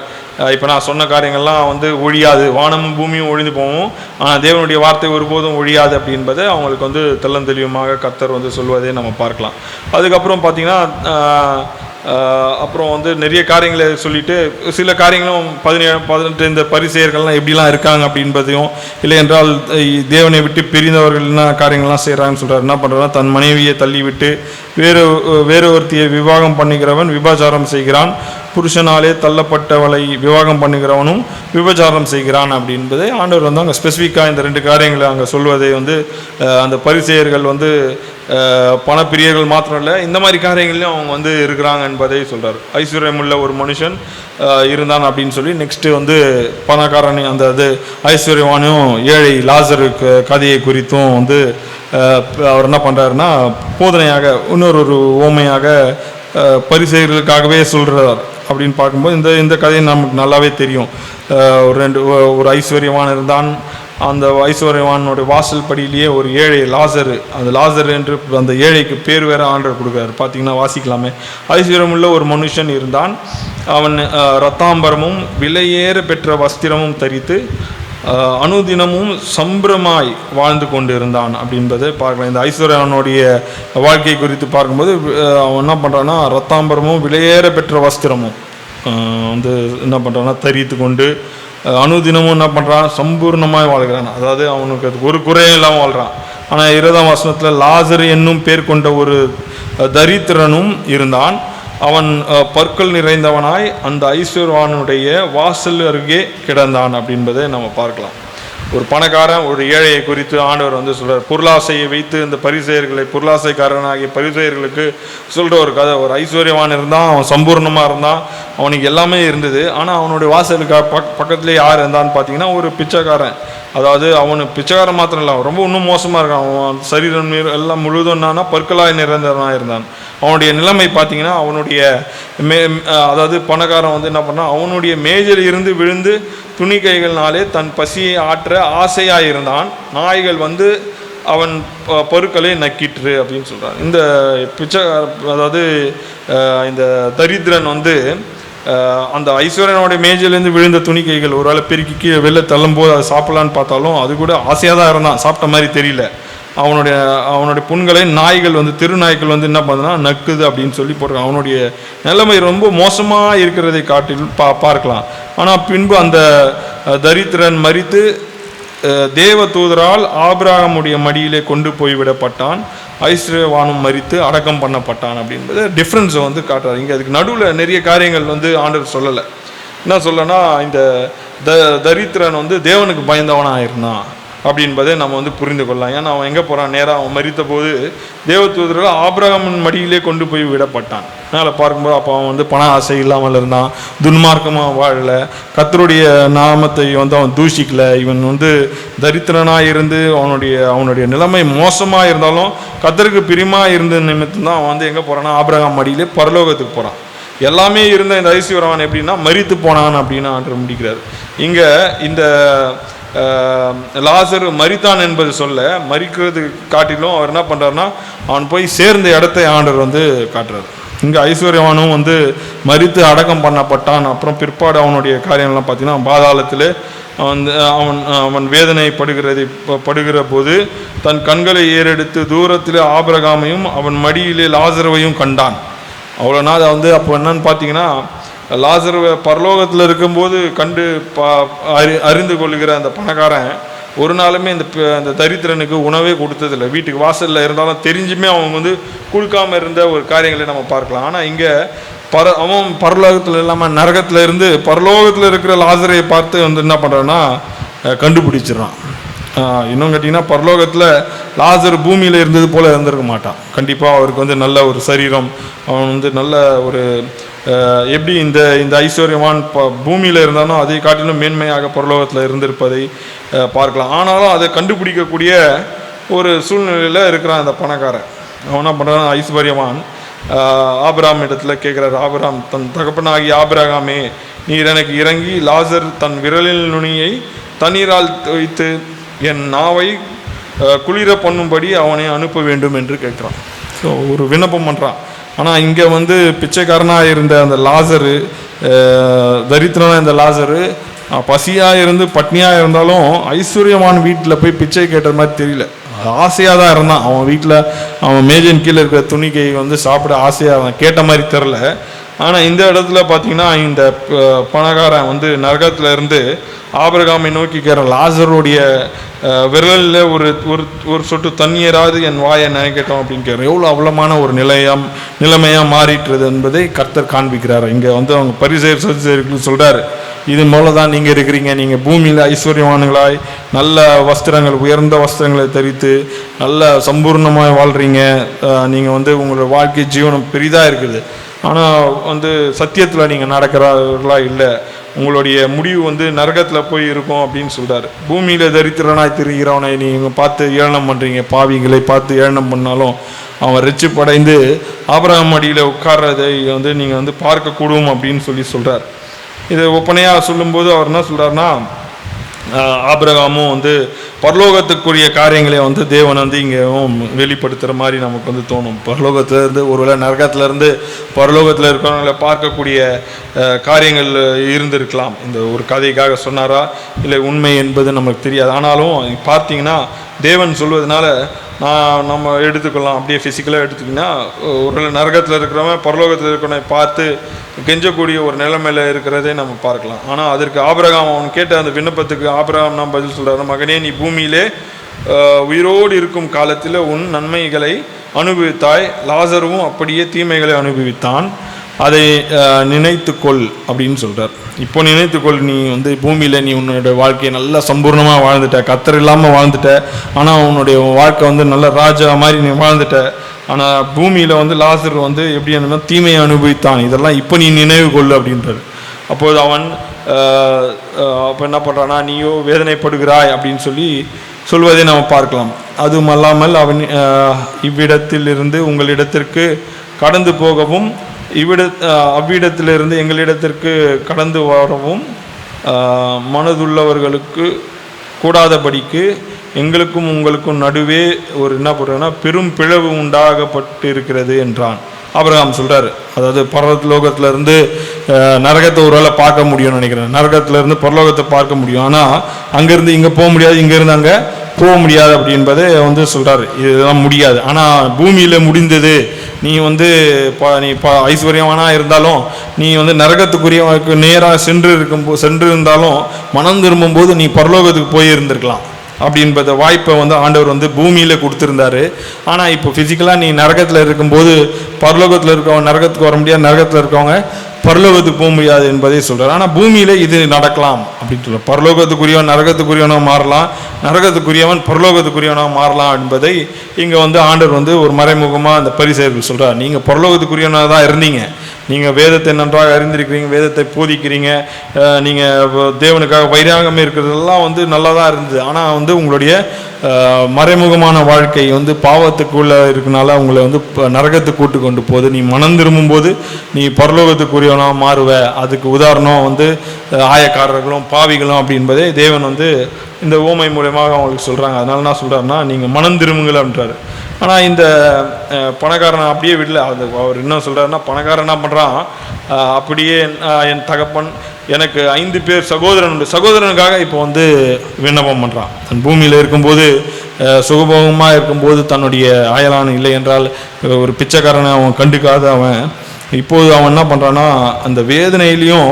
இப்போ நான் சொன்ன காரியங்கள்லாம் வந்து ஒழியாது, வானமும் பூமியும் ஒழிந்து போவோம், ஆனால் தேவனுடைய வார்த்தை ஒருபோதும் ஒழியாது அப்படின்பதை அவங்களுக்கு வந்து தெள்ளந்தெளிவுமாக கர்த்தர் வந்து சொல்வதை நம்ம பார்க்கலாம். அதுக்கப்புறம் பார்த்திங்கன்னா அப்புறம் வந்து நிறைய காரியங்களை சொல்லிட்டு சில காரியங்களும் 17-18 இந்த பரிசேயர்கள்லாம் எப்படிலாம் இருக்காங்க அப்படின்பதையும், இல்லை என்றால் தேவனை விட்டு பிரிந்தவர்கள் என்ன காரியங்கள்லாம் செய்கிறாங்கன்னு சொல்கிறார். என்ன பண்ணுறாங்கன்னா, தன் மனைவியை தள்ளிவிட்டு வேறு ஒருத்தியை விவாகம் பண்ணுகிறவன் விபச்சாரம் செய்கிறான், புருஷனாலே தள்ளப்பட்டவளை விவாகம் பண்ணுகிறவனும் விபச்சாரம் செய்கிறான் அப்படின்பதை ஆண்டவர் வந்து அங்கே ஸ்பெசிஃபிக்காக இந்த 2 காரியங்களை அங்கே சொல்வதை வந்து அந்த பரிசேயர்கள் வந்து பணப்பிரியர்கள் மாத்திரம் இல்லை, இந்த மாதிரி காரியங்கள்லையும் அவங்க வந்து இருக்கிறாங்க என்பதை சொல்கிறார். ஐஸ்வர்யமுள்ள ஒரு மனுஷன் இருந்தான் அப்படின்னு சொல்லி நெக்ஸ்ட்டு வந்து பணக்காரன் அந்த அது ஐஸ்வர்யவானும் ஏழை லாசருக்கு கதையை குறித்தும் வந்து அவர் என்ன பண்ணுறாருன்னா போதனையாக இன்னொரு ஓமையாக பரிசேயர்களுக்காகவே சொல்கிறார். அப்படின்னு பார்க்கும்போது இந்த கதையை நமக்கு நல்லாவே தெரியும். ஒரு ஐஸ்வர்யவான் இருந்தான். அந்த ஐஸ்வர்யவானுடைய வாசல் படியிலேயே ஒரு ஏழை லாசரு, அந்த லாசர் என்று அந்த ஏழைக்கு பேர் வேற ஆண்டவர் கொடுக்குறாரு. பார்த்தீங்கன்னா வாசிக்கலாமே. ஐஸ்வர்யமுள்ள ஒரு மனுஷன் இருந்தான். அவன் ரத்தாம்பரமும் விலையேற பெற்ற வஸ்திரமும் தரித்து அனுதினமும் சம்பிரமாய் வாழ்ந்து கொண்டு இருந்தான் அப்படின்பதை பார்க்கலாம். இந்த ஐஸ்வர்யவனுடைய வாழ்க்கை குறித்து பார்க்கும்போது அவன் என்ன பண்ணுறான்னா, ரத்தாம்பரமும் விலையேற பெற்ற வஸ்திரமும் வந்து என்ன பண்ணுறான்னா தரித்து கொண்டு அனுதினமும் என்ன பண்ணுறான், சம்பூர்ணமாய் வாழ்கிறான். அதாவது அவனுக்கு அது ஒரு குறையும் இல்லாமல் வாழ்கிறான். ஆனால் 20ஆம் வசனத்தில் லாசரு என்னும் பேர் கொண்ட ஒரு தரித்திரனும் இருந்தான். அவன் பற்கள் நிறைந்தவனாய் அந்த ஐஸ்வர்யவானுடைய வாசல் அருகே கிடந்தான் அப்படின்பதை நம்ம பார்க்கலாம். ஒரு பணக்காரன் ஒரு ஏழையை குறித்து ஆண்டவர் வந்து சொல்கிறார். பொருளாசையை வைத்து இந்த பரிசேயர்களை, பொருளாசைக்காரனாகிய பரிசேயர்களுக்கு சொல்கிற ஒரு கதை. ஒரு ஐஸ்வர்யவான் இருந்தான், அவன் சம்பூர்ணமாக இருந்தான், அவனுக்கு எல்லாமே இருந்தது. ஆனால் அவனுடைய வாசலுக்கு பக்கத்துலேயே யார் இருந்தான்னு பார்த்தீங்கன்னா ஒரு பிச்சைக்காரன். அதாவது அவனு பிச்சைக்காரன் மாத்திரம் இல்லை, ரொம்ப இன்னும் மோசமாக இருக்கான். அவன் சரீரம் எல்லாம் முழுதும் என்னன்னா பற்களாய் நிறைந்தவனாக இருந்தான். அவனுடைய நிலைமை பார்த்தீங்கன்னா அவனுடைய அதாவது பணக்காரன் வந்து என்ன பண்ணான், அவனுடைய மேஜில் இருந்து விழுந்து துணி கைகள்னாலே தன் பசியை ஆற்ற ஆசையாக இருந்தான். நாய்கள் வந்து அவன் பொருட்களை நக்கிற்று அப்படின்னு சொல்கிறான். இந்த அதாவது இந்த தரித்திரன் வந்து அந்த ஐஸ்வர்யனுடைய மேஜிலேருந்து விழுந்த துணி கைகள் ஒரு வேளை பெருக்கி வெளில தள்ளும்போது அதை சாப்பிடலான்னு பார்த்தாலும் அது கூட ஆசையாக தான் இருந்தான், சாப்பிட்ட மாதிரி தெரியல. அவனுடைய புண்களை நாய்கள் வந்து தெருநாய்கள் வந்து என்ன பண்ணுதுன்னா நக்குது அப்படின்னு சொல்லி போடுறான். அவனுடைய நிலைமை ரொம்ப மோசமாக இருக்கிறதை காட்டில் பார்க்கலாம். ஆனால் பின்பு அந்த தரித்திரன் மரித்து தேவ தூதரால் ஆபிரகாமுடைய மடியிலே கொண்டு போய்விடப்பட்டான். ஐஸ்வர்யவானும் மரித்து அடக்கம் பண்ணப்பட்டான் அப்படின்றது டிஃப்ரென்ஸை வந்து காட்டுறாரு. இங்கே அதுக்கு நடுவில் நிறைய காரியங்கள் வந்து ஆண்டவர் சொல்லலை. என்ன சொல்லனா, இந்த தரித்திரன் வந்து தேவனுக்கு பயந்தவனாக இருந்தான் அப்படின்பதை நம்ம வந்து புரிந்து கொள்ளலாம். ஏன்னா அவன் எங்கே போகிறான், நேராக அவன் மரித்த போது தேவதூதர்கள் ஆபிரகாமின் மடியிலே கொண்டு போய் விடப்பட்டான். அதனால் பார்க்கும்போது அப்போ அவன் வந்து பண ஆசை இல்லாமல் இருந்தான், துன்மார்க்கமாக வாழலை, கர்த்தருடைய நாமத்தை வந்து அவன் தூஷிக்கலை. இவன் வந்து தரித்திரனாக இருந்து அவனுடைய நிலைமை மோசமாக இருந்தாலும் கர்த்தருக்கு பிரியமாக இருந்த நிமித்தம் தான் அவன் வந்து எங்கே போகிறான்னா ஆபிரகாம் மடியிலே பரலோகத்துக்கு போகிறான். எல்லாமே இருந்த இந்த ஐஸ்வர்யவான் எப்படின்னா மரித்து போனான் அப்படின்னு ஆண்டு முடிக்கிறார். இங்கே இந்த லாசரு மரித்தான் என்பது சொல்ல, மரிக்கிறது காட்டிலும் அவர் என்ன பண்ணுறாருன்னா அவன் போய் சேர்ந்த இடத்தை ஆண்டவர் வந்து காட்டுறாரு. இங்கே ஐஸ்வர்யவானும் வந்து மரித்து அடக்கம் பண்ணப்பட்டான். அப்புறம் பிற்பாடு அவனுடைய காரியங்கள்லாம் பார்த்தீங்கன்னா பாதாளத்தில் அவன் வேதனை படுகிற போது தன் கண்களை ஏறெடுத்து தூரத்தில் ஆபிரகாமையும் அவன் மடியிலே லாசருவையும் கண்டான். அவ்வளோனா அதை வந்து அப்போ என்னன்னு பார்த்தீங்கன்னா, லாசருவை பரலோகத்தில் இருக்கும்போது கண்டு அறிந்து கொள்கிற அந்த பணக்காரன் ஒரு நாளுமே இந்த தரித்திரனுக்கு உணவே கொடுத்ததில்லை. வீட்டுக்கு வாசலில் இருந்தாலும் தெரிஞ்சுமே அவங்க வந்து கொடுக்காமல் இருந்த ஒரு காரியங்களை நம்ம பார்க்கலாம். ஆனால் இங்கே அவன் பரலோகத்தில் இல்லாமல் நரகத்தில் இருந்து பரலோகத்தில் இருக்கிற லாசரை பார்த்து வந்து என்ன பண்ணுறான்னா கண்டுபிடிச்சிடறான். இன்னும் கேட்டிங்கன்னா, பரலோகத்தில் லாசர் பூமியில் இருந்தது போல் இருந்திருக்க மாட்டான். கண்டிப்பாக அவருக்கு வந்து நல்ல ஒரு சரீரம், அவன் வந்து நல்ல ஒரு எப்படி இந்த ஐஸ்வர்யவான் பூமியில் இருந்தாலும் அதை காட்டிலும் மேன்மையாக பரலோகத்தில் இருந்திருப்பதை பார்க்கலாம். ஆனாலும் அதை கண்டுபிடிக்கக்கூடிய ஒரு சூழ்நிலையில் இருக்கிறான் அந்த பணக்காரன். அவன் என்ன பண்ணுறான், ஐஸ்வர்யவான் ஆபிரகாம் இடத்துல கேட்குறாரு. ஆபிரகாம் தன் தகப்பனாகி ஆபிரகாமே, நீர் எனக்கு இறங்கி லாசர் தன் விரலில் நுனியை தண்ணீரால் வைத்து என் நாவை குளிர பண்ணும்படி அவனை அனுப்ப வேண்டும் என்று கேட்குறான். ஸோ ஒரு விண்ணப்பம் பண்ணுறான். ஆனால் இங்கே வந்து பிச்சைக்காரனாக இருந்த அந்த லாசரு, தரித்திரனாக இருந்த லாசரு பசியாக இருந்து பட்னியாக இருந்தாலும் ஐஸ்வர்யவான் வீட்டில் போய் பிச்சை கேட்ட மாதிரி தெரியல. ஆசையாக தான் இருந்தான். அவன் வீட்டில் அவன் மேஜன் கீழே இருக்கிற துணிக்கை வந்து சாப்பிட ஆசையாக அவன் கேட்ட மாதிரி தெரில. ஆனால் இந்த இடத்துல பார்த்தீங்கன்னா, இந்த பணக்காரன் வந்து நரகத்தில் இருந்து ஆபிரகாமை நோக்கிக்கிற லாசருடைய விரலில் ஒரு சொட்டு தண்ணீராது என் வாயை நினைக்கட்டும் அப்படின்னு கேட்குறேன். எவ்வளோ அவ்வளமான ஒரு நிலைமையாக மாறிட்டுறது என்பதை கர்த்தர் காண்பிக்கிறார். இங்கே வந்து அவங்க பரிசேயர் சதுசேயர்கள் சொல்கிறார், இதன் மூலம் தான் நீங்கள் இருக்கிறீங்க. நீங்கள் பூமியில் ஐஸ்வர்யவான்களாய் நல்ல வஸ்திரங்கள், உயர்ந்த வஸ்திரங்களை தரித்து நல்ல சம்பூர்ணமாக வாழ்கிறீங்க. நீங்கள் வந்து உங்களோட வாழ்க்கை ஜீவனம் பெரிதாக இருக்குது. ஆனால் வந்து சத்தியத்தில் நீங்கள் நடக்கிறவர்களா இல்லை. உங்களுடைய முடிவு வந்து நரகத்தில் போய் இருக்கும் அப்படின்னு சொல்கிறார். பூமியில் தரித்திரனாய் திரிகிறவனை நீங்கள் பார்த்து ஏளனம் பண்ணுறீங்க. பாவிகளை பார்த்து ஏளனம் பண்ணாலும் அவன் ரட்சிப்படைந்து ஆபிரகாம் அடியில் உட்கார்றதை வந்து நீங்கள் வந்து பார்க்கக்கூடும் அப்படின்னு சொல்கிறார். இதை ஒப்பனையாக சொல்லும்போது அவர் என்ன சொல்கிறாருன்னா, ஆபிரகாமும் வந்து பரலோகத்துக்குரிய காரியங்களை வந்து தேவன் வந்து இங்கேயும் வெளிப்படுத்துகிற மாதிரி நமக்கு வந்து தோணும். பரலோகத்திலேருந்து ஒருவேளை நரகத்திலேருந்து பரலோகத்தில் இருக்கிறவங்களை பார்க்கக்கூடிய காரியங்கள் இருந்திருக்கலாம். இந்த ஒரு கதைக்காக சொன்னாரா இல்லை உண்மை என்பது நமக்கு தெரியாது. ஆனாலும் பார்த்தீங்கன்னா, தேவன் சொல்வதனால நம்ம எடுத்துக்கலாம். அப்படியே ஃபிசிக்கலாக எடுத்துக்கிங்கன்னா, ஒரு நரகத்தில் இருக்கிறவன் பரலோகத்தில் இருக்கிறவனை பார்த்து கெஞ்சக்கூடிய ஒரு நிலைமையில் இருக்கிறதே நம்ம பார்க்கலாம். ஆனால் அதற்கு ஆபிரகாம் அவன் கேட்ட அந்த விண்ணப்பத்துக்கு ஆபிரகாம் நாம் பதில் சொல்கிறாரு, மகனே, நீ பூமியிலே உயிரோடு இருக்கும் காலத்தில் உன் நன்மைகளை அனுபவித்தாய், லாசருவும் அப்படியே தீமைகளை அனுபவித்தான், அதை நினைத்துக்கொள் அப்படின்னு சொல்கிறார். இப்போ நினைத்துக்கொள், நீ வந்து பூமியில் நீ உன்னுடைய வாழ்க்கையை நல்லா சம்பூர்ணமாக வாழ்ந்துட்ட, கத்தர் இல்லாமல் வாழ்ந்துட்ட. ஆனால் உன்னுடைய வாழ்க்கை வந்து நல்ல ராஜா மாதிரி நீ வாழ்ந்துட்ட. ஆனால் பூமியில் வந்து லாசர் வந்து எப்படி என்னன்னா தீமையை அனுபவித்தான். இதெல்லாம் இப்போ நீ நினைவு கொள்ளு அப்படின்றார். அப்போது அவன் அப்போ என்ன பண்ணுறான்னா, நீயோ வேதனைப்படுகிறாய் அப்படின்னு சொல்வதை நம்ம பார்க்கலாம். அதுவும் அல்லாமல் அவன் இவ்விடத்திலிருந்து உங்களிடத்திற்கு கடந்து போகவும் அவ்விடத்திலிருந்து எங்களிடத்திற்கு கடந்து வரவும் மனதுள்ளவர்களுக்கு கூடாதபடிக்கு எங்களுக்கும் உங்களுக்கும் நடுவே ஒரு என்ன பண்ணுறதுன்னா பெரும் பிளவு உண்டாகப்பட்டு இருக்கிறது என்றான். ஆபிரகாம் சொல்கிறார், அதாவது பரலோகத்திலேருந்து நரகத்தை ஒரு வேளை பார்க்க முடியும்னு நினைக்கிறேன். நரகத்திலேருந்து பரலோகத்தை பார்க்க முடியும், ஆனால் அங்கேருந்து இங்கே போக முடியாது, இங்கேருந்து அங்கே போக முடியாது அப்படின்பதை வந்து சொல்கிறார். இதெல்லாம் முடியாது. ஆனால் பூமியில் முடிந்தது. நீ வந்து நீ ஐஸ்வர்யமானா இருந்தாலும் நீ வந்து நரகத்துக்குரிய நேராக சென்று இருந்தாலும் மனம் திரும்பும்போது நீ பரலோகத்துக்கு போய் இருந்திருக்கலாம் அப்படின்பத வாய்ப்பை வந்து ஆண்டவர் வந்து பூமியில் கொடுத்துருந்தாரு. ஆனால் இப்போ ஃபிசிக்கலாக நீ நரகத்தில் இருக்கும்போது பரலோகத்தில் இருக்கவங்க நரகத்துக்கு வர முடியாது, நரகத்தில் இருக்கவங்க பரலோகத்துக்கு போக முடியாது என்பதை சொல்கிறார். ஆனால் பூமியில் இது நடக்கலாம் அப்படின்னு சொல்கிறார். பரலோகத்துக்குரியவன் நரகத்துக்குரியவனாக மாறலாம், நரகத்துக்குரியவன் பரலோகத்துக்குரியவனாக மாறலாம் என்பதை இங்கே வந்து ஆண்டவர் வந்து ஒரு மறைமுகமாக அந்த பரிசேயர்கள் சொல்கிறார். நீங்கள் பரலோகத்துக்குரியவனாக தான் இருந்தீங்க, நீங்கள் வேதத்தை நன்றாக அறிந்திருக்கிறீங்க, வேதத்தை போதிக்கிறீங்க, நீங்கள் தேவனுக்காக வைராகமே இருக்கிறதெல்லாம் வந்து நல்லா தான் இருந்தது. ஆனால் வந்து உங்களுடைய மறைமுகமான வாழ்க்கை வந்து பாவத்துக்குள்ளே இருக்கனால உங்களை வந்து நரகத்துக்கு கூட்டு கொண்டு போகுது. நீ மனம் திரும்பும்போது நீ பரலோகத்துக்குரியவனாக மாறுவ. அதுக்கு உதாரணம் வந்து ஆயக்காரர்களும் பாவிகளும் அப்படின்பதே தேவன் வந்து இந்த ஓமை மூலமாக அவங்களுக்கு சொல்கிறாங்க. அதனால என்ன சொல்கிறாருன்னா, நீங்கள் மனம் திரும்புங்கள் அப்படின்றாரு. ஆனால் இந்த பணக்காரனை அப்படியே விடல. அது அவர் என்ன சொல்கிறாருன்னா, பணக்காரன் என்ன பண்ணுறான், அப்படியே என் தகப்பன் எனக்கு 5 பேர் சகோதரன் உண்டு, சகோதரனுக்காக இப்போ வந்து விண்ணப்பம் பண்ணுறான். தன் பூமியில் இருக்கும்போது சுகபோகமாக இருக்கும்போது தன்னுடைய அயலான் இல்லை என்றால் ஒரு பிச்சைக்காரனை அவன் கண்டுக்காத அவன் இப்போது அவன் என்ன பண்ணுறான்னா, அந்த வேதனையிலையும்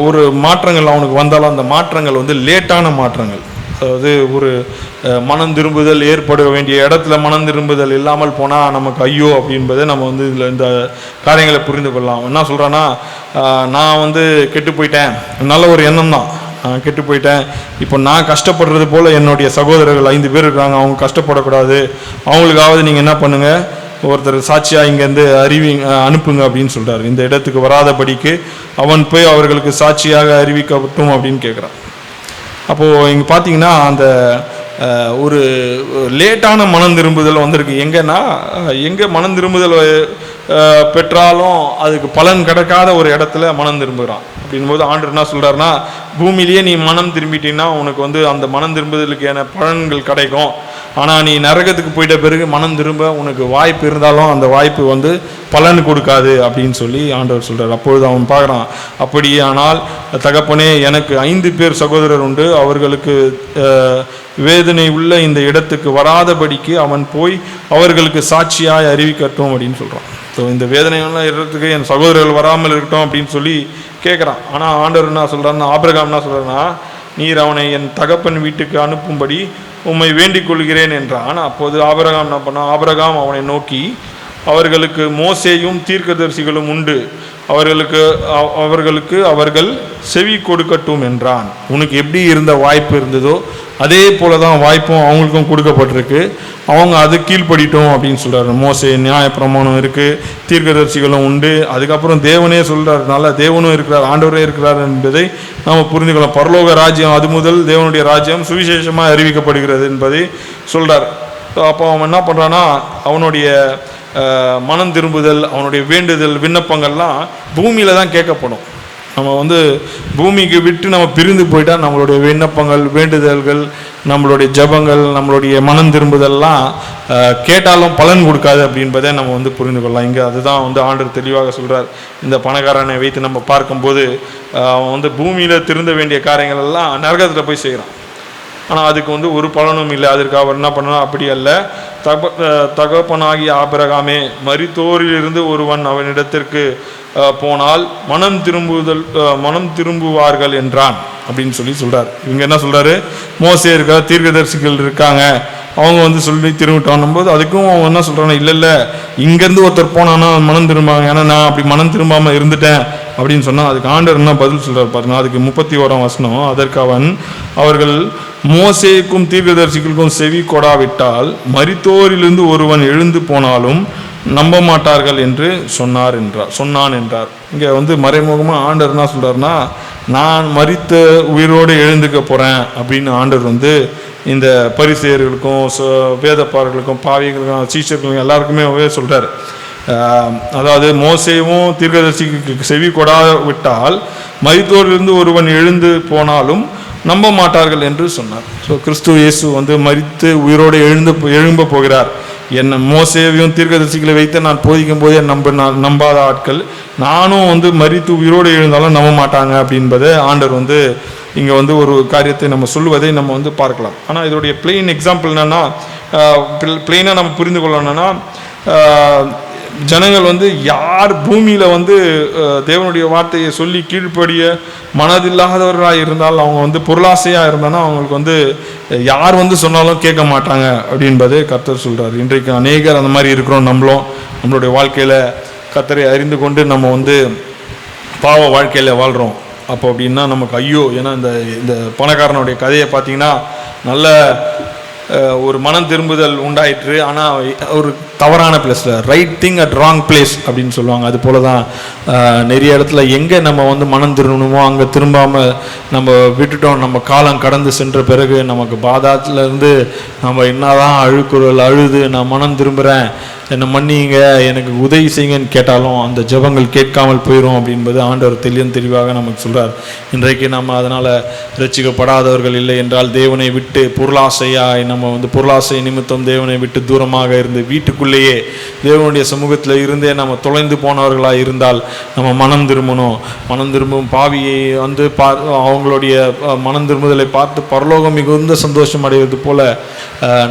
ஒரு மாற்றங்கள் அவனுக்கு வந்தாலும் அந்த மாற்றங்கள் வந்து லேட்டான மாற்றங்கள். அதாவது ஒரு மனம் திரும்புதல் ஏற்பட வேண்டிய இடத்துல மனம் திரும்புதல் இல்லாமல் போனால் நமக்கு ஐயோ அப்படின்பதை நம்ம வந்து இதில் இந்த காரியங்களை புரிந்து கொள்ளலாம். என்ன சொல்கிறான்னா, நான் வந்து கெட்டு போயிட்டேன், நல்ல ஒரு எண்ணம் தான், நான் கெட்டு போயிட்டேன், இப்போ நான் கஷ்டப்படுறது போல் என்னுடைய சகோதரர்கள் 5 பேர் இருக்காங்க, அவங்க கஷ்டப்படக்கூடாது, அவங்களுக்காவது நீங்கள் என்ன பண்ணுங்கள், ஒருத்தர் சாட்சியாக இங்கேருந்து அனுப்புங்க அப்படின்னு சொல்கிறார். இந்த இடத்துக்கு வராதபடிக்கு அவன் போய் அவர்களுக்கு சாட்சியாக அறிவிக்கப்பட்டும் அப்படின்னு கேட்குறான். அப்போது இங்கே பார்த்தீங்கன்னா அந்த ஒரு லேட்டான மனம் திரும்புதல் வந்திருக்கு. எங்கே மனம் திரும்புதல் பெற்றாலும் அதுக்கு பலன் கிடைக்காத ஒரு இடத்துல மனம் திரும்புகிறான். அப்படின்போது ஆண்டவர் என்ன சொல்கிறாருன்னா, பூமியிலேயே நீ மனம் திரும்பிட்டீங்கன்னா உனக்கு வந்து அந்த மனம் திரும்புதலுக்கான பலன்கள் கிடைக்கும். ஆனால் நீ நரகத்துக்கு போயிட்ட பிறகு மனம் திரும்ப உனக்கு வாய்ப்பு இருந்தாலும் அந்த வாய்ப்பு வந்து பலன் கொடுக்காது அப்படின்னு சொல்லி ஆண்டவர் சொல்கிறார். அப்பொழுது அவன் பார்க்குறான், அப்படியானால் தகப்பனே எனக்கு 5 பேர் சகோதரர் உண்டு, அவர்களுக்கு வேதனை உள்ள இந்த இடத்துக்கு வராதபடிக்கு அவன் போய் அவர்களுக்கு சாட்சியாய் அறிவிக்கட்டும் அப்படின்னு சொல்கிறான். ஸோ இந்த வேதனையெல்லாம் இடத்துக்கு என் சகோதரர்கள் வராமல் இருக்கட்டும் அப்படின்னு சொல்லி கேட்குறான். ஆனால் ஆண்டவர் என்ன சொல்கிறாருன்னா, ஆபிரகாம் என்ன சொல்கிறாருன்னா, நீர் அவனை என் தகப்பன் வீட்டுக்கு அனுப்பும்படி உம்மை வேண்டிக் கொள்கிறேன் என்றான். அப்போது ஆபிரகாம் என்ன பண்ணான், ஆபிரகாம் அவனை நோக்கி, அவர்களுக்கு மோசேயும் தீர்க்கதரிசிகளும் உண்டு, அவர்களுக்கு அவர்கள் செவி கொடுக்கட்டும் என்றான். உனக்கு எப்படி இருந்த வாய்ப்பு இருந்ததோ அதே போல தான் வாய்ப்பும் அவங்களுக்கும் கொடுக்கப்பட்டிருக்கு, அவங்க அது கீழ்ப்படிட்டோம் அப்படின்னு சொல்கிறாரு. மோசே நியாயப்பிரமாணம் இருக்குது, தீர்க்கதரிசிகளும் உண்டு, அதுக்கப்புறம் தேவனே சொல்கிறாருனால தேவனும் இருக்கிறார், ஆண்டவரே இருக்கிறார் என்பதை நாம் புரிந்து கொள்ளலாம். பரலோக ராஜ்யம் அது முதல் தேவனுடைய ராஜ்யம் சுவிசேஷமாக அறிவிக்கப்படுகிறது என்பதை சொல்கிறார். அப்போ அவன் என்ன பண்ணுறான்னா, அவனுடைய மனம் திரும்புதல், அவனுடைய வேண்டுதல், விண்ணப்பங்கள்லாம் பூமியில் தான் கேட்கப்படும். நம்ம வந்து பூமிக்கு விட்டு நம்ம பிரிந்து போயிட்டால் நம்மளுடைய விண்ணப்பங்கள், வேண்டுதல்கள், நம்மளுடைய ஜபங்கள், நம்மளுடைய மனம் திரும்புதல்லாம் கேட்டாலும் பலன் கொடுக்காது அப்படின்பதை நம்ம வந்து புரிந்து கொள்ளலாம். இங்கே அதுதான் வந்து ஆண்டவர் தெளிவாக சொல்கிறார். இந்த பணக்காரனை வைத்து நம்ம பார்க்கும்போது அவன் வந்து பூமியில் திருந்த வேண்டிய காரியங்கள் எல்லாம் நரகத்தில் போய் செய்கிறான். ஆனால் அதுக்கு வந்து ஒரு பலனும் இல்லை. அதற்கு அவர் என்ன பண்ணணும், அப்படி அல்ல, தகப்பனாகிய ஆபிரகாமே, மரித்தோரிலிருந்து ஒருவன் அவனிடத்திற்கு போனால் மனம் திரும்புவார்கள் என்றான் அப்படின்னு சொல்லி சொல்கிறார். இவங்க என்ன சொல்கிறாரு, மோசே இருக்கா, தீர்க்கதரிசிகள் இருக்காங்க, அவங்க வந்து சொல்லி திரும்பிட்டோம் போது அதுக்கும் அவங்க என்ன சொல்கிறாங்க, இல்லை இங்கேருந்து ஒருத்தர் போனான்னா மனம் திரும்பாங்க, ஏன்னா நான் அப்படி மனம் திரும்பாமல் இருந்துட்டேன் அப்படின்னு சொன்னால் அதுக்கு ஆண்டவர் என்ன பதில் சொல்கிறார் பாருங்க. அதுக்கு 31ஆம் வசனம், அதற்கு அவர்கள் மோசேக்கும் தீர்க்கதரிசிகளுக்கும் செவி கொடாவிட்டால் மரித்தோரிலிருந்து ஒருவன் எழுந்து போனாலும் நம்ப மாட்டார்கள் என்று சொன்னான் என்றார். இங்கே வந்து மறைமுகமாக ஆண்டவர் என்ன சொல்கிறாருன்னா, நான் மரித்த உயிரோடு எழுந்துக்க போகிறேன் அப்படின்னு ஆண்டவர் வந்து இந்த பரிசேயர்களுக்கும் வேதப்பாரர்களுக்கும் பாவிகளுக்கும் சீஷர்களுக்கும் எல்லாருக்குமே சொல்கிறார். அதாவது மோசேவும் தீர்க்கதரிசிக்கு செவி கொடாவிட்டால் மரித்தோரிலிருந்து ஒருவன் எழுந்து போனாலும் நம்ப மாட்டார்கள் என்று சொன்னார். ஸோ கிறிஸ்து இயேசு வந்து மரித்து உயிரோடு எழும்ப போகிறார். என்னை மோசேவையும் தீர்க்கதரிசிகளை வைத்து நான் போதிக்கும் போதே நம்பாத ஆட்கள் நானும் வந்து மரித்து உயிரோடு எழுந்தாலும் நம்ப மாட்டாங்க அப்படின்பதை ஆண்டவர் வந்து இங்கே வந்து ஒரு காரியத்தை நம்ம சொல்லுவதை நம்ம வந்து பார்க்கலாம். ஆனால் இதோடைய பிளெயின் எக்ஸாம்பிள் என்னென்னா, பிளெயினாக நம்ம புரிந்து கொள்ளணும்னா, ஜனங்கள் வந்து யார் பூமியில் வந்து தேவனுடைய வார்த்தையை சொல்லி கீழ்ப்படிய மனதில்லாதவர்களாக இருந்தால், அவங்க வந்து பொருளாசையாக இருந்தாலும் அவங்களுக்கு வந்து யார் வந்து சொன்னாலும் கேட்க மாட்டாங்க அப்படின்பது கர்த்தர் சொல்கிறார். இன்றைக்கு அநேகர் அந்த மாதிரி இருக்கிறோம். நம்மளுடைய வாழ்க்கையில் கர்த்தரை அறிந்து கொண்டு நம்ம வந்து பாவ வாழ்க்கையில் வாழ்கிறோம். அப்போ அப்படின்னா நமக்கு ஐயோ, ஏன்னா இந்த பணக்காரனுடைய கதையை பார்த்தீங்கன்னா நல்ல ஒரு மனம் திரும்புதல் உண்டாயிற்று. ஆனால் ஒரு தவறான பிளேஸில், right thing at wrong place அப்படின்னு சொல்லுவாங்க. அது போல தான் நிறைய இடத்துல எங்கே நம்ம வந்து மனம் திரும்பணுமோ அங்கே திரும்பாமல் நம்ம விட்டுட்டோம். நம்ம காலம் கடந்து சென்ற பிறகு நமக்கு பாதாத்திலேருந்து நம்ம என்னதான் அழுக்குறல் அழுது நான் மனம் திரும்புகிறேன், என்னை மன்னிங்க, எனக்கு உதவி செய்யுங்கன்னு கேட்டாலும் அந்த ஜெபங்கள் கேட்காமல் போயிடும் அப்படின்பது ஆண்டவர் தெளிவாக நமக்கு சொல்கிறார். இன்றைக்கு நம்ம அதனால் ரட்சிக்கப்படாதவர்கள் இல்லை என்றால் தேவனை விட்டு பொருளாசையாய் நம்ம வந்து பொருளாசை நிமித்தம் தேவனை விட்டு தூரமாக இருந்து வீட்டுக்குள்ளேயே தேவனுடைய சமூகத்தில் இருந்தே நம்ம தொலைந்து போனவர்களாக இருந்தால் நம்ம மனம் திரும்பணும். மனம் திரும்பும் பாவியை வந்து அவங்களுடைய மனம் திரும்புதலை பார்த்து பரலோகம் மிகுந்த சந்தோஷம் அடைவது போல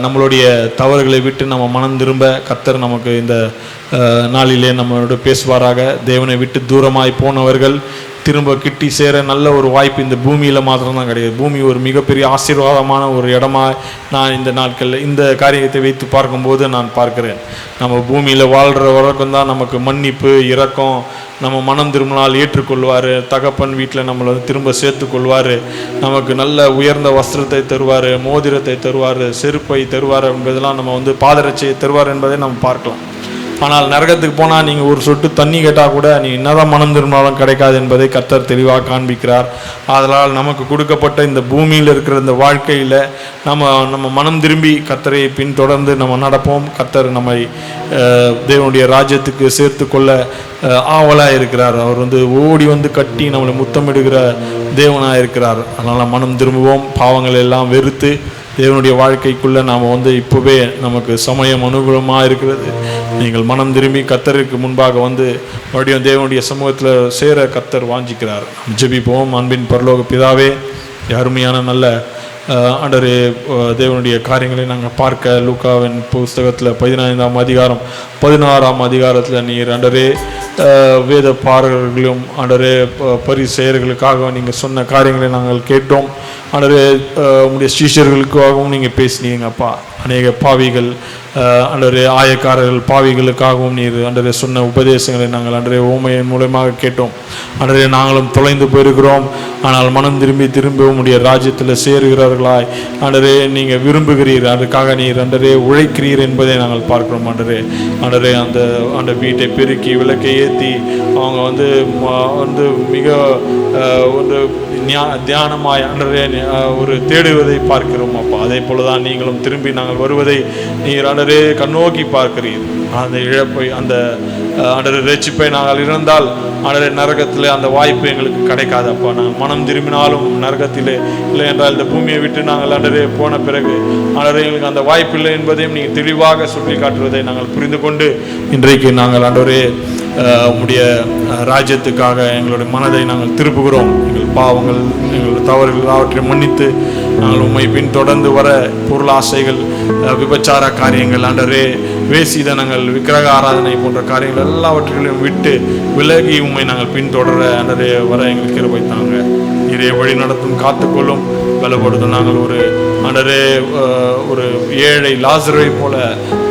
நம்மளுடைய தவறுகளை விட்டு நம்ம மனம் திரும்ப கர்த்தர் நமக்கு இந்த நாளிலே நம்மளோட பேசுவாராக. தேவனை விட்டு தூரமாய் போனவர்கள் திரும்ப கிட்டி சேர நல்ல ஒரு வாய்ப்பு இந்த பூமியில் மாத்திரம்தான் கிடையாது. பூமி ஒரு மிகப்பெரிய ஆசீர்வாதமான ஒரு இடமா நான் இந்த நாட்களில் இந்த காரியத்தை வைத்து பார்க்கும்போது நான் பார்க்கிறேன். நம்ம பூமியில் வாழ்கிற வரைக்கும் தான் நமக்கு மன்னிப்பு, இரக்கம், நம்ம மனம் திரும்பினால் ஏற்றுக்கொள்வார். தகப்பன் வீட்டில் நம்மளை திரும்ப சேர்த்து கொள்வார். நமக்கு நல்ல உயர்ந்த வஸ்திரத்தை தருவார், மோதிரத்தை தருவார், செருப்பை தருவார் என்பதெல்லாம் நம்ம வந்து பாதரட்சியை தருவார் என்பதை நம்ம பார்க்கலாம். ஆனால் நரகத்துக்கு போனால் நீங்கள் ஒரு சொட்டு தண்ணி கேட்டால் கூட நீ என்னதான் மனம் திரும்பினாலும் கிடைக்காது என்பதை கர்த்தர் தெளிவாக காண்பிக்கிறார். அதனால் நமக்கு கொடுக்கப்பட்ட இந்த பூமியில் இருக்கிற இந்த வாழ்க்கையில் நம்ம மனம் திரும்பி கர்த்தரை பின்தொடர்ந்து நம்ம நடப்போம். கர்த்தர் நம்மை தேவனுடைய ராஜ்யத்துக்கு சேர்த்து கொள்ள ஆவலாக இருக்கிறார். அவர் வந்து ஓடி வந்து கட்டி நம்மளை முத்தமிடுகிற தேவனாக இருக்கிறார். அதனால் மனம் திரும்புவோம், பாவங்கள் எல்லாம் வெறுத்து தேவனுடைய வாழ்க்கைக்குள்ளே நாம் வந்து இப்போவே நமக்கு சமயம் அனுகூலமாக இருக்கிறது. நீங்கள் மனம் திரும்பி கர்த்தருக்கு முன்பாக வந்து மறுபடியும் தேவனுடைய சமூகத்தில் சேர கர்த்தர் வாஞ்சிக்கிறார். ஜெபிப்போம். அன்பின் பரலோக பிதாவே, அருமையான நல்ல ஆண்டவரே, தேவனுடைய காரியங்களை நாங்கள் பார்க்க லூக்காவின் புஸ்தகத்தில் 15ஆம் அதிகாரம் 16ஆம் அதிகாரத்தில் நீர் ஆண்டவரே வேத பாரகர்களும் ஆண்டவரே பரிசேயர்களுக்காக நீங்கள் சொன்ன காரியங்களை நாங்கள் கேட்டோம். ஆண்டவரே, உங்களுடைய சீஷர்களுக்காகவும் நீங்கள் பேசினீங்கப்பா. அநேக பாவிகள் ஆண்டவரே, ஆயக்காரர்கள் பாவிகளுக்காகவும் நீர் ஆண்டவரே சொன்ன உபதேசங்களை நாங்கள் ஆண்டவரே ஊமையின் மூலமாக கேட்டோம். ஆண்டவரே, நாங்களும் தொலைந்து போயிருக்கிறோம். ஆனால் மனம் திரும்பி உம்முடைய ராஜ்யத்தில் சேருகிறார்களாய் ஆண்டவரே நீங்கள் விரும்புகிறீர். அதுக்காக நீர் ஆண்டவரே உழைக்கிறீர் என்பதை நாங்கள் பார்க்கிறோம். ஆண்டவரே அந்த வீட்டை பெருக்கி விளக்கை ஏற்றி அவங்க வந்து மிக ஒரு தியானமாய் ஆண்டவரே ஒரு தேடுவதை பார்க்கிறோம் அப்பா. அதே போல தான் நீங்களும் திரும்பி நாங்கள் வருவதை நீர் ஆண்டவரே கண்ணோக்கி பார்க்கிறீர். அந்த இழப்பை, அந்த ஆண்டவரே ரட்சிப்பை நாங்கள் இழந்தால் ஆண்டவரே நரகத்தில் அந்த வாய்ப்பு எங்களுக்கு கிடைக்காதப்பா. நாங்கள் மனம் திரும்பினாலும் நரகத்திலே, இல்லை என்றால் இந்த பூமியை விட்டு நாங்கள் ஆண்டவரே போன பிறகு ஆண்டவரே எங்களுக்கு அந்த வாய்ப்பு இல்லை என்பதையும் நீங்கள் தெளிவாக சொல்லி காட்டுவதை நாங்கள் புரிந்து கொண்டு இன்றைக்கு நாங்கள் ஆண்டவரே உம்முடைய ராஜ்யத்துக்காக எங்களுடைய மனதை நாங்கள் திருப்புகிறோம். எங்கள் பாவங்கள், எங்களுடைய தவறுகள் அவற்றை மன்னித்து நாங்கள் உம்மை பின்தொடர்ந்து வர பொருளாசைகள், விபச்சார காரியங்கள், ஆண்டவரே வேசிதனங்கள், விக்கிரக ஆராதனை போன்ற காரியங்கள் எல்லாவற்றையும் விட்டு விலகி உம்மை நாங்கள் பின்தொடர ஆண்டவரே வர எங்களுக்கு கிருபை தாங்க. இதை வழி நடத்தும், காத்துக்கொள்ளும், பலப்படுத்தும். நாங்கள் ஒரு ஆண்டவரே ஒரு ஏழை லாசரை போல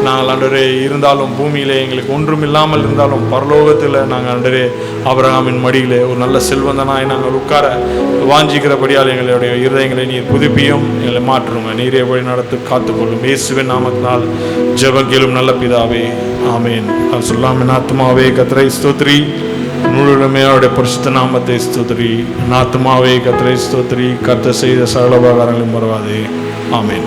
நாங்கள் ஆண்டவரே இருந்தாலும், பூமியிலே எங்களுக்கு ஒன்றும் இல்லாமல் இருந்தாலும் பரலோகத்தில் நாங்கள் ஆண்டவரே ஆபிரகாமின் மடியிலே ஒரு நல்ல செல்வந்தனாய் நாங்கள் உட்கார வாஞ்சிக்கிறபடியால் எங்களுடைய இருதயங்களை நீர் புதுப்பியும், எங்களை மாற்றுங்க. நீரே வழி நடத்து காத்துக்கொள்ளும். இயேசுவின் நாமத்தினால் ஜெபம் கேளும் நல்ல பிதாவே, ஆமேன். சொல்லாமின் ஆத்மாவே கர்த்தரை ஸ்தோத்திரி, முழுமே அவருடைய பரிசுத்த நாமத்தை ஸ்தோத்திரி. ஆத்மாவே கர்த்தரை ஸ்தோத்திரி, கர்த்தர் செய்த சகல உபகாரங்களையும் மறவாதே. ஆமேன்.